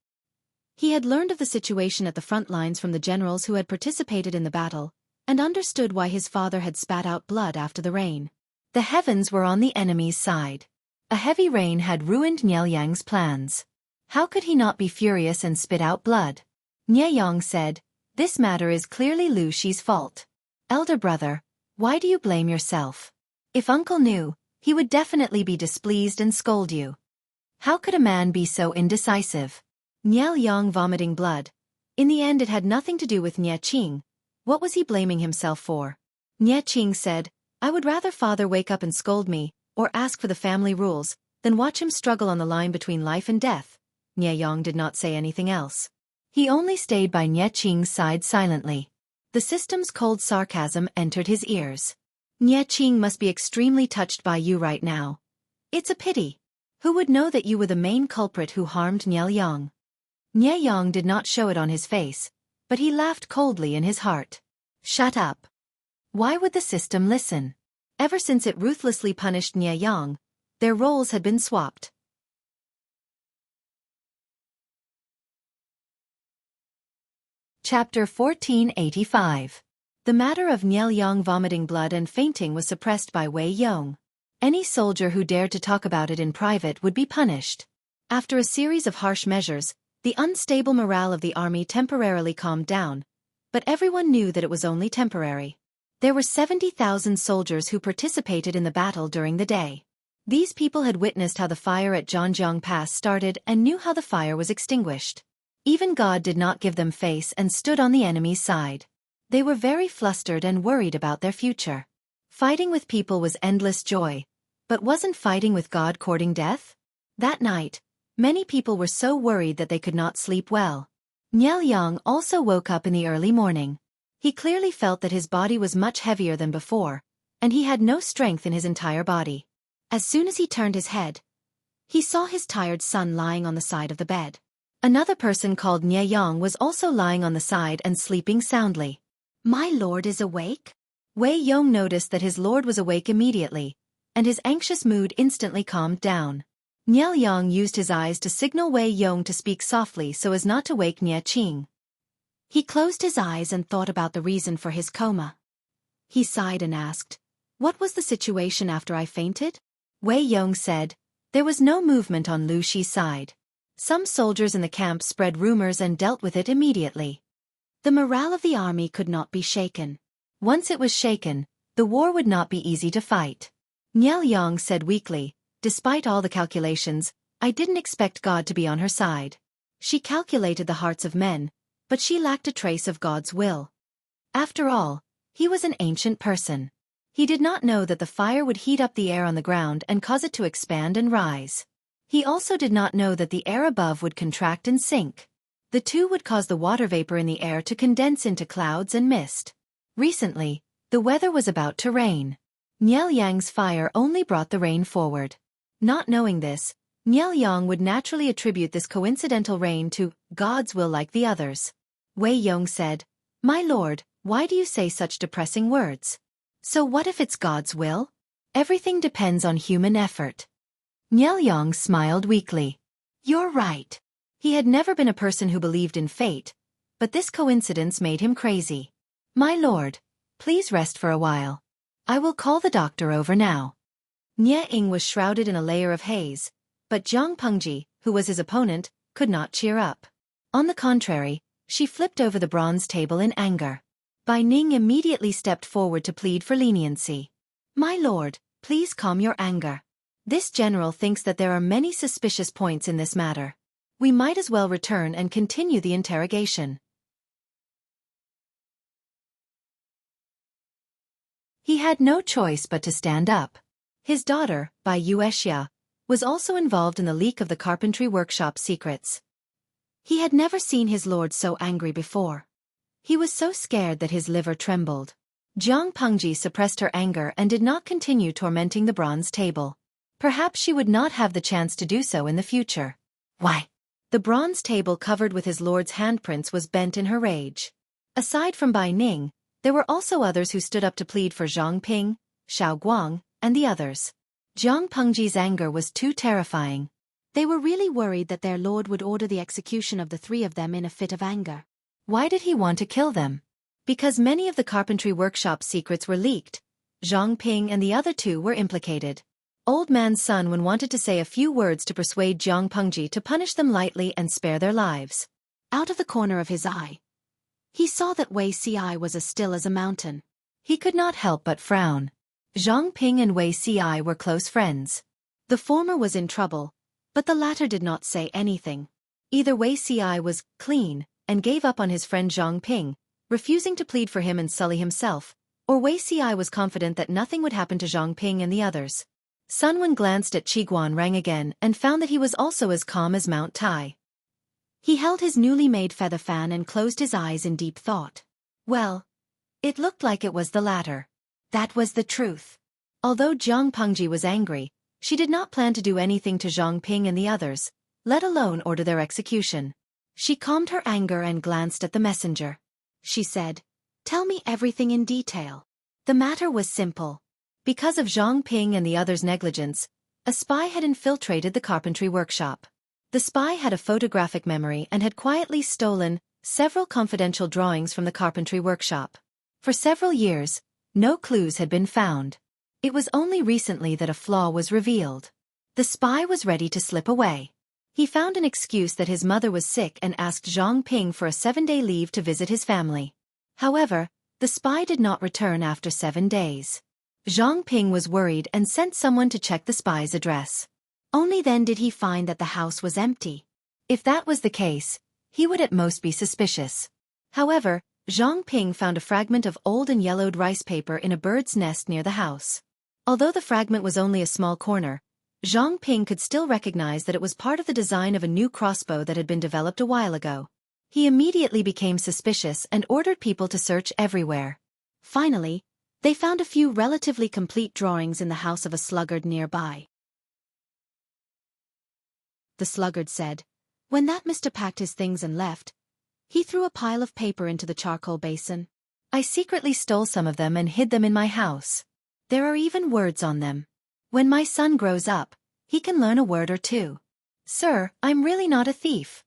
He had learned of the situation at the front lines from the generals who had participated in the battle, and understood why his father had spat out blood after the rain. The heavens were on the enemy's side. A heavy rain had ruined Nielyang's plans. How could he not be furious and spit out blood? Nielyang said, "This matter is clearly Lu Shi's fault. Elder brother, why do you blame yourself? If uncle knew, he would definitely be displeased and scold you. How could a man be so indecisive?" Nielyang vomiting blood. In the end it had nothing to do with Xueqi. What was he blaming himself for? Xueqi said, "I would rather father wake up and scold me, or ask for the family rules, than watch him struggle on the line between life and death." Nielyang did not say anything else. He only stayed by Xueqi's side silently. The system's cold sarcasm entered his ears. "Xueqi must be extremely touched by you right now. It's a pity. Who would know that you were the main culprit who harmed Nielyang?" Nielyang did not show it on his face, but he laughed coldly in his heart. "Shut up. Why would the system listen? Ever since it ruthlessly punished Nielyang, their roles had been swapped." Chapter 1485. The matter of Nielyang vomiting blood and fainting was suppressed by Wei Yong. Any soldier who dared to talk about it in private would be punished. After a series of harsh measures, the unstable morale of the army temporarily calmed down, but everyone knew that it was only temporary. There were 70,000 soldiers who participated in the battle during the day. These people had witnessed how the fire at Zhangjiang Pass started and knew how the fire was extinguished. Even God did not give them face and stood on the enemy's side. They were very flustered and worried about their future. Fighting with people was endless joy, but wasn't fighting with God courting death? That night, many people were so worried that they could not sleep well. Nielyang also woke up in the early morning. He clearly felt that his body was much heavier than before, and he had no strength in his entire body. As soon as he turned his head, he saw his tired son lying on the side of the bed. Another person called Nielyang was also lying on the side and sleeping soundly. "My lord is awake?" Wei Yong noticed that his lord was awake immediately, and his anxious mood instantly calmed down. Nielyang used his eyes to signal Wei Yong to speak softly so as not to wake Xueqi. He closed his eyes and thought about the reason for his coma. He sighed and asked, "What was the situation after I fainted?" Wei Yong said, "There was no movement on Lu Shi's side. Some soldiers in the camp spread rumors and dealt with it immediately. The morale of the army could not be shaken. Once it was shaken, the war would not be easy to fight." Nielyang said weakly, "Despite all the calculations, I didn't expect God to be on her side. She calculated the hearts of men, but she lacked a trace of God's will. After all, he was an ancient person. He did not know that the fire would heat up the air on the ground and cause it to expand and rise. He also did not know that the air above would contract and sink. The two would cause the water vapor in the air to condense into clouds and mist. Recently, the weather was about to rain. Nielyang's fire only brought the rain forward. Not knowing this, Nielyang would naturally attribute this coincidental rain to God's will like the others. Wei Yong said, "My lord, why do you say such depressing words? So what if it's God's will? Everything depends on human effort." Nielyang smiled weakly. "You're right." He had never been a person who believed in fate, but this coincidence made him crazy. "My lord, please rest for a while. I will call the doctor over now." Xueqi was shrouded in a layer of haze, but Jiang Pengji, who was his opponent, could not cheer up. On the contrary, she flipped over the bronze table in anger. Bai Ning immediately stepped forward to plead for leniency. "My lord, please calm your anger. This general thinks that there are many suspicious points in this matter. We might as well return and continue the interrogation." He had no choice but to stand up. His daughter, Bai Yuexia, was also involved in the leak of the carpentry workshop secrets. He had never seen his lord so angry before. He was so scared that his liver trembled. Jiang Pengji suppressed her anger and did not continue tormenting the bronze table. Perhaps she would not have the chance to do so in the future. Why? The bronze table covered with his lord's handprints was bent in her rage. Aside from Bai Ning, there were also others who stood up to plead for Zhang Ping, Xiao Guang, and the others. Jiang Pengji's anger was too terrifying. They were really worried that their lord would order the execution of the three of them in a fit of anger. Why did he want to kill them? Because many of the carpentry workshop secrets were leaked. Zhang Ping and the other two were implicated. Old Man Sun Wen wanted to say a few words to persuade Jiang Pengji to punish them lightly and spare their lives. Out of the corner of his eye, he saw that Wei Ci was as still as a mountain. He could not help but frown. Zhang Ping and Wei Ci were close friends. The former was in trouble, but the latter did not say anything. Either Wei Ci was clean and gave up on his friend Zhang Ping, refusing to plead for him and sully himself, or Wei Ci was confident that nothing would happen to Zhang Ping and the others. Sun Wen glanced at Qiguan Rang again and found that he was also as calm as Mount Tai. He held his newly made feather fan and closed his eyes in deep thought. Well, it looked like it was the latter. That was the truth. Although Jiang Pengji was angry, she did not plan to do anything to Zhang Ping and the others, let alone order their execution. She calmed her anger and glanced at the messenger. She said, "Tell me everything in detail." The matter was simple. Because of Zhang Ping and the others' negligence, a spy had infiltrated the carpentry workshop. The spy had a photographic memory and had quietly stolen several confidential drawings from the carpentry workshop. For several years, no clues had been found. It was only recently that a flaw was revealed. The spy was ready to slip away. He found an excuse that his mother was sick and asked Zhang Ping for a 7-day leave to visit his family. However, the spy did not return after 7 days. Zhang Ping was worried and sent someone to check the spy's address. Only then did he find that the house was empty. If that was the case, he would at most be suspicious. However, Zhang Ping found a fragment of old and yellowed rice paper in a bird's nest near the house. Although the fragment was only a small corner, Zhang Ping could still recognize that it was part of the design of a new crossbow that had been developed a while ago. He immediately became suspicious and ordered people to search everywhere. Finally, they found a few relatively complete drawings in the house of a sluggard nearby. The sluggard said, "When that Mr. packed his things and left, he threw a pile of paper into the charcoal basin. I secretly stole some of them and hid them in my house. There are even words on them. When my son grows up, he can learn a word or two." "Sir, I'm really not a thief."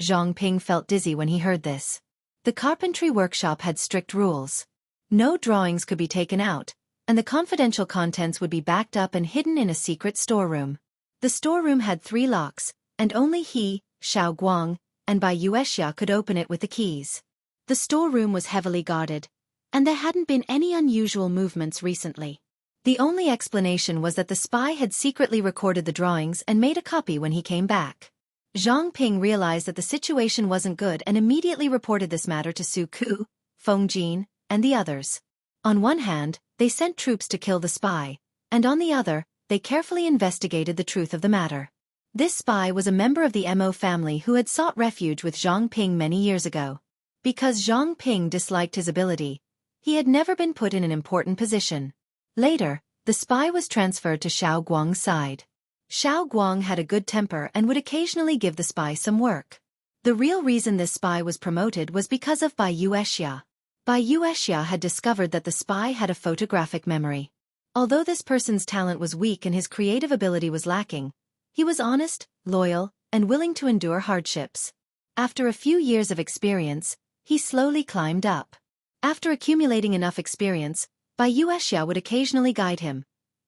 Zhang Ping felt dizzy when he heard this. The carpentry workshop had strict rules. No drawings could be taken out, and the confidential contents would be backed up and hidden in a secret storeroom. The storeroom had 3 locks, and only he, Xiao Guang, and Bai Yuexia could open it with the keys. The storeroom was heavily guarded, and there hadn't been any unusual movements recently. The only explanation was that the spy had secretly recorded the drawings and made a copy when he came back. Zhang Ping realized that the situation wasn't good and immediately reported this matter to Xueqi, Feng Jin, and the others. On one hand, they sent troops to kill the spy, and on the other, they carefully investigated the truth of the matter. This spy was a member of the Mo family who had sought refuge with Zhang Ping many years ago. Because Zhang Ping disliked his ability, he had never been put in an important position. Later, the spy was transferred to Xiao Guang's side. Xiao Guang had a good temper and would occasionally give the spy some work. The real reason this spy was promoted was because of Bai Yuexia. Bai Yuexia had discovered that the spy had a photographic memory. Although this person's talent was weak and his creative ability was lacking, he was honest, loyal, and willing to endure hardships. After a few years of experience, he slowly climbed up. After accumulating enough experience, Bai Yuexia would occasionally guide him,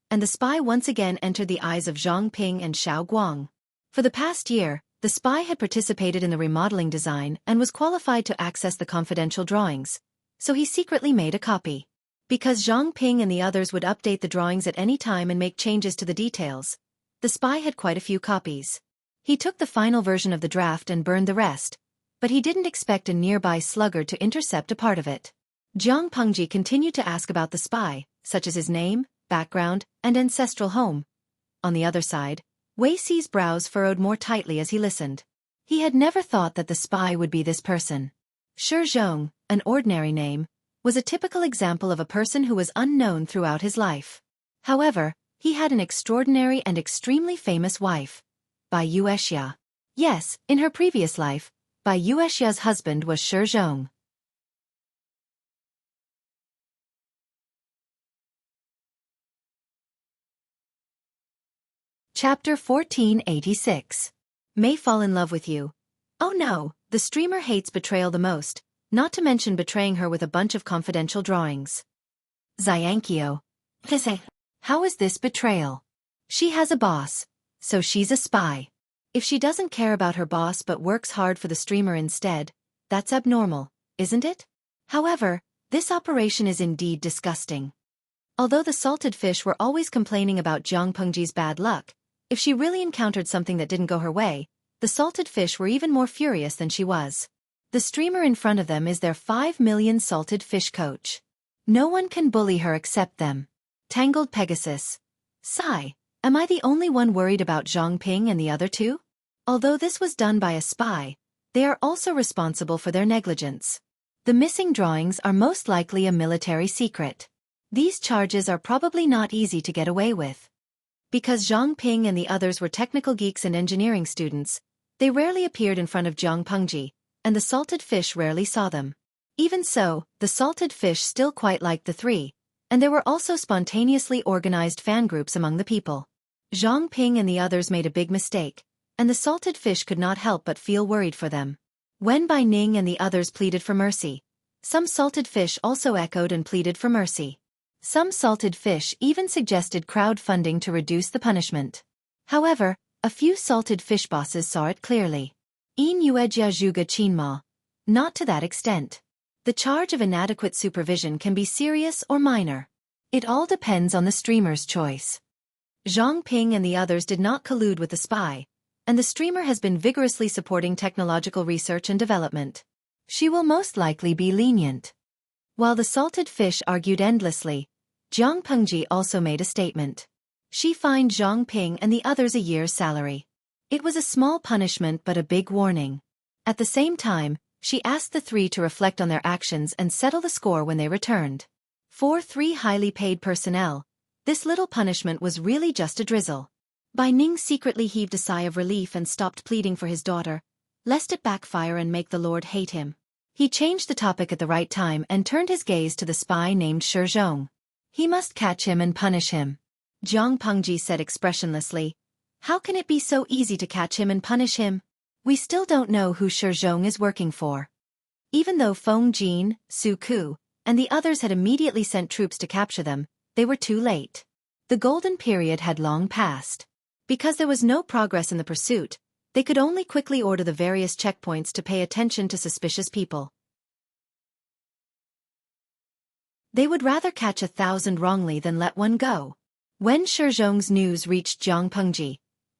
and the spy once again entered the eyes of Zhang Ping and Xiao Guang. For the past year, the spy had participated in the remodeling design and was qualified to access the confidential drawings, so he secretly made a copy. Because Zhang Ping and the others would update the drawings at any time and make changes to the details, the spy had quite a few copies. He took the final version of the draft and burned the rest, but he didn't expect a nearby sluggard to intercept a part of it. Jiang Pengji continued to ask about the spy, such as his name, background, and ancestral home. On the other side, Wei Ci's brows furrowed more tightly as he listened. He had never thought that the spy would be this person. Xueqi, an ordinary name, was a typical example of a person who was unknown throughout his life. However, he had an extraordinary and extremely famous wife, Bai Yuexia. Yes, in her previous life, Bai Yuexia's husband was Xueqi. Chapter 1486. May fall in love with you. Oh no, the streamer hates betrayal the most, not to mention betraying her with a bunch of confidential drawings. Xueqi. How is this betrayal? She has a boss, so she's a spy. If she doesn't care about her boss but works hard for the streamer instead, that's abnormal, isn't it? However, this operation is indeed disgusting. Although the salted fish were always complaining about Jiang Pengji's bad luck, if she really encountered something that didn't go her way, the salted fish were even more furious than she was. The streamer in front of them is their 5 million salted fish coach. No one can bully her except them. Tangled Pegasus. Sigh, am I the only one worried about Zhang Ping and the other two? Although this was done by a spy, they are also responsible for their negligence. The missing drawings are most likely a military secret. These charges are probably not easy to get away with. Because Zhang Ping and the others were technical geeks and engineering students, they rarely appeared in front of Jiang Pengji, and the salted fish rarely saw them. Even so, the salted fish still quite liked the three, and there were also spontaneously organized fan groups among the people. Zhang Ping and the others made a big mistake, and the salted fish could not help but feel worried for them. When Bai Ning and the others pleaded for mercy, some salted fish also echoed and pleaded for mercy. Some salted fish even suggested crowdfunding to reduce the punishment. However, a few salted fish bosses saw it clearly. In Yuejia Zhuge Qinma. Not to that extent. The charge of inadequate supervision can be serious or minor. It all depends on the streamer's choice. Zhang Ping and the others did not collude with the spy, and the streamer has been vigorously supporting technological research and development. She will most likely be lenient. While the salted fish argued endlessly, Jiang Pengji also made a statement. She fined Zhang Ping and the others a year's salary. It was a small punishment but a big warning. At the same time, she asked the three to reflect on their actions and settle the score when they returned. For three highly paid personnel, this little punishment was really just a drizzle. Bai Ning secretly heaved a sigh of relief and stopped pleading for his daughter, lest it backfire and make the Lord hate him. He changed the topic at the right time and turned his gaze to the spy named Xueqi. He must catch him and punish him. Jiang Pengji said expressionlessly, "How can it be so easy to catch him and punish him? We still don't know who Xueqi is working for." Even though Feng Jin, Su Ku, and the others had immediately sent troops to capture them, they were too late. The golden period had long passed. Because there was no progress in the pursuit, they could only quickly order the various checkpoints to pay attention to suspicious people. They would rather catch 1,000 wrongly than let one go. When Xueqi's news reached Jiang Pengji,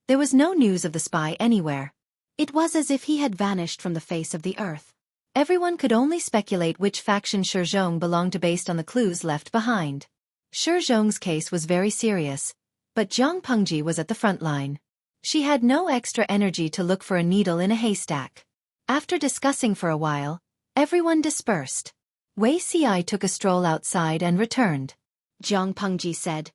there was no news of the spy anywhere. It was as if he had vanished from the face of the earth. Everyone could only speculate which faction Xueqi belonged to based on the clues left behind. Xueqi's case was very serious, but Jiang Pengji was at the front line. She had no extra energy to look for a needle in a haystack. After discussing for a while, everyone dispersed. Wei Xi took a stroll outside and returned. Jiang Pengji said,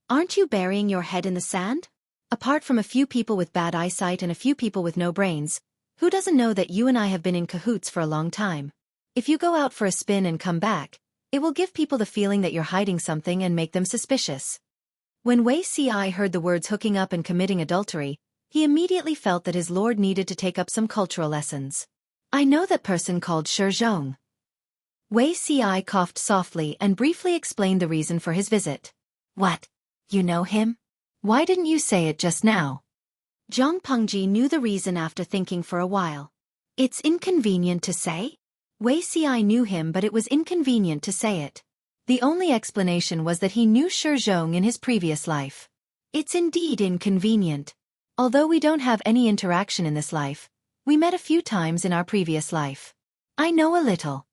"Aren't you burying your head in the sand? Apart from a few people with bad eyesight and a few people with no brains, who doesn't know that you and I have been in cahoots for a long time? If you go out for a spin and come back, it will give people the feeling that you're hiding something and make them suspicious." When Wei Xi heard the words hooking up and committing adultery, he immediately felt that his lord needed to take up some cultural lessons. "I know that person called Xueqi." Wei Xi coughed softly and briefly explained the reason for his visit. "What? You know him? Why didn't you say it just now?" Jiang Pengji knew the reason after thinking for a while. "It's inconvenient to say?" Wei Xi knew him, but it was inconvenient to say it. The only explanation was that he knew Xueqi in his previous life. "It's indeed inconvenient. Although we don't have any interaction in this life, we met a few times in our previous life. I know a little."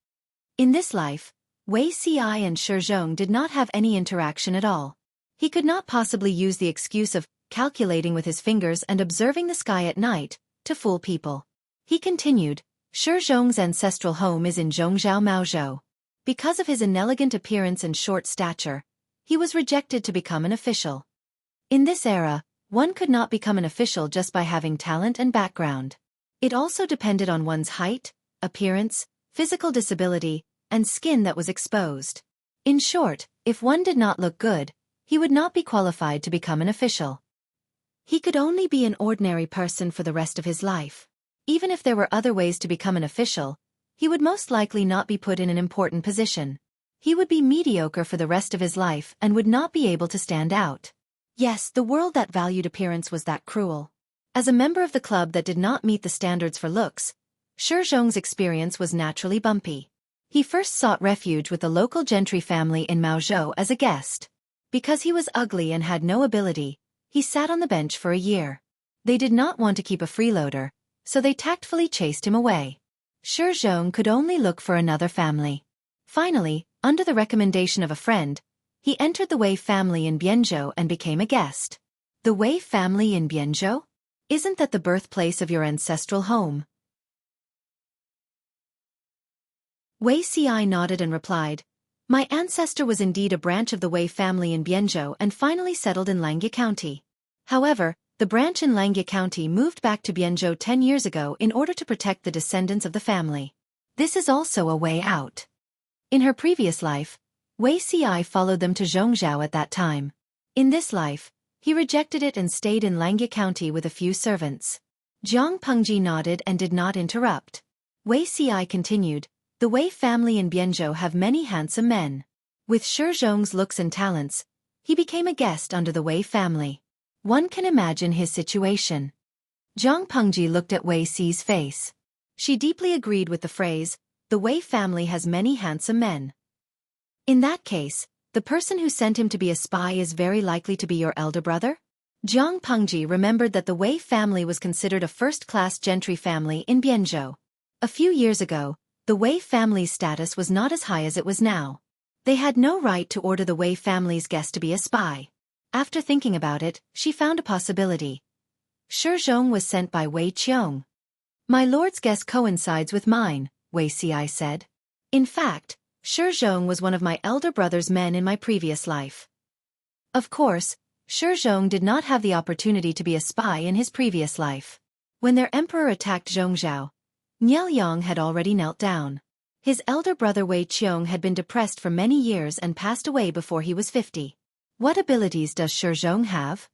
In this life, Wei Xi and Xueqi did not have any interaction at all. He could not possibly use the excuse of calculating with his fingers and observing the sky at night to fool people. He continued, Shi Zhong's ancestral home is in Zhongzhou Maozhou. Because of his inelegant appearance and short stature, he was rejected to become an official. In this era, one could not become an official just by having talent and background. It also depended on one's height, appearance, physical disability, and skin that was exposed. In short, if one did not look good, he would not be qualified to become an official. He could only be an ordinary person for the rest of his life. Even if there were other ways to become an official, he would most likely not be put in an important position. He would be mediocre for the rest of his life and would not be able to stand out. Yes, the world that valued appearance was that cruel. As a member of the club that did not meet the standards for looks, Shi Zhong's experience was naturally bumpy. He first sought refuge with the local gentry family in Maozhou as a guest. Because he was ugly and had no ability, he sat on the bench for a year. They did not want to keep a freeloader, so they tactfully chased him away. Shi Zhong could only look for another family. Finally, under the recommendation of a friend, he entered the Wei family in Bianzhou and became a guest. The Wei family in Bianzhou? Isn't that the birthplace of your ancestral home? Wei Ci nodded and replied, My ancestor was indeed a branch of the Wei family in Bianzhou and finally settled in Langya County. However, the branch in Langya County moved back to Bianzhou 10 years ago in order to protect the descendants of the family. This is also a way out. In her previous life, Wei Ci followed them to Zhongzhou at that time. In this life, he rejected it and stayed in Langya County with a few servants. Jiang Pengji nodded and did not interrupt. Wei Ci continued, The Wei family in Bianzhou have many handsome men. With Shi Zhong's looks and talents, he became a guest under the Wei family. One can imagine his situation. Jiang Pengji looked at Wei Ci's face. She deeply agreed with the phrase, The Wei family has many handsome men. In that case, the person who sent him to be a spy is very likely to be your elder brother? Jiang Pengji remembered that the Wei family was considered a first-class gentry family in Bianzhou. A few years ago, the Wei family's status was not as high as it was now. They had no right to order the Wei family's guest to be a spy. After thinking about it, she found a possibility. Shi Zhong was sent by Wei Qiong. My lord's guess coincides with mine, Wei Ci said. In fact, Shi Zhong was one of my elder brother's men in my previous life. Of course, Shi Zhong did not have the opportunity to be a spy in his previous life. When their emperor attacked Zhongzhou, Niel Yang had already knelt down. His elder brother Wei Qiong had been depressed for many years and passed away before he was 50. What abilities does Shi Zhong have?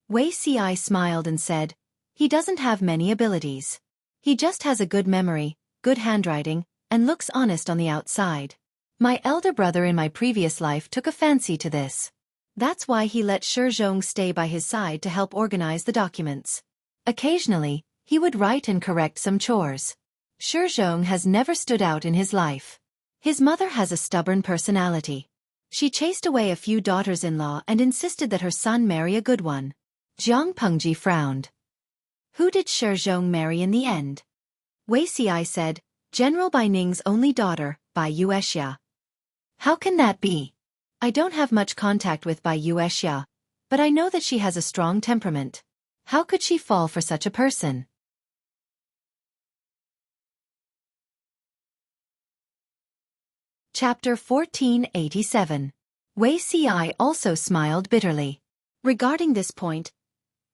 Wei Ci smiled and said, He doesn't have many abilities. He just has a good memory, good handwriting, and looks honest on the outside. My elder brother in my previous life took a fancy to this. That's why he let Shi Zhong stay by his side to help organize the documents. Occasionally, he would write and correct some chores. Shi Zhong has never stood out in his life. His mother has a stubborn personality. She chased away a few daughters-in-law and insisted that her son marry a good one. Jiang Pengji frowned. Who did Shi Zhong marry in the end? Wei Ci said, General Bai Ning's only daughter, Bai Yuexia. How can that be? I don't have much contact with Bai Yuexia, but I know that she has a strong temperament. How could she fall for such a person? Chapter 1487. Wei Ci also smiled bitterly. Regarding this point,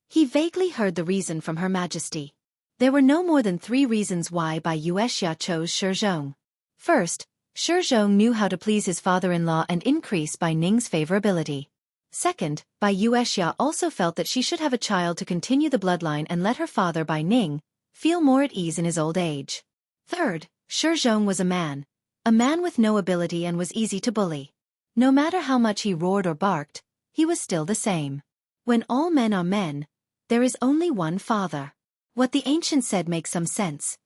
he vaguely heard the reason from Her Majesty. There were no more than 3 reasons why Bai Yuexia chose Shi Zhong. First, Shi Zhong knew how to please his father-in-law and increase Bai Ning's favorability. Second, Bai Yuexia also felt that she should have a child to continue the bloodline and let her father Bai Ning feel more at ease in his old age. Third, Shi Zhong was a man with no ability and was easy to bully. No matter how much he roared or barked, he was still the same. When all men are men, there is only one father. What the ancient said makes some sense.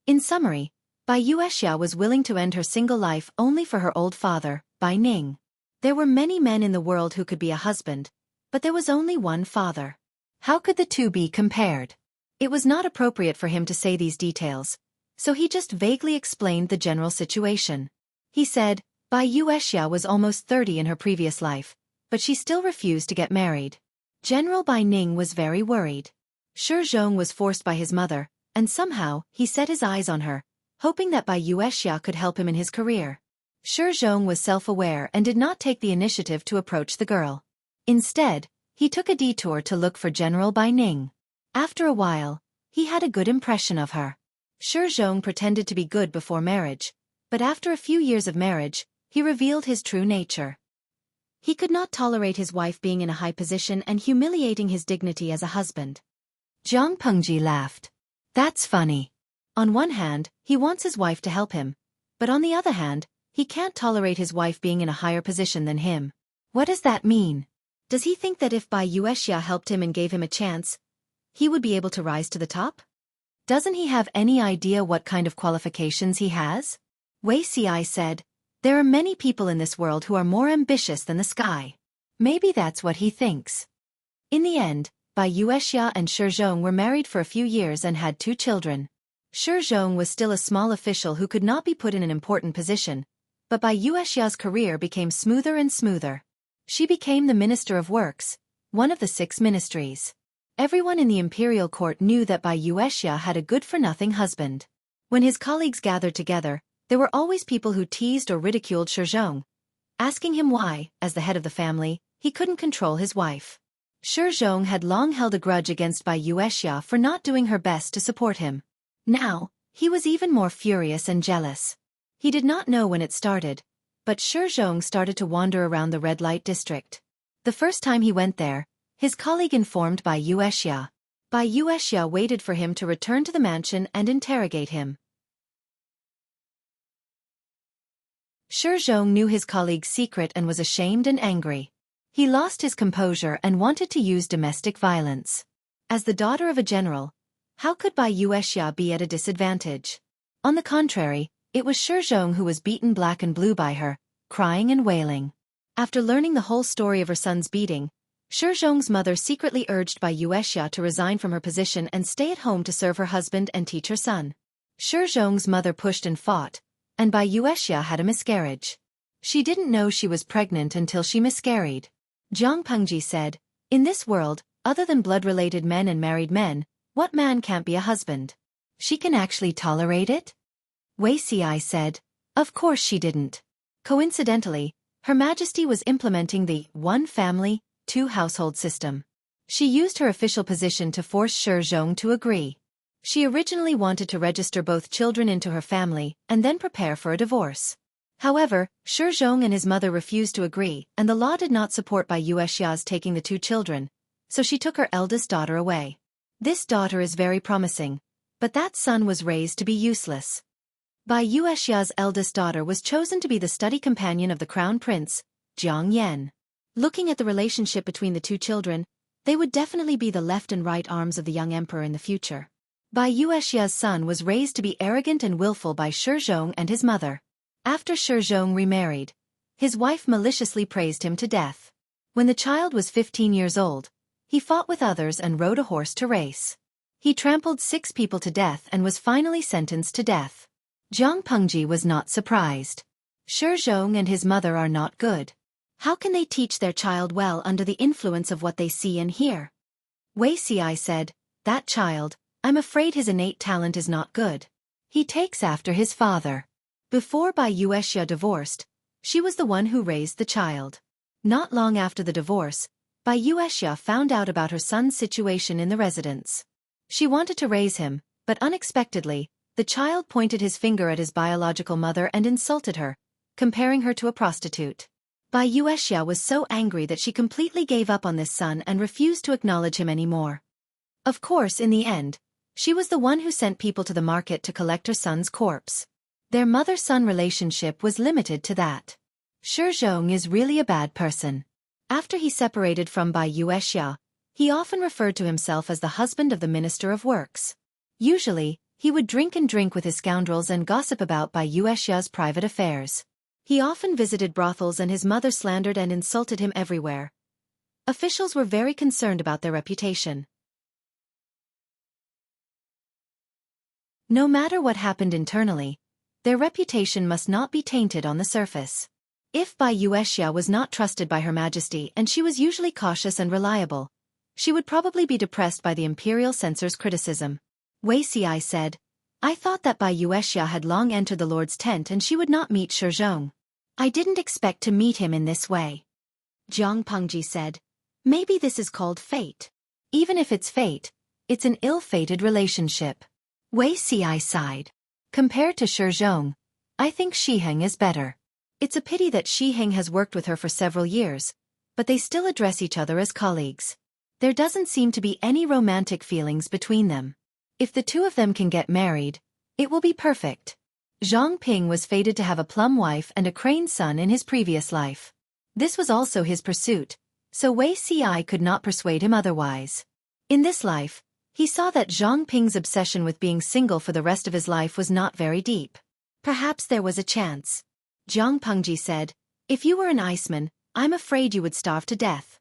In summary, Bai Yuexia was willing to end her single life only for her old father, Bai Ning. There were many men in the world who could be a husband, but there was only one father. How could the two be compared? It was not appropriate for him to say these details, so he just vaguely explained the general situation. He said, Bai Yuexia was almost 30 in her previous life, but she still refused to get married. General Bai Ning was very worried. Shi Zhong was forced by his mother, and somehow he set his eyes on her, hoping that Bai Yuexia could help him in his career. Shi Zhong was self-aware and did not take the initiative to approach the girl. Instead, he took a detour to look for General Bai Ning. After a while, he had a good impression of her. Shi Zhong pretended to be good before marriage, but after a few years of marriage, he revealed his true nature. He could not tolerate his wife being in a high position and humiliating his dignity as a husband. Jiang Pengji laughed. That's funny. On one hand, he wants his wife to help him, but on the other hand, he can't tolerate his wife being in a higher position than him. What does that mean? Does he think that if Bai Yuexia helped him and gave him a chance, he would be able to rise to the top? Doesn't he have any idea what kind of qualifications he has? Wei Ci said, there are many people in this world who are more ambitious than the sky. Maybe that's what he thinks. In the end, Bai Yuexia and Shi Zhong were married for a few years and had 2 children. Shi Zhong was still a small official who could not be put in an important position, but Bai Yuexia's career became smoother and smoother. She became the Minister of Works, one of the 6 ministries. Everyone in the imperial court knew that Bai Yuexia had a good-for-nothing husband. When his colleagues gathered together, there were always people who teased or ridiculed Shi Zhong, asking him why, as the head of the family, he couldn't control his wife. Shi Zhong had long held a grudge against Bai Yuexia for not doing her best to support him. Now, he was even more furious and jealous. He did not know when it started, but Shi Zhong started to wander around the red light district. The first time he went there, his colleague informed Bai Yuexia. Bai Yuexia waited for him to return to the mansion and interrogate him. Shi Zhong knew his colleague's secret and was ashamed and angry. He lost his composure and wanted to use domestic violence. As the daughter of a general, how could Bai Yuexia be at a disadvantage? On the contrary, it was Shi Zhong who was beaten black and blue by her, crying and wailing. After learning the whole story of her son's beating, Shi Zhong's mother secretly urged Bai Yuexia to resign from her position and stay at home to serve her husband and teach her son. Shi Zhong's mother pushed and fought, and Bai Yuexia had a miscarriage. She didn't know she was pregnant until she miscarried. Jiang Pengji said, in this world, other than blood-related men and married men, what man can't be a husband? She can actually tolerate it? Wei Ci said, of course she didn't. Coincidentally, Her Majesty was implementing the one family, two household system. She used her official position to force Shi Zhong to agree. She originally wanted to register both children into her family and then prepare for a divorce. However, Shi Zhong and his mother refused to agree, and the law did not support Bai Yuexia's taking the 2 children, so she took her eldest daughter away. This daughter is very promising, but that son was raised to be useless. Bai Yuexia's eldest daughter was chosen to be the study companion of the crown prince, Jiang Yan. Looking at the relationship between the 2 children, they would definitely be the left and right arms of the young emperor in the future. Bai Yuexia's son was raised to be arrogant and willful by Shi Zhong and his mother. After Shi Zhong remarried, his wife maliciously praised him to death. When the child was 15 years old, he fought with others and rode a horse to race. He trampled 6 people to death and was finally sentenced to death. Jiang Pengji was not surprised. Shi Zhong and his mother are not good. How can they teach their child well under the influence of what they see and hear? Wei Ci said, that child, I'm afraid his innate talent is not good. He takes after his father. Before Bai Yuexia divorced, she was the one who raised the child. Not long after the divorce, Bai Yuexia found out about her son's situation in the residence. She wanted to raise him, but unexpectedly, the child pointed his finger at his biological mother and insulted her, comparing her to a prostitute. Bai Yuexia was so angry that she completely gave up on this son and refused to acknowledge him anymore. Of course, in the end, she was the one who sent people to the market to collect her son's corpse. Their mother-son relationship was limited to that. Shi Zhong is really a bad person. After he separated from Bai Yuexia, he often referred to himself as the husband of the Minister of Works. Usually, he would drink with his scoundrels and gossip about Bai Yuexia's private affairs. He often visited brothels and his mother slandered and insulted him everywhere. Officials were very concerned about their reputation. No matter what happened internally, their reputation must not be tainted on the surface. If Bai Yuexia was not trusted by Her Majesty and she was usually cautious and reliable, she would probably be depressed by the imperial censor's criticism. Xueqi said, I thought that Bai Yuexia had long entered the Lord's tent and she would not meet Shizhong. I didn't expect to meet him in this way. Jiang Pengji said, maybe this is called fate. Even if it's fate, it's an ill-fated relationship. Xueqi sighed. Compared to Shizhong, I think Shiheng is better. It's a pity that Shiheng has worked with her for several years, but they still address each other as colleagues. There doesn't seem to be any romantic feelings between them. If the two of them can get married, it will be perfect. Zhang Ping was fated to have a plum wife and a crane son in his previous life. This was also his pursuit, so Xueqi could not persuade him otherwise. In this life, he saw that Zhang Ping's obsession with being single for the rest of his life was not very deep. Perhaps there was a chance. Jiang Pengji said, if you were an iceman, I'm afraid you would starve to death.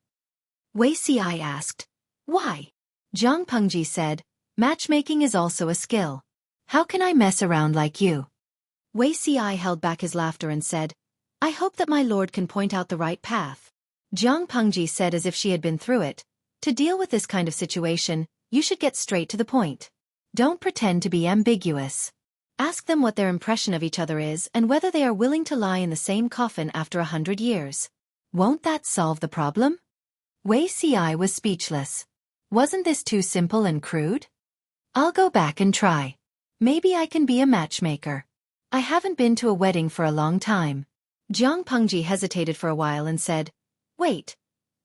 Xueqi asked, why? Jiang Pengji said, matchmaking is also a skill. How can I mess around like you? Xueqi held back his laughter and said, I hope that my lord can point out the right path. Jiang Pengji said as if she had been through it, to deal with this kind of situation, you should get straight to the point. Don't pretend to be ambiguous. Ask them what their impression of each other is and whether they are willing to lie in the same coffin after 100 years. Won't that solve the problem? Xueqi was speechless. Wasn't this too simple and crude? I'll go back and try. Maybe I can be a matchmaker. I haven't been to a wedding for a long time. Jiang Pengji hesitated for a while and said, wait,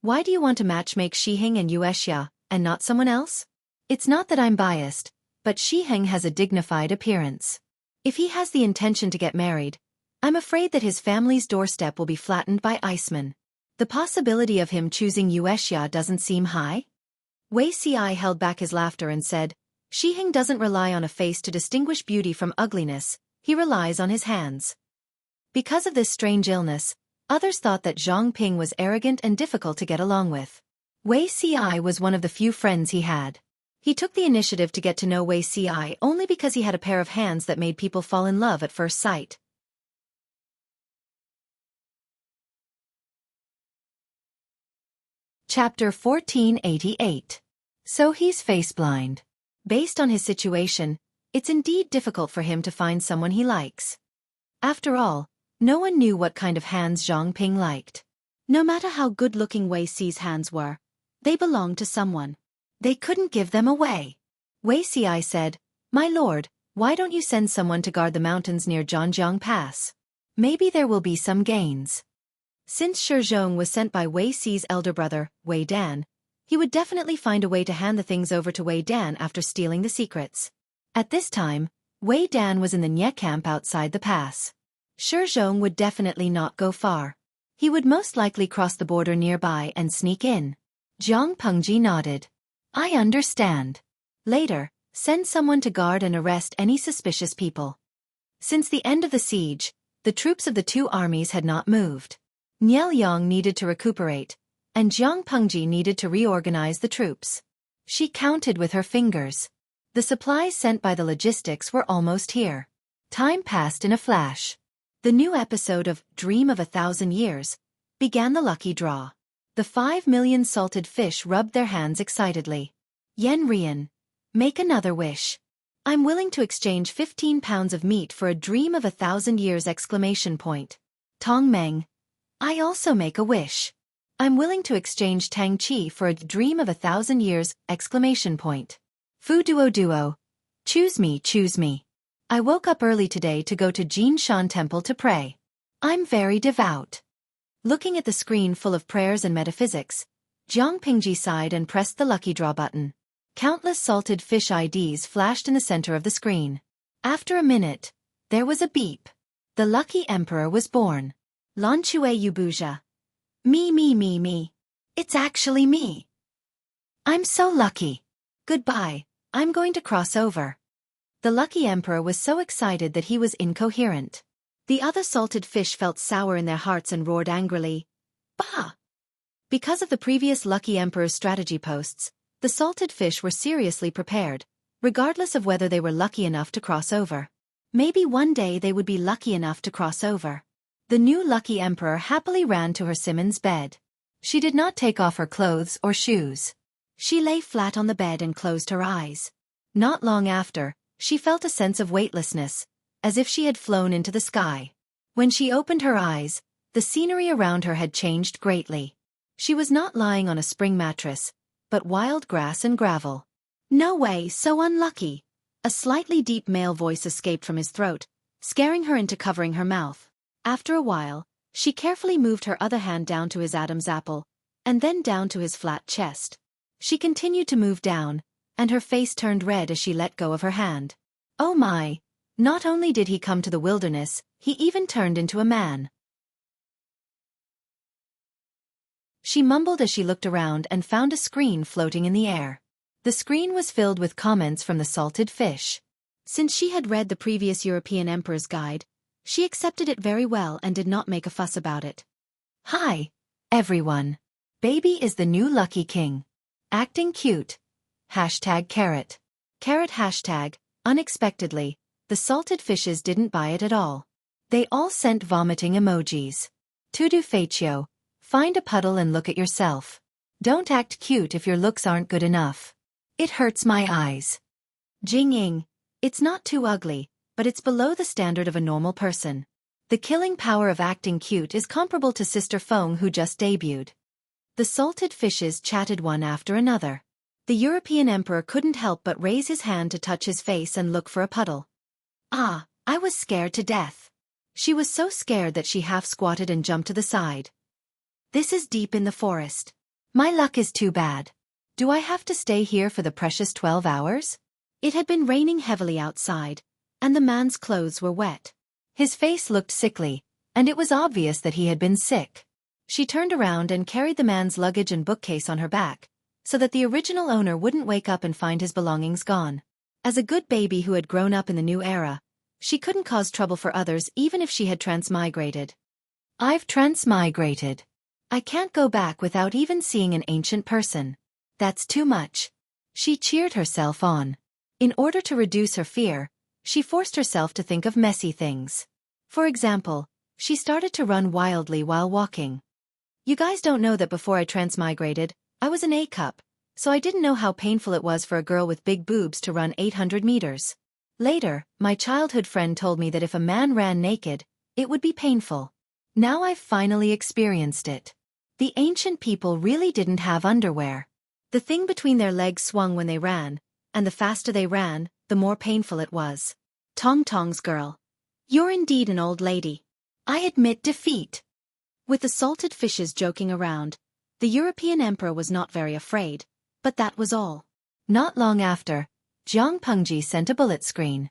why do you want to matchmake Shiheng and Yuexia, and not someone else? It's not that I'm biased, but Shiheng has a dignified appearance. If he has the intention to get married, I'm afraid that his family's doorstep will be flattened by icemen. The possibility of him choosing Yuexia doesn't seem high. Xueqi held back his laughter and said, Shiheng doesn't rely on a face to distinguish beauty from ugliness, he relies on his hands. Because of this strange illness, others thought that Zhang Ping was arrogant and difficult to get along with. Xueqi was one of the few friends he had. He took the initiative to get to know Xueqi only because he had a pair of hands that made people fall in love at first sight. Chapter 1488. So he's face-blind. Based on his situation, it's indeed difficult for him to find someone he likes. After all, no one knew what kind of hands Zhang Ping liked. No matter how good-looking Xueqi's hands were, they belonged to someone. They couldn't give them away. Xueqi said, My lord, why don't you send someone to guard the mountains near Zhanjiang Pass? Maybe there will be some gains. Since Shizhong was sent by Xueqi's elder brother, Wei Dan, he would definitely find a way to hand the things over to Wei Dan after stealing the secrets. At this time, Wei Dan was in the Nye camp outside the pass. Shizhong would definitely not go far. He would most likely cross the border nearby and sneak in. Jiang Pengji nodded. I understand. Later, send someone to guard and arrest any suspicious people. Since the end of the siege, the troops of the two armies had not moved. Niel Yang needed to recuperate, and Jiang Pengji needed to reorganize the troops. She counted with her fingers. The supplies sent by the logistics were almost here. Time passed in a flash. The new episode of Dream of 1,000 Years began the lucky draw. The 5 million salted fish rubbed their hands excitedly. Yen Rian, make another wish. I'm willing to exchange 15 pounds of meat for a dream of 1,000 years! Tong Meng, I also make a wish. I'm willing to exchange Tang Qi for a dream of 1,000 years! Fu Duo, choose me, choose me. I woke up early today to go to Jin Shan Temple to pray. I'm very devout. Looking at the screen full of prayers and metaphysics, Jiang Pengji sighed and pressed the lucky draw button. Countless salted fish IDs flashed in the center of the screen. After a minute, there was a beep. The lucky emperor was born. Lan Chue Yubuja. Me. It's actually me. I'm so lucky. Goodbye, I'm going to cross over. The lucky emperor was so excited that he was incoherent. The other salted fish felt sour in their hearts and roared angrily, Bah! Because of the previous lucky emperor's strategy posts, the salted fish were seriously prepared, regardless of whether they were lucky enough to cross over. Maybe one day they would be lucky enough to cross over. The new lucky emperor happily ran to her Simon's bed. She did not take off her clothes or shoes. She lay flat on the bed and closed her eyes. Not long after, she felt a sense of weightlessness, as if she had flown into the sky. When she opened her eyes, the scenery around her had changed greatly. She was not lying on a spring mattress, but wild grass and gravel. "No way, so unlucky!" A slightly deep male voice escaped from his throat, scaring her into covering her mouth. After a while, she carefully moved her other hand down to his Adam's apple, and then down to his flat chest. She continued to move down, and her face turned red as she let go of her hand. Oh my! Not only did he come to the wilderness, he even turned into a man. She mumbled as she looked around and found a screen floating in the air. The screen was filled with comments from the salted fish. Since she had read the previous European Emperor's Guide, she accepted it very well and did not make a fuss about it. "Hi, everyone. Baby is the new lucky king. Acting cute. #carrot. Carrot hashtag, unexpectedly, the salted fishes didn't buy it at all. They all sent vomiting emojis. Tudo feitio. Find a puddle and look at yourself. Don't act cute if your looks aren't good enough. It hurts my eyes. Jing-ing. It's not too ugly, but it's below the standard of a normal person. The killing power of acting cute is comparable to Sister Feng who just debuted." The salted fishes chatted one after another. The European Emperor couldn't help but raise his hand to touch his face and look for a puddle. "Ah, I was scared to death." She was so scared that she half squatted and jumped to the side. "This is deep in the forest. My luck is too bad. Do I have to stay here for the precious 12 hours? It had been raining heavily outside, and the man's clothes were wet. His face looked sickly, and it was obvious that he had been sick. She turned around and carried the man's luggage and bookcase on her back, so that the original owner wouldn't wake up and find his belongings gone. As a good baby who had grown up in the new era, she couldn't cause trouble for others even if she had transmigrated. "I've transmigrated. I can't go back without even seeing an ancient person. That's too much." She cheered herself on. In order to reduce her fear, she forced herself to think of messy things. For example, she started to run wildly while walking. "You guys don't know that before I transmigrated, I was an A-cup, so I didn't know how painful it was for a girl with big boobs to run 800 meters. Later, my childhood friend told me that if a man ran naked, it would be painful. Now I've finally experienced it. The ancient people really didn't have underwear. The thing between their legs swung when they ran, and the faster they ran, the more painful it was. Tong Tong's girl. You're indeed an old lady. I admit defeat." With the salted fishes joking around, the European Emperor was not very afraid, but that was all. Not long after, Jiang Pengji sent a bullet screen.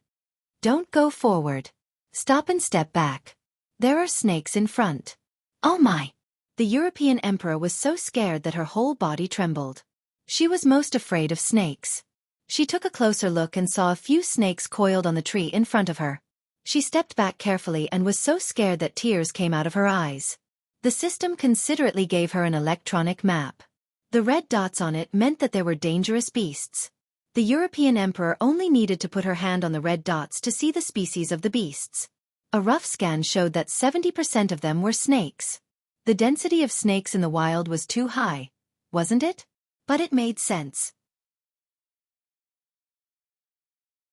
"Don't go forward. Stop and step back. There are snakes in front." Oh my! The European Emperor was so scared that her whole body trembled. She was most afraid of snakes. She took a closer look and saw a few snakes coiled on the tree in front of her. She stepped back carefully and was so scared that tears came out of her eyes. The system considerately gave her an electronic map. The red dots on it meant that there were dangerous beasts. The European Emperor only needed to put her hand on the red dots to see the species of the beasts. A rough scan showed that 70% of them were snakes. The density of snakes in the wild was too high, wasn't it? But it made sense.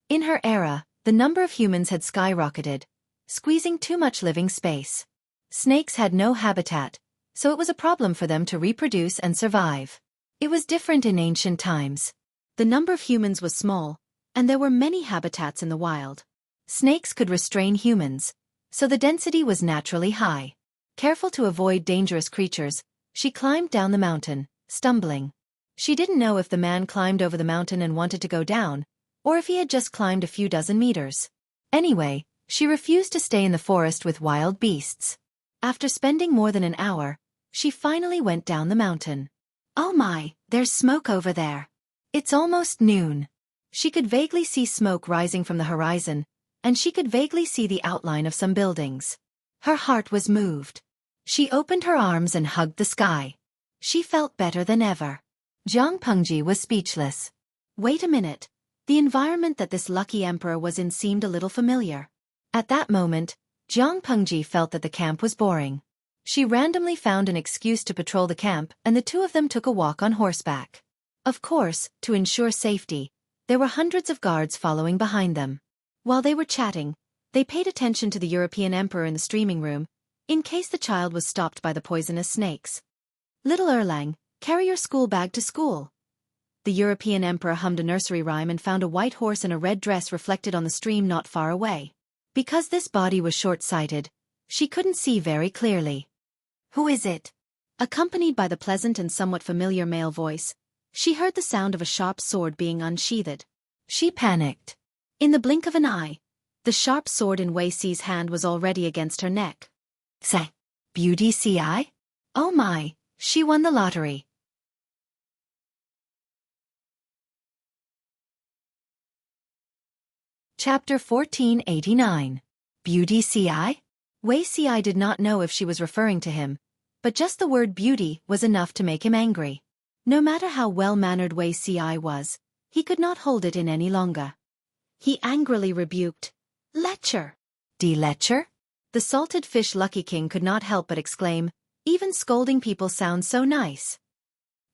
In her era, the number of humans had skyrocketed, squeezing too much living space. Snakes had no habitat, so it was a problem for them to reproduce and survive. It was different in ancient times. The number of humans was small, and there were many habitats in the wild. Snakes could restrain humans, so the density was naturally high. Careful to avoid dangerous creatures, she climbed down the mountain, stumbling. She didn't know if the man climbed over the mountain and wanted to go down, or if he had just climbed a few dozen meters. Anyway, she refused to stay in the forest with wild beasts. After spending more than an hour, she finally went down the mountain. Oh my, there's smoke over there. It's almost noon. She could vaguely see smoke rising from the horizon, and she could vaguely see the outline of some buildings. Her heart was moved. She opened her arms and hugged the sky. She felt better than ever. Jiang Pengji was speechless. Wait a minute. The environment that this lucky emperor was in seemed a little familiar. At that moment, Jiang Pengji felt that the camp was boring. She randomly found an excuse to patrol the camp and the two of them took a walk on horseback. Of course, to ensure safety, There were hundreds of guards following behind them. While they were chatting, they paid attention to the European emperor in the streaming room, in case the child was stopped by the poisonous snakes. "Little Erlang, carry your school bag to school." The European emperor hummed a nursery rhyme and found a white horse in a red dress reflected on the stream not far away. Because this body was short-sighted, she couldn't see very clearly. "Who is it?" Accompanied by the pleasant and somewhat familiar male voice, she heard the sound of a sharp sword being unsheathed. She panicked. In the blink of an eye, the sharp sword in Wei Si's hand was already against her neck. "Say, Beauty Ci? Oh my, she won the lottery." Chapter 1489. Beauty Ci? Wei Ci did not know if she was referring to him, but just the word beauty was enough to make him angry. No matter how well-mannered Wei Ci was, he could not hold it in any longer. He angrily rebuked, "Lecher!" "Die Lecher?" The salted fish Lucky King could not help but exclaim, "Even scolding people sounds so nice."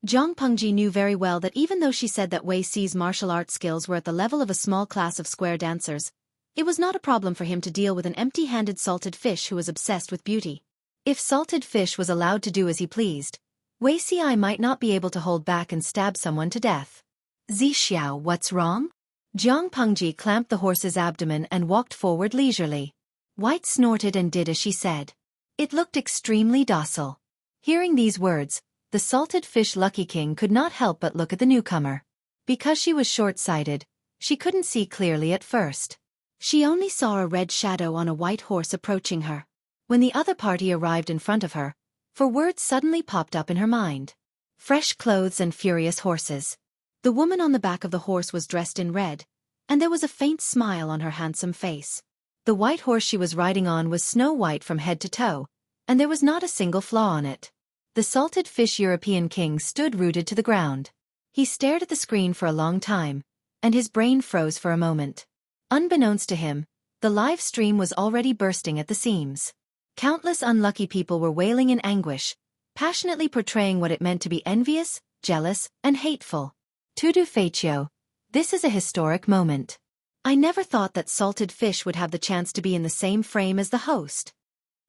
Zhang Pengji knew very well that even though she said that Wei Si's martial arts skills were at the level of a small class of square dancers, it was not a problem for him to deal with an empty-handed salted fish who was obsessed with beauty. If salted fish was allowed to do as he pleased, Wei Si might not be able to hold back and stab someone to death. "Zixiao, what's wrong?" Zhang Pengji clamped the horse's abdomen and walked forward leisurely. White snorted and did as she said. It looked extremely docile. Hearing these words, the salted fish Lucky King could not help but look at the newcomer. Because she was short-sighted, she couldn't see clearly at first. She only saw a red shadow on a white horse approaching her. When the other party arrived in front of her, four words suddenly popped up in her mind. Fresh clothes and furious horses. The woman on the back of the horse was dressed in red, and there was a faint smile on her handsome face. The white horse she was riding on was snow white from head to toe, and there was not a single flaw on it. The salted fish European king stood rooted to the ground. He stared at the screen for a long time, and his brain froze for a moment. Unbeknownst to him, the live stream was already bursting at the seams. Countless unlucky people were wailing in anguish, passionately portraying what it meant to be envious, jealous, and hateful. Tudu Feichio, this is a historic moment. I never thought that salted fish would have the chance to be in the same frame as the host.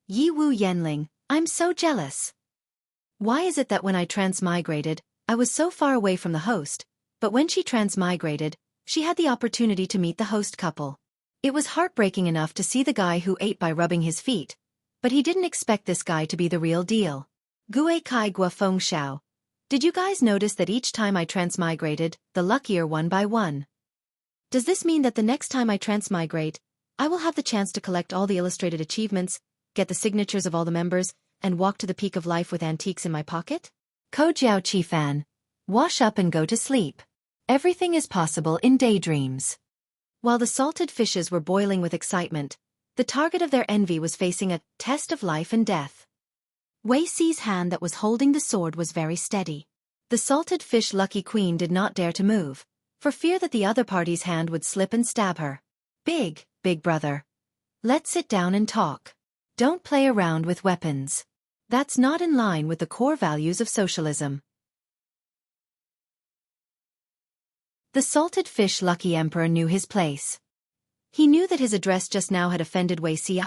Yi Wu Yenling, I'm so jealous. Why is it that when I transmigrated, I was so far away from the host, but when she transmigrated, she had the opportunity to meet the host couple. It was heartbreaking enough to see the guy who ate by rubbing his feet, but he didn't expect this guy to be the real deal. Gue Kai Gua Feng Xiao. Did you guys notice that each time I transmigrated, the luckier one by one? Does this mean that the next time I transmigrate, I will have the chance to collect all the illustrated achievements, get the signatures of all the members, and walk to the peak of life with antiques in my pocket? Ko Jiao Chi Fan. Wash up and go to sleep. Everything is possible in daydreams. While the salted fishes were boiling with excitement, the target of their envy was facing a test of life and death. Wei Si's hand that was holding the sword was very steady. The salted fish Lucky Queen did not dare to move, for fear that the other party's hand would slip and stab her. Big brother. Let's sit down and talk. Don't play around with weapons. That's not in line with the core values of socialism. The salted fish Lucky Emperor knew his place. He knew that his address just now had offended Wei Si,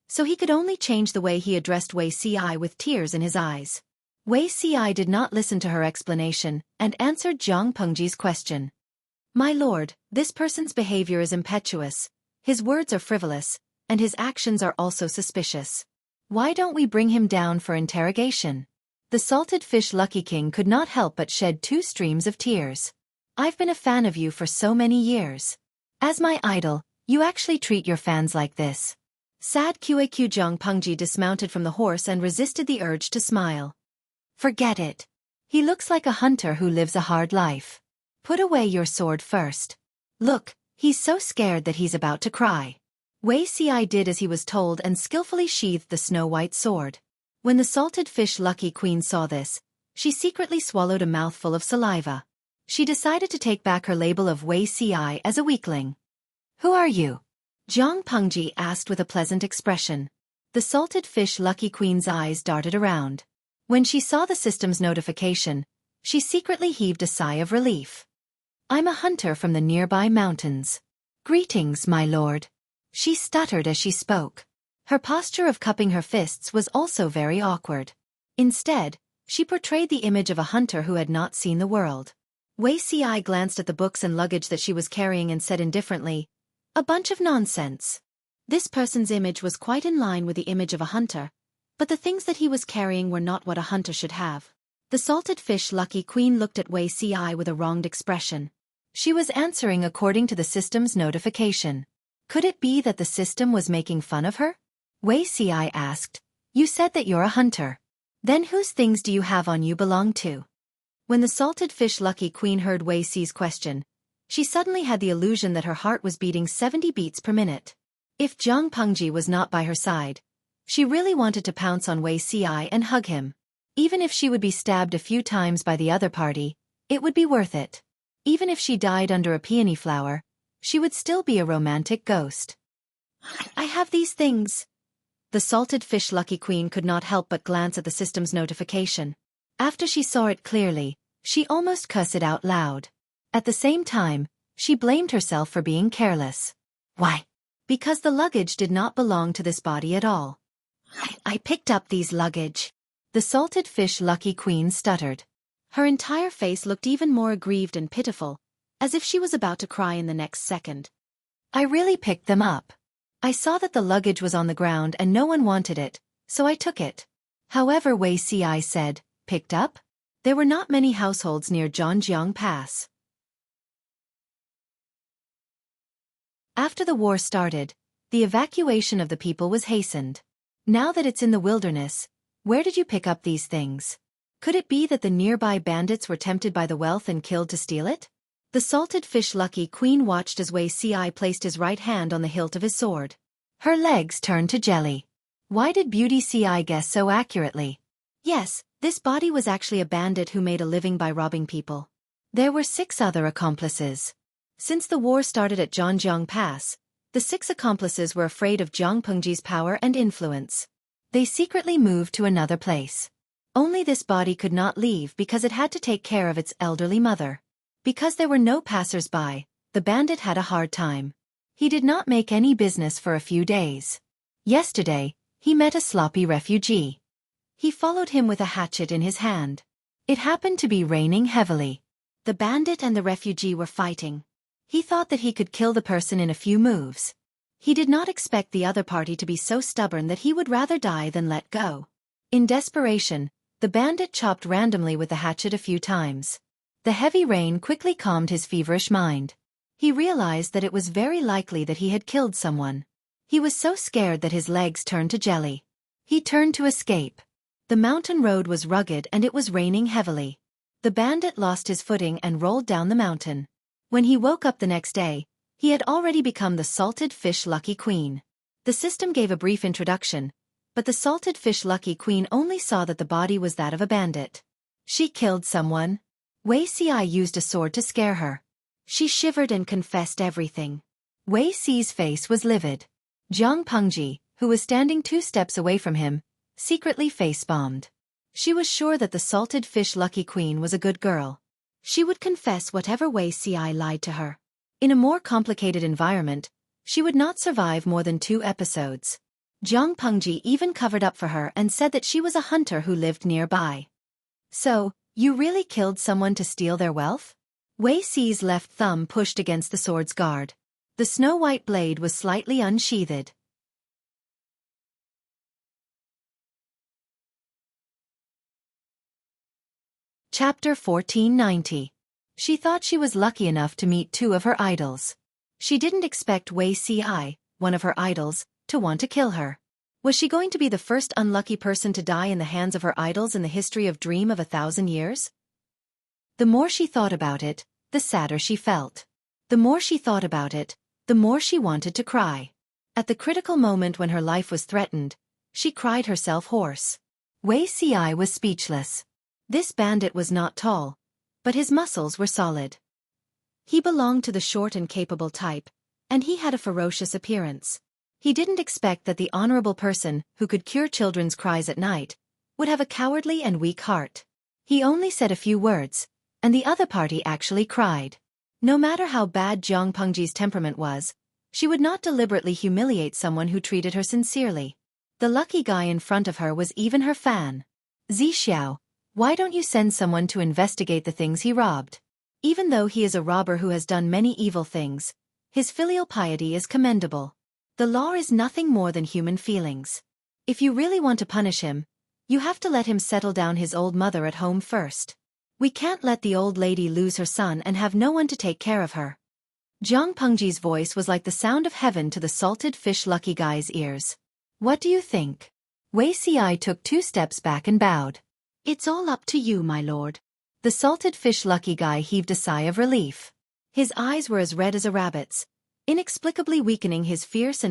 so he could only change the way he addressed Wei Si with tears in his eyes. Wei Si did not listen to her explanation and answered Zhang Pengji's question. "My lord, this person's behavior is impetuous, his words are frivolous, and his actions are also suspicious. Why don't we bring him down for interrogation?" The salted fish Lucky King could not help but shed two streams of tears. "I've been a fan of you for so many years. As my idol, you actually treat your fans like this." Sad Xueqi Zhang Pengji dismounted from the horse and resisted the urge to smile. "Forget it. He looks like a hunter who lives a hard life. Put away your sword first. Look, he's so scared that he's about to cry." Wei Si did as he was told and skillfully sheathed the snow-white sword. When the salted fish Lucky Queen saw this, she secretly swallowed a mouthful of saliva. She decided to take back her label of Wei Si as a weakling. "Who are you?" Zhang Pengji asked with a pleasant expression. The salted fish Lucky Queen's eyes darted around. When she saw the system's notification, she secretly heaved a sigh of relief. I'm a hunter from the nearby mountains. Greetings, my lord. She stuttered as she spoke. Her posture of cupping her fists was also very awkward. Instead, she portrayed the image of a hunter who had not seen the world. Wei Ci glanced at the books and luggage that she was carrying and said indifferently, "A bunch of nonsense." This person's image was quite in line with the image of a hunter, but the things that he was carrying were not what a hunter should have. The salted fish Lucky Queen looked at Wei Ci with a wronged expression. She was answering according to the system's notification. Could it be that the system was making fun of her? Wei Ci asked, "You said that you're a hunter. Then whose things do you have on you belong to?" When the salted fish Lucky Queen heard Wei Ci's question, she suddenly had the illusion that her heart was beating 70 beats per minute. If Jiang Pengji was not by her side, she really wanted to pounce on Wei Ci and hug him. Even if she would be stabbed a few times by the other party, it would be worth it. Even if she died under a peony flower, she would still be a romantic ghost. "I have these things." The salted fish Lucky Queen could not help but glance at the system's notification. After she saw it clearly, she almost cussed it out loud. At the same time, she blamed herself for being careless. Why? Because the luggage did not belong to this body at all. I picked up these luggage." The salted fish Lucky Queen stuttered. Her entire face looked even more aggrieved and pitiful, as if she was about to cry in the next second. "I really picked them up. I saw that the luggage was on the ground and no one wanted it, so I took it." However, Wei Ci said, "Picked up?" There were not many households near Zhangjiang Pass. After the war started, the evacuation of the people was hastened. Now that it's in the wilderness, where did you pick up these things? Could it be that the nearby bandits were tempted by the wealth and killed to steal it? The salted fish Lucky Queen watched as Wei Ci placed his right hand on the hilt of his sword. Her legs turned to jelly. Why did Beauty Ci guess so accurately? Yes, this body was actually a bandit who made a living by robbing people. There were 6 other accomplices. Since the war started at Zhangjiang Pass, the 6 accomplices were afraid of Jiang Pengji's power and influence. They secretly moved to another place. Only this body could not leave because it had to take care of its elderly mother. Because there were no passers-by, the bandit had a hard time. He did not make any business for a few days. Yesterday, he met a sloppy refugee. He followed him with a hatchet in his hand. It happened to be raining heavily. The bandit and the refugee were fighting. He thought that he could kill the person in a few moves. He did not expect the other party to be so stubborn that he would rather die than let go. In desperation, the bandit chopped randomly with the hatchet a few times. The heavy rain quickly calmed his feverish mind. He realized that it was very likely that he had killed someone. He was so scared that his legs turned to jelly. He turned to escape. The mountain road was rugged and it was raining heavily. The bandit lost his footing and rolled down the mountain. When he woke up the next day, he had already become the salted fish Lucky Queen. The system gave a brief introduction, but the salted fish Lucky Queen only saw that the body was that of a bandit. She killed someone. Wei Ci used a sword to scare her. She shivered and confessed everything. Wei Ci's face was livid. Jiang Pengji, who was standing 2 steps away from him, secretly face-bombed. She was sure that the salted fish Lucky Queen was a good girl. She would confess whatever Wei Ci lied to her. In a more complicated environment, she would not survive more than 2 episodes. Jiang Pengji even covered up for her and said that she was a hunter who lived nearby. "So, you really killed someone to steal their wealth?" Wei Ci's left thumb pushed against the sword's guard. The snow-white blade was slightly unsheathed. Chapter 1490. She thought she was lucky enough to meet 2 of her idols. She didn't expect Wei Ci, one of her idols, to want to kill her. Was she going to be the first unlucky person to die in the hands of her idols in the history of Dream of 1,000 Years? The more she thought about it, the sadder she felt. The more she thought about it, the more she wanted to cry. At the critical moment when her life was threatened, she cried herself hoarse. Wei Ci was speechless. This bandit was not tall, but his muscles were solid. He belonged to the short and capable type, and he had a ferocious appearance. He didn't expect that the honorable person, who could cure children's cries at night, would have a cowardly and weak heart. He only said a few words, and the other party actually cried. No matter how bad Jiang Pengji's temperament was, she would not deliberately humiliate someone who treated her sincerely. The lucky guy in front of her was even her fan. Zixiao, why don't you send someone to investigate the things he robbed? Even though he is a robber who has done many evil things, his filial piety is commendable. The law is nothing more than human feelings. If you really want to punish him, you have to let him settle down his old mother at home first. We can't let the old lady lose her son and have no one to take care of her. Jiang Pengji's voice was like the sound of heaven to the salted fish lucky guy's ears. What do you think? Wei Xi took 2 steps back and bowed. It's all up to you, my lord. The salted fish lucky guy heaved a sigh of relief. His eyes were as red as a rabbit's, inexplicably weakening his fierce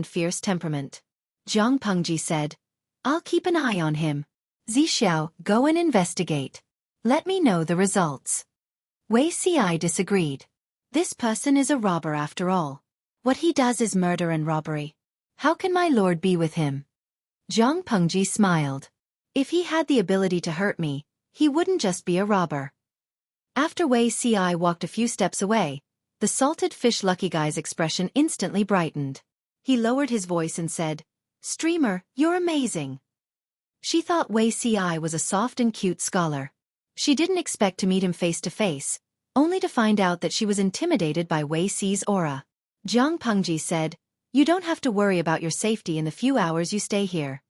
temperament. Jiang Pengji said, I'll keep an eye on him. Zixiao, go and investigate. Let me know the results. Wei Xi disagreed. This person is a robber after all. What he does is murder and robbery. How can my lord be with him? Jiang Pengji smiled. If he had the ability to hurt me, he wouldn't just be a robber. After Wei Xi walked a few steps away, the salted fish lucky guy's expression instantly brightened. He lowered his voice and said, Streamer, you're amazing. She thought Wei Xi was a soft and cute scholar. She didn't expect to meet him face to face, only to find out that she was intimidated by Wei Xi's aura. Jiang Pengji said, You don't have to worry about your safety in the few hours you stay here.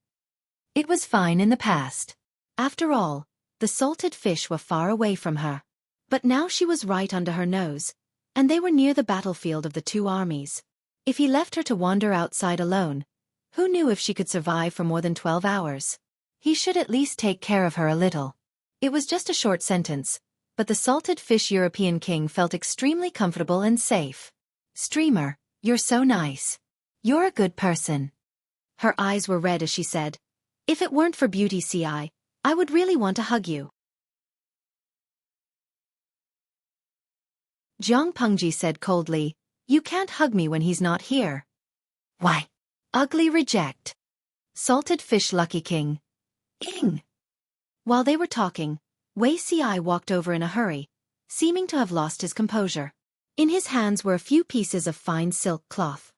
It was fine in the past. After all, the salted fish were far away from her. But now she was right under her nose, and they were near the battlefield of the 2 armies. If he left her to wander outside alone, who knew if she could survive for more than 12 hours? He should at least take care of her a little. It was just a short sentence, but the salted fish European king felt extremely comfortable and safe. Streamer, you're so nice. You're a good person. Her eyes were red as she said, If it weren't for Beauty Ci, I would really want to hug you. Jiang Pengji said coldly, You can't hug me when he's not here. Why? Ugly reject. Salted fish lucky king. Ing. While they were talking, Wei Xi walked over in a hurry, seeming to have lost his composure. In his hands were a few pieces of fine silk cloth.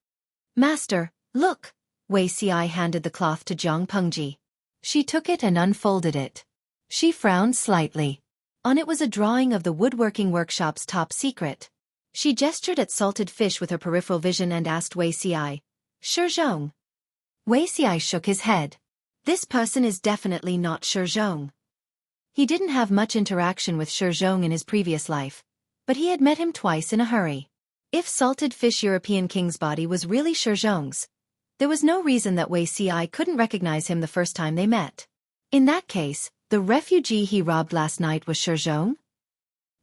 Master, look! Wei Xi handed the cloth to Jiang Pengji. She took it and unfolded it. She frowned slightly. On it was a drawing of the woodworking workshop's top secret. She gestured at salted fish with her peripheral vision and asked Wei Xi, Shizhong. Wei Xi shook his head. This person is definitely not Shizhong. He didn't have much interaction with Shizhong in his previous life, but he had met him twice in a hurry. If salted fish European king's body was really Shizhong's, there was no reason that Wei Xi couldn't recognize him the first time they met. In that case, the refugee he robbed last night was Shizhong?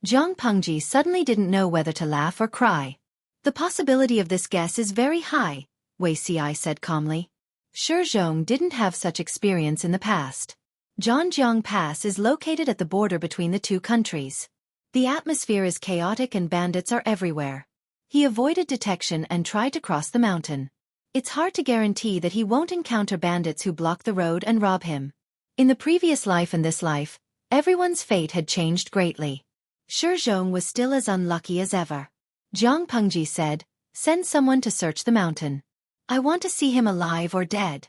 Jiang Pengji suddenly didn't know whether to laugh or cry. The possibility of this guess is very high, Wei Xi said calmly. Shizhong didn't have such experience in the past. Zhanjiang Pass is located at the border between the 2 countries. The atmosphere is chaotic and bandits are everywhere. He avoided detection and tried to cross the mountain. It's hard to guarantee that he won't encounter bandits who block the road and rob him. In the previous life and this life, everyone's fate had changed greatly. Shizhong was still as unlucky as ever. Jiang Pengji said, Send someone to search the mountain. I want to see him alive or dead.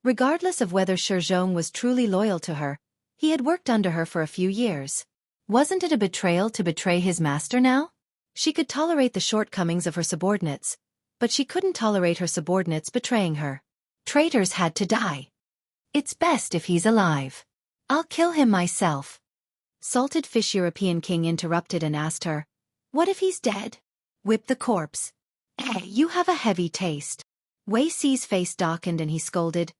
Regardless of whether Shizhong was truly loyal to her, he had worked under her for a few years. Wasn't it a betrayal to betray his master now? She could tolerate the shortcomings of her subordinates, but she couldn't tolerate her subordinates betraying her. Traitors had to die. It's best if he's alive. I'll kill him myself. Salted fish European king interrupted and asked her, What if he's dead? Whip the corpse. You have a heavy taste. Wei Xi's face darkened and he scolded,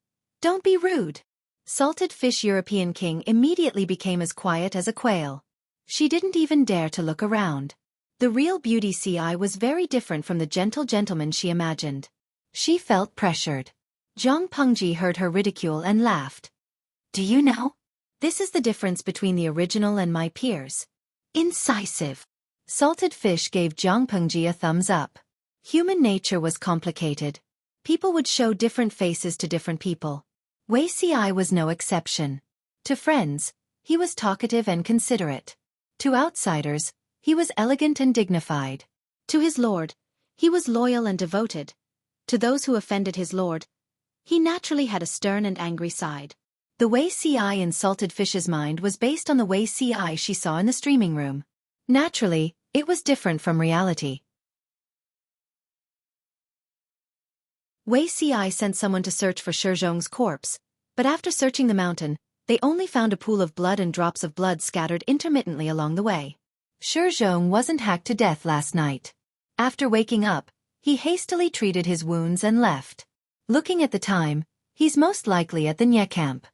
Don't be rude. Salted fish European king immediately became as quiet as a quail. She didn't even dare to look around. The real Beauty Ci was very different from the gentle gentleman she imagined. She felt pressured. Jiang Pengji heard her ridicule and laughed. Do you know? This is the difference between the original and my peers. Incisive. Salted fish gave Jiang Pengji a thumbs up. Human nature was complicated. People would show different faces to different people. Wei Xi was no exception. To friends, he was talkative and considerate. To outsiders, he was elegant and dignified. To his lord, he was loyal and devoted. To those who offended his lord, he naturally had a stern and angry side. The way Ci insulted Fish's mind was based on the way Ci she saw in the streaming room. Naturally, it was different from reality. Wei Ci sent someone to search for Shizhong's corpse, but after searching the mountain, they only found a pool of blood and drops of blood scattered intermittently along the way. Shizhong wasn't hacked to death last night. After waking up, he hastily treated his wounds and left. Looking at the time, he's most likely at the Nye camp.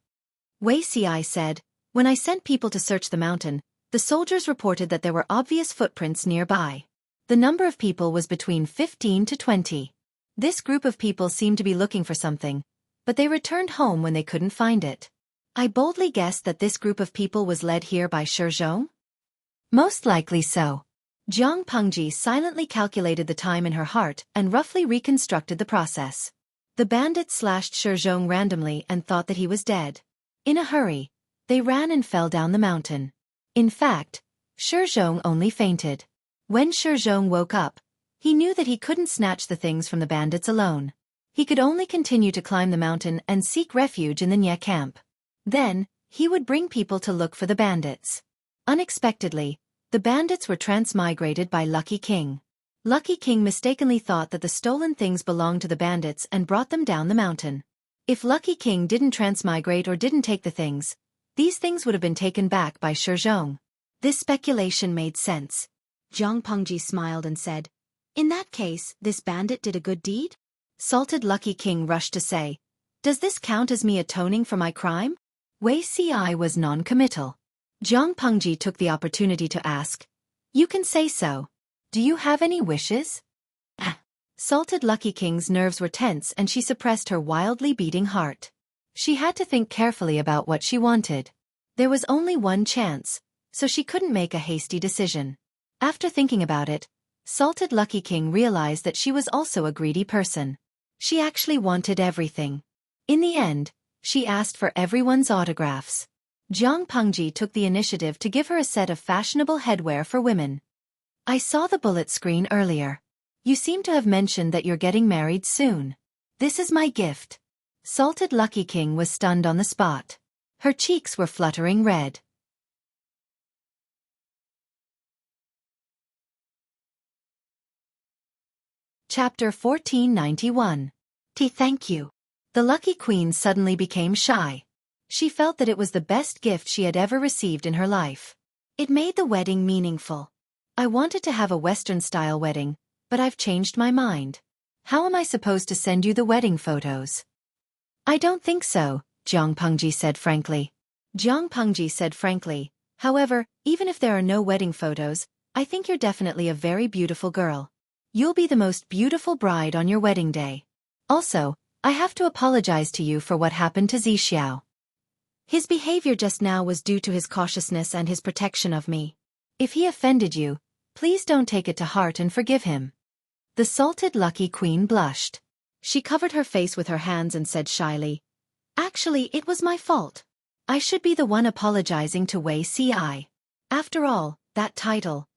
Wei Ci said, "When I sent people to search the mountain, the soldiers reported that there were obvious footprints nearby. The number of people was between 15 to 20. This group of people seemed to be looking for something, but they returned home when they couldn't find it. I boldly guessed that this group of people was led here by Shizhong? Most likely so." Jiang Pengji silently calculated the time in her heart and roughly reconstructed the process. The bandits slashed Shizhong randomly and thought that he was dead. In a hurry, they ran and fell down the mountain. In fact, Shizhong only fainted. When Shizhong woke up, he knew that he couldn't snatch the things from the bandits alone. He could only continue to climb the mountain and seek refuge in the Nye camp. Then, he would bring people to look for the bandits. Unexpectedly, the bandits were transmigrated by Lucky King. Lucky King mistakenly thought that the stolen things belonged to the bandits and brought them down the mountain. If Lucky King didn't transmigrate or didn't take the things, these things would have been taken back by Shizhong. This speculation made sense. Jiang Pengji smiled and said, "In that case, this bandit did a good deed?" Salted Lucky King rushed to say, "Does this count as me atoning for my crime?" Wei Ci was non-committal. Jiang Pengji took the opportunity to ask, "You can say so. Do you have any wishes?" Salted Lucky King's nerves were tense and she suppressed her wildly beating heart. She had to think carefully about what she wanted. There was only one chance, so she couldn't make a hasty decision. After thinking about it, Salted Lucky King realized that she was also a greedy person. She actually wanted everything. In the end, she asked for everyone's autographs. Jiang Pengji took the initiative to give her a set of fashionable headwear for women. "I saw the bullet screen earlier. You seem to have mentioned that you're getting married soon. This is my gift." Salted Lucky King was stunned on the spot. Her cheeks were fluttering red. Chapter 1491. Thank you. The Lucky Queen suddenly became shy. She felt that it was the best gift she had ever received in her life. It made the wedding meaningful. "I wanted to have a Western-style wedding, but I've changed my mind. How am I supposed to send you the wedding photos?" "I don't think so," Jiang Pengji said frankly. "However, even if there are no wedding photos, I think you're definitely a very beautiful girl. You'll be the most beautiful bride on your wedding day. Also, I have to apologize to you for what happened to Zixiao. His behavior just now was due to his cautiousness and his protection of me. If he offended you, please don't take it to heart and forgive him." The Salted Lucky Queen blushed. She covered her face with her hands and said shyly, "Actually, it was my fault. I should be the one apologizing to Wei Ci. After all, that title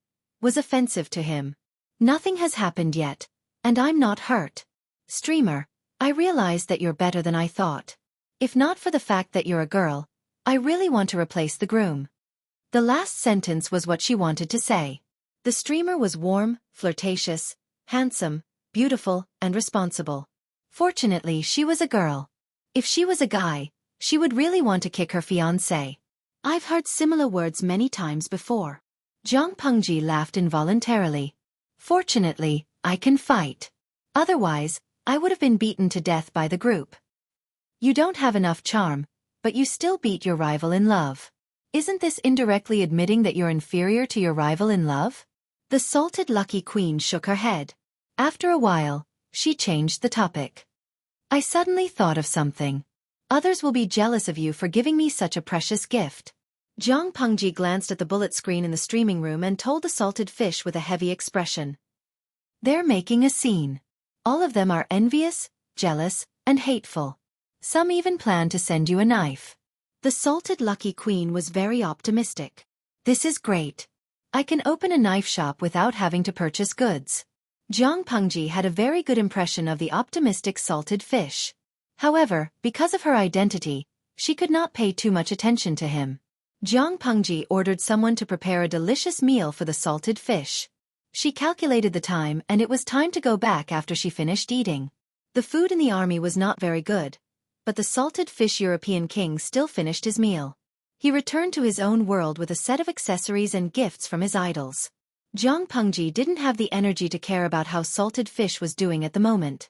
was offensive to him. Nothing has happened yet, and I'm not hurt. Streamer, I realize that you're better than I thought. If not for the fact that you're a girl, I really want to replace the groom." The last sentence was what she wanted to say. The streamer was warm, flirtatious, handsome, beautiful, and responsible. Fortunately, she was a girl. If she was a guy, she would really want to kick her fiancé. I've heard similar words many times before. Jiang Pengji laughed involuntarily. "Fortunately, I can fight. Otherwise, I would have been beaten to death by the group." "You don't have enough charm, but you still beat your rival in love. Isn't this indirectly admitting that you're inferior to your rival in love?" The Salted Lucky Queen shook her head. After a while, she changed the topic. "I suddenly thought of something. Others will be jealous of you for giving me such a precious gift." Jiang Pengji glanced at the bullet screen in the streaming room and told the salted fish with a heavy expression. "They're making a scene. All of them are envious, jealous, and hateful. Some even plan to send you a knife." The Salted Lucky Queen was very optimistic. "This is great. I can open a knife shop without having to purchase goods." Jiang Pengji had a very good impression of the optimistic salted fish. However, because of her identity, she could not pay too much attention to him. Jiang Pengji ordered someone to prepare a delicious meal for the salted fish. She calculated the time and it was time to go back after she finished eating. The food in the army was not very good, but the salted fish European king still finished his meal. He returned to his own world with a set of accessories and gifts from his idols. Jiang Pengji didn't have the energy to care about how salted fish was doing at the moment.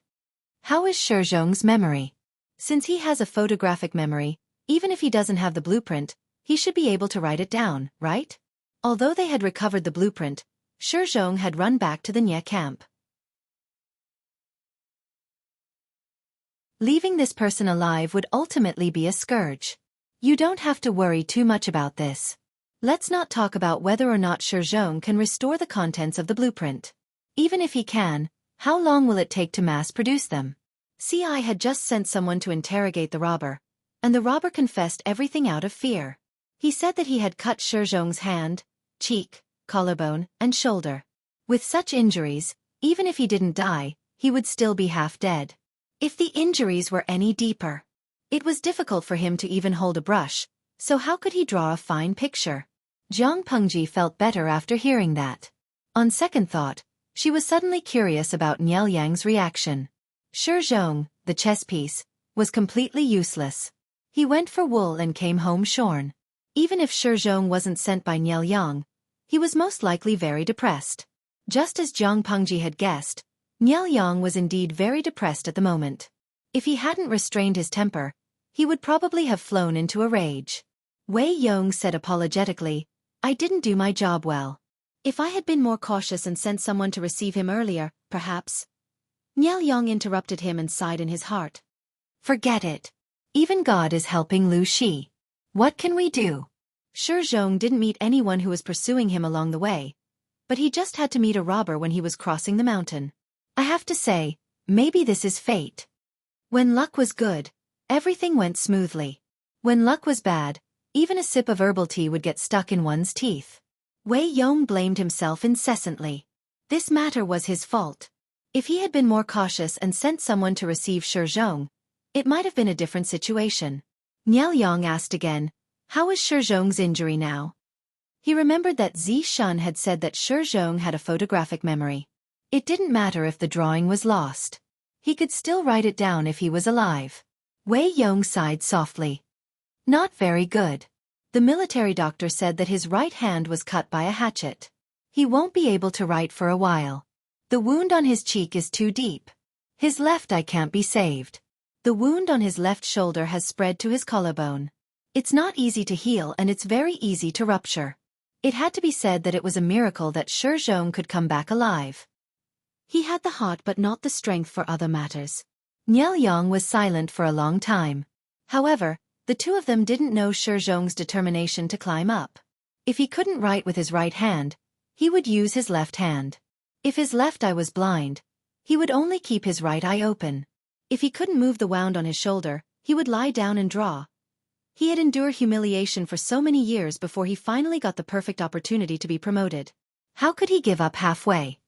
How is Shizhong's memory? Since he has a photographic memory, even if he doesn't have the blueprint, he should be able to write it down, right? Although they had recovered the blueprint, Shizhong had run back to the Nye camp. Leaving this person alive would ultimately be a scourge. You don't have to worry too much about this. Let's not talk about whether or not Shizhong can restore the contents of the blueprint. Even if he can, how long will it take to mass-produce them? CI had just sent someone to interrogate the robber, and the robber confessed everything out of fear. He said that he had cut Shizhong's hand, cheek, collarbone, and shoulder. With such injuries, even if he didn't die, he would still be half dead. If the injuries were any deeper, it was difficult for him to even hold a brush, so how could he draw a fine picture? Jiang Pengji felt better after hearing that. On second thought, she was suddenly curious about Niel Yang's reaction. Shizhong, the chess piece, was completely useless. He went for wool and came home shorn. Even if Shizhong wasn't sent by Niel Yang, he was most likely very depressed. Just as Jiang Pengji had guessed, Niel Yang was indeed very depressed at the moment. If he hadn't restrained his temper, he would probably have flown into a rage. Wei Yong said apologetically, "I didn't do my job well. If I had been more cautious and sent someone to receive him earlier, perhaps." Niel Yang interrupted him and sighed in his heart. "Forget it. Even God is helping Lu Shi. What can we do?" Shizhong didn't meet anyone who was pursuing him along the way, but he just had to meet a robber when he was crossing the mountain. I have to say, maybe this is fate. When luck was good, everything went smoothly. When luck was bad, even a sip of herbal tea would get stuck in one's teeth. Wei Yong blamed himself incessantly. This matter was his fault. If he had been more cautious and sent someone to receive Shizhong, it might have been a different situation. Niel Yang asked again, "How is Shizhong's injury now?" He remembered that Zi Shun had said that Shizhong had a photographic memory. It didn't matter if the drawing was lost. He could still write it down if he was alive. Wei Yong sighed softly. Not very good. The military doctor said that his right hand was cut by a hatchet. He won't be able to write for a while. The wound on his cheek is too deep. His left eye can't be saved. The wound on his left shoulder has spread to his collarbone. It's not easy to heal and it's very easy to rupture. It had to be said that it was a miracle that Shizhong could come back alive. He had the heart but not the strength for other matters. Niel Yang was silent for a long time. However, the two of them didn't know Shizhong's determination to climb up. If he couldn't write with his right hand, he would use his left hand. If his left eye was blind, he would only keep his right eye open. If he couldn't move the wound on his shoulder, he would lie down and draw. He had endured humiliation for so many years before he finally got the perfect opportunity to be promoted. How could he give up halfway?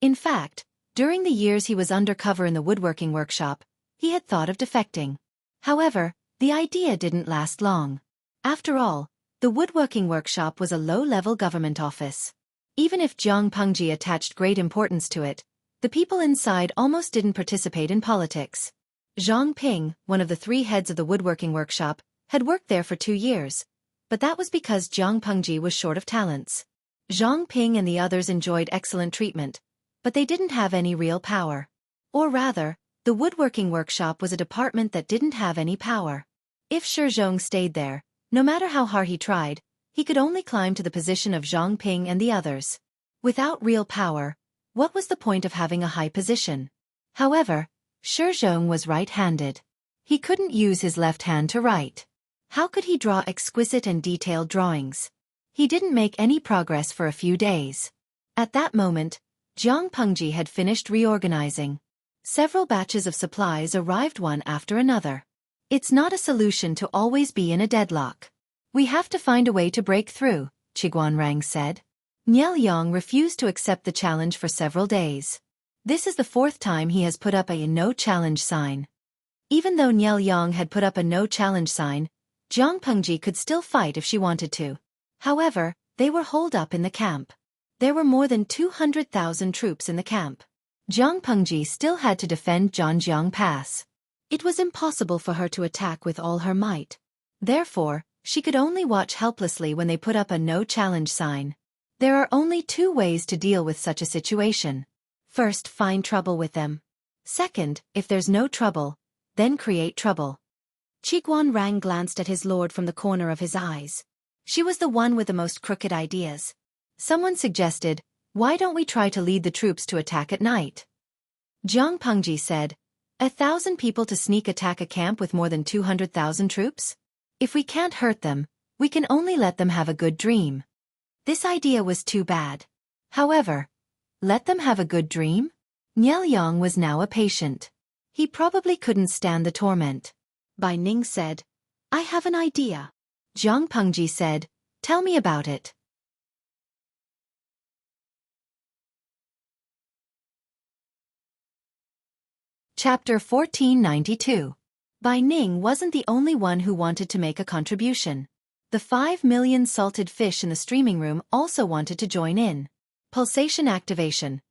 In fact, during the years he was undercover in the woodworking workshop, he had thought of defecting. However, the idea didn't last long. After all, the woodworking workshop was a low-level government office. Even if Jiang Pengji attached great importance to it, the people inside almost didn't participate in politics. Zhang Ping, one of the three heads of the woodworking workshop, had worked there for 2 years, but that was because Jiang Pengji was short of talents. Zhang Ping and the others enjoyed excellent treatment, but they didn't have any real power. Or rather, the woodworking workshop was a department that didn't have any power. If Shizhong stayed there, no matter how hard he tried, he could only climb to the position of Zhang Ping and the others. Without real power, what was the point of having a high position? However, Shizhong was right-handed. He couldn't use his left hand to write. How could he draw exquisite and detailed drawings? He didn't make any progress for a few days. At that moment, Jiang Pengji had finished reorganizing. Several batches of supplies arrived one after another. It's not a solution to always be in a deadlock. We have to find a way to break through, Qiguanrang said. Niel Yang refused to accept the challenge for several days. This is the fourth time he has put up a no challenge sign. Even though Niel Yang had put up a no challenge sign, Jiang Pengji could still fight if she wanted to. However, they were holed up in the camp. There were more than 200,000 troops in the camp. Jiang Pengji still had to defend Zhanjiang Pass. It was impossible for her to attack with all her might. Therefore, she could only watch helplessly when they put up a no challenge sign. There are only two ways to deal with such a situation. First, find trouble with them. Second, if there's no trouble, then create trouble. Qiguanrang glanced at his lord from the corner of his eyes. She was the one with the most crooked ideas. Someone suggested, why don't we try to lead the troops to attack at night? Jiang Pengji said, 1,000 people to sneak attack a camp with more than 200,000 troops? If we can't hurt them, we can only let them have a good dream. This idea was too bad. However, let them have a good dream? Niel Yang was now a patient. He probably couldn't stand the torment. Bai Ning said, I have an idea. Jiang Pengji said, tell me about it. Chapter 1492. Bai Ning wasn't the only one who wanted to make a contribution. The 5 million salted fish in the streaming room also wanted to join in. Pulsation activation.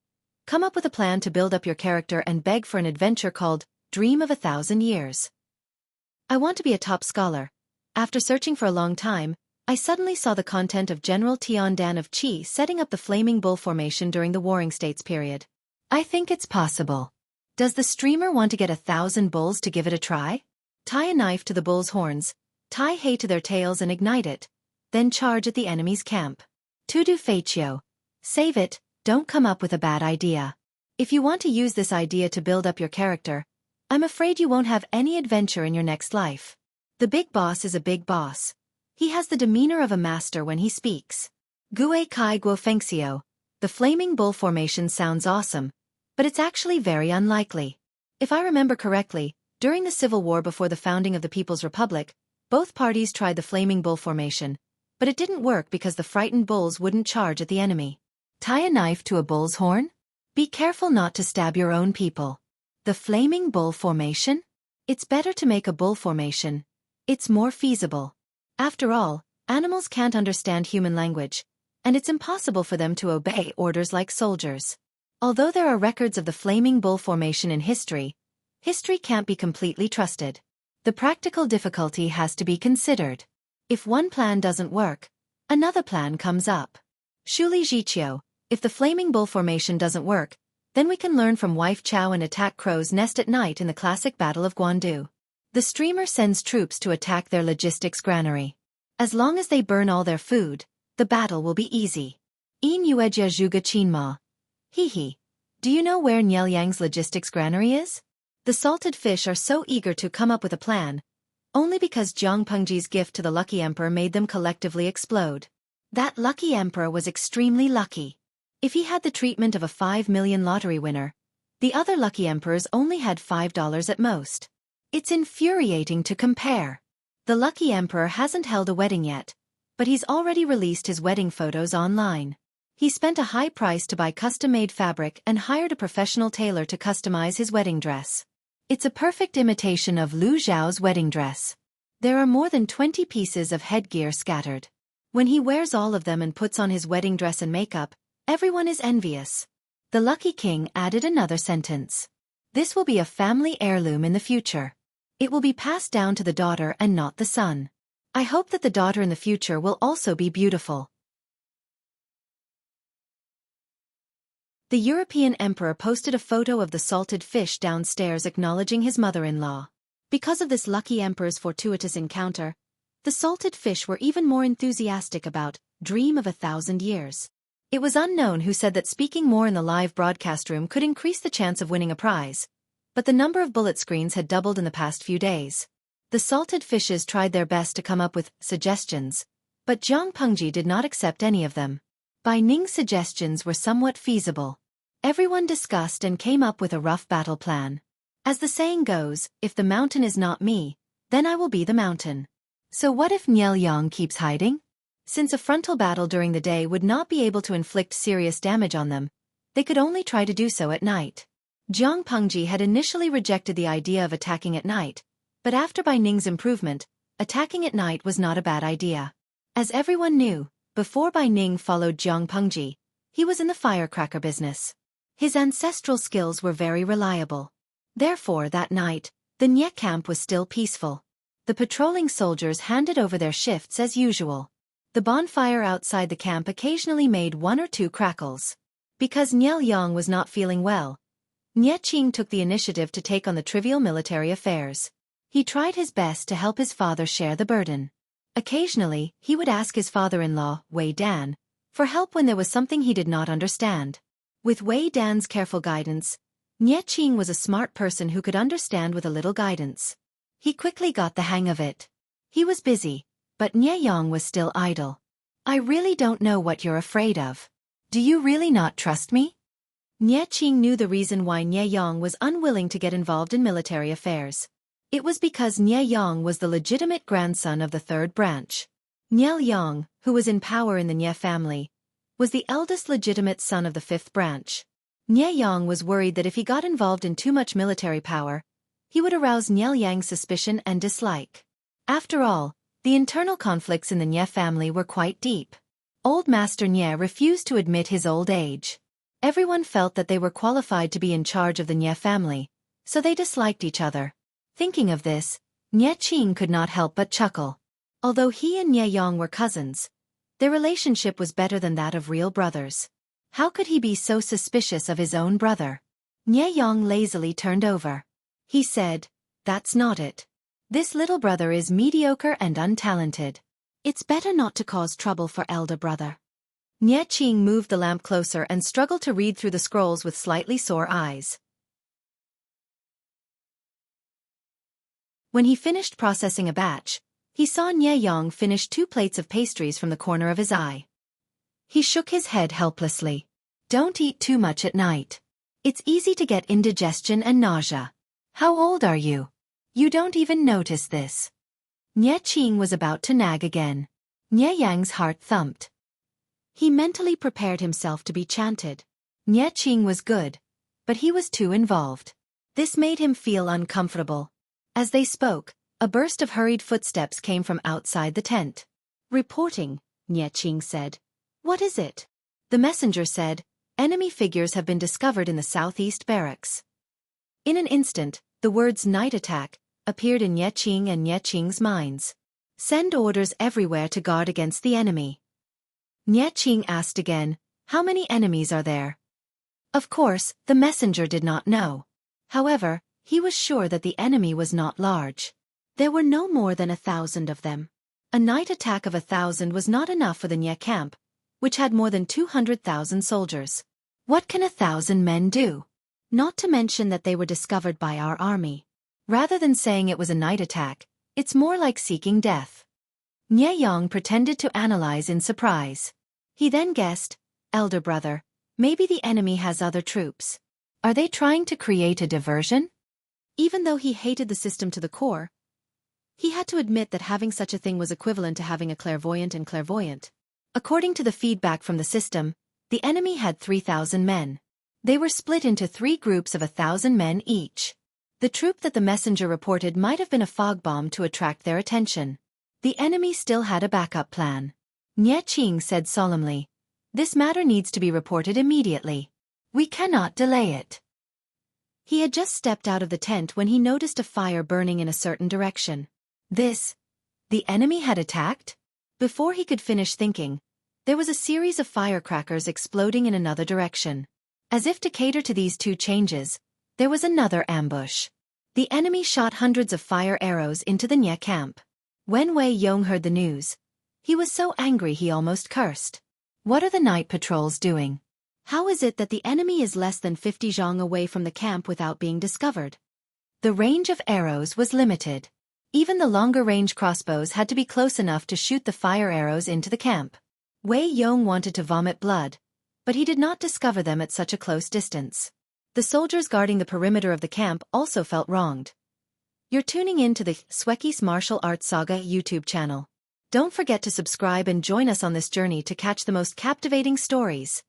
Come up with a plan to build up your character and beg for an adventure called Dream of 1,000 Years. I want to be a top scholar. After searching for a long time, I suddenly saw the content of General Tiandan of Qi setting up the Flaming Bull formation during the Warring States period. I think it's possible. Does the streamer want to get 1,000 bulls to give it a try? Tie a knife to the bull's horns, tie hay to their tails and ignite it, then charge at the enemy's camp. Tudu Feichio. Save it, don't come up with a bad idea. If you want to use this idea to build up your character, I'm afraid you won't have any adventure in your next life. The big boss is a big boss. He has the demeanor of a master when he speaks. Gue Kai Guo Fengxiu. The Flaming Bull formation sounds awesome, but it's actually very unlikely. If I remember correctly, during the Civil War before the founding of the People's Republic, both parties tried the Flaming Bull formation, but it didn't work because the frightened bulls wouldn't charge at the enemy. Tie a knife to a bull's horn? Be careful not to stab your own people. The Flaming Bull formation? It's better to make a bull formation. It's more feasible. After all, animals can't understand human language, and it's impossible for them to obey orders like soldiers. Although there are records of the Flaming Bull formation in history, history can't be completely trusted. The practical difficulty has to be considered. If one plan doesn't work, another plan comes up. Shuli Jiqiu, if the Flaming Bull formation doesn't work, then we can learn from Wife Chow and attack Crow's Nest at night in the classic Battle of Guandu. The streamer sends troops to attack their logistics granary. As long as they burn all their food, the battle will be easy. In Yuejia Zhuge Qinma. Hee. Do you know where Niel Yang's logistics granary is? The salted fish are so eager to come up with a plan, only because Jiang Pengji's gift to the lucky emperor made them collectively explode. That lucky emperor was extremely lucky. If he had the treatment of a 5 million lottery winner, the other lucky emperors only had $5 at most. It's infuriating to compare. The lucky emperor hasn't held a wedding yet, but he's already released his wedding photos online. He spent a high price to buy custom-made fabric and hired a professional tailor to customize his wedding dress. It's a perfect imitation of Lu Zhao's wedding dress. There are more than 20 pieces of headgear scattered. When he wears all of them and puts on his wedding dress and makeup, everyone is envious. The lucky king added another sentence. This will be a family heirloom in the future. It will be passed down to the daughter and not the son. I hope that the daughter in the future will also be beautiful. The European emperor posted a photo of the salted fish downstairs acknowledging his mother-in-law. Because of this lucky emperor's fortuitous encounter, the salted fish were even more enthusiastic about Dream of 1,000 Years. It was unknown who said that speaking more in the live broadcast room could increase the chance of winning a prize, but the number of bullet screens had doubled in the past few days. The salted fishes tried their best to come up with suggestions, but Jiang Pengji did not accept any of them. Bai Ning's suggestions were somewhat feasible. Everyone discussed and came up with a rough battle plan. As the saying goes, if the mountain is not me, then I will be the mountain. So what if Niel Yang keeps hiding? Since a frontal battle during the day would not be able to inflict serious damage on them, they could only try to do so at night. Jiang Pengji had initially rejected the idea of attacking at night, but after Bai Ning's improvement, attacking at night was not a bad idea. As everyone knew, before Bai Ning followed Jiang Pengji, he was in the firecracker business. His ancestral skills were very reliable. Therefore, that night, the Nye camp was still peaceful. The patrolling soldiers handed over their shifts as usual. The bonfire outside the camp occasionally made one or two crackles. Because Nye Yang was not feeling well, Nye Qing took the initiative to take on the trivial military affairs. He tried his best to help his father share the burden. Occasionally, he would ask his father-in-law, Wei Dan, for help when there was something he did not understand. With Wei Dan's careful guidance, Nye Qing was a smart person who could understand with a little guidance. He quickly got the hang of it. He was busy, but Nye Yang was still idle. I really don't know what you're afraid of. Do you really not trust me? Nye Qing knew the reason why Nye Yang was unwilling to get involved in military affairs. It was because Nye Yang was the legitimate grandson of the third branch. Nye Yang, who was in power in the Nye family, was the eldest legitimate son of the fifth branch. Nye Yang was worried that if he got involved in too much military power, he would arouse Nye Yang's suspicion and dislike. After all, the internal conflicts in the Nye family were quite deep. Old Master Nye refused to admit his old age. Everyone felt that they were qualified to be in charge of the Nye family, so they disliked each other. Thinking of this, Nye Qing could not help but chuckle. Although he and Nye Yang were cousins, their relationship was better than that of real brothers. How could he be so suspicious of his own brother? Nye Yang lazily turned over. He said, "That's not it. This little brother is mediocre and untalented. It's better not to cause trouble for elder brother." Nye Qing moved the lamp closer and struggled to read through the scrolls with slightly sore eyes. When he finished processing a batch, he saw Nye Yang finish 2 plates of pastries from the corner of his eye. He shook his head helplessly. Don't eat too much at night. It's easy to get indigestion and nausea. How old are you? You don't even notice this. Nye Qing was about to nag again. Nye Yang's heart thumped. He mentally prepared himself to be chanted. Nye Qing was good, but he was too involved. This made him feel uncomfortable. As they spoke, a burst of hurried footsteps came from outside the tent. Reporting, Nye Qing said. What is it? The messenger said, enemy figures have been discovered in the southeast barracks. In an instant, the words night attack appeared in Nye Qing and Nye Qing's minds. Send orders everywhere to guard against the enemy. Nye Qing asked again, how many enemies are there? Of course, the messenger did not know. However, he was sure that the enemy was not large. There were no more than 1,000 of them. A night attack of 1,000 was not enough for the Nye camp, which had more than 200,000 soldiers. What can 1,000 men do? Not to mention that they were discovered by our army. Rather than saying it was a night attack, it's more like seeking death. Nye Yang pretended to analyze in surprise. He then guessed, elder brother, maybe the enemy has other troops. Are they trying to create a diversion? Even though he hated the system to the core, he had to admit that having such a thing was equivalent to having a clairvoyant and clairvoyant. According to the feedback from the system, the enemy had 3,000 men. They were split into 3 groups of 1,000 men each. The troop that the messenger reported might have been a fog bomb to attract their attention. The enemy still had a backup plan. Nye Qing said solemnly, this matter needs to be reported immediately. We cannot delay it. He had just stepped out of the tent when he noticed a fire burning in a certain direction. The enemy had attacked? Before he could finish thinking, there was a series of firecrackers exploding in another direction. As if to cater to these 2 changes, there was another ambush. The enemy shot hundreds of fire arrows into the Nye camp. When Wei Yong heard the news, he was so angry he almost cursed. What are the night patrols doing? How is it that the enemy is less than 50 zhang away from the camp without being discovered? The range of arrows was limited. Even the longer-range crossbows had to be close enough to shoot the fire arrows into the camp. Wei Yong wanted to vomit blood, but he did not discover them at such a close distance. The soldiers guarding the perimeter of the camp also felt wronged. You're tuning in to the Xueqi's Martial Arts Saga YouTube channel. Don't forget to subscribe and join us on this journey to catch the most captivating stories.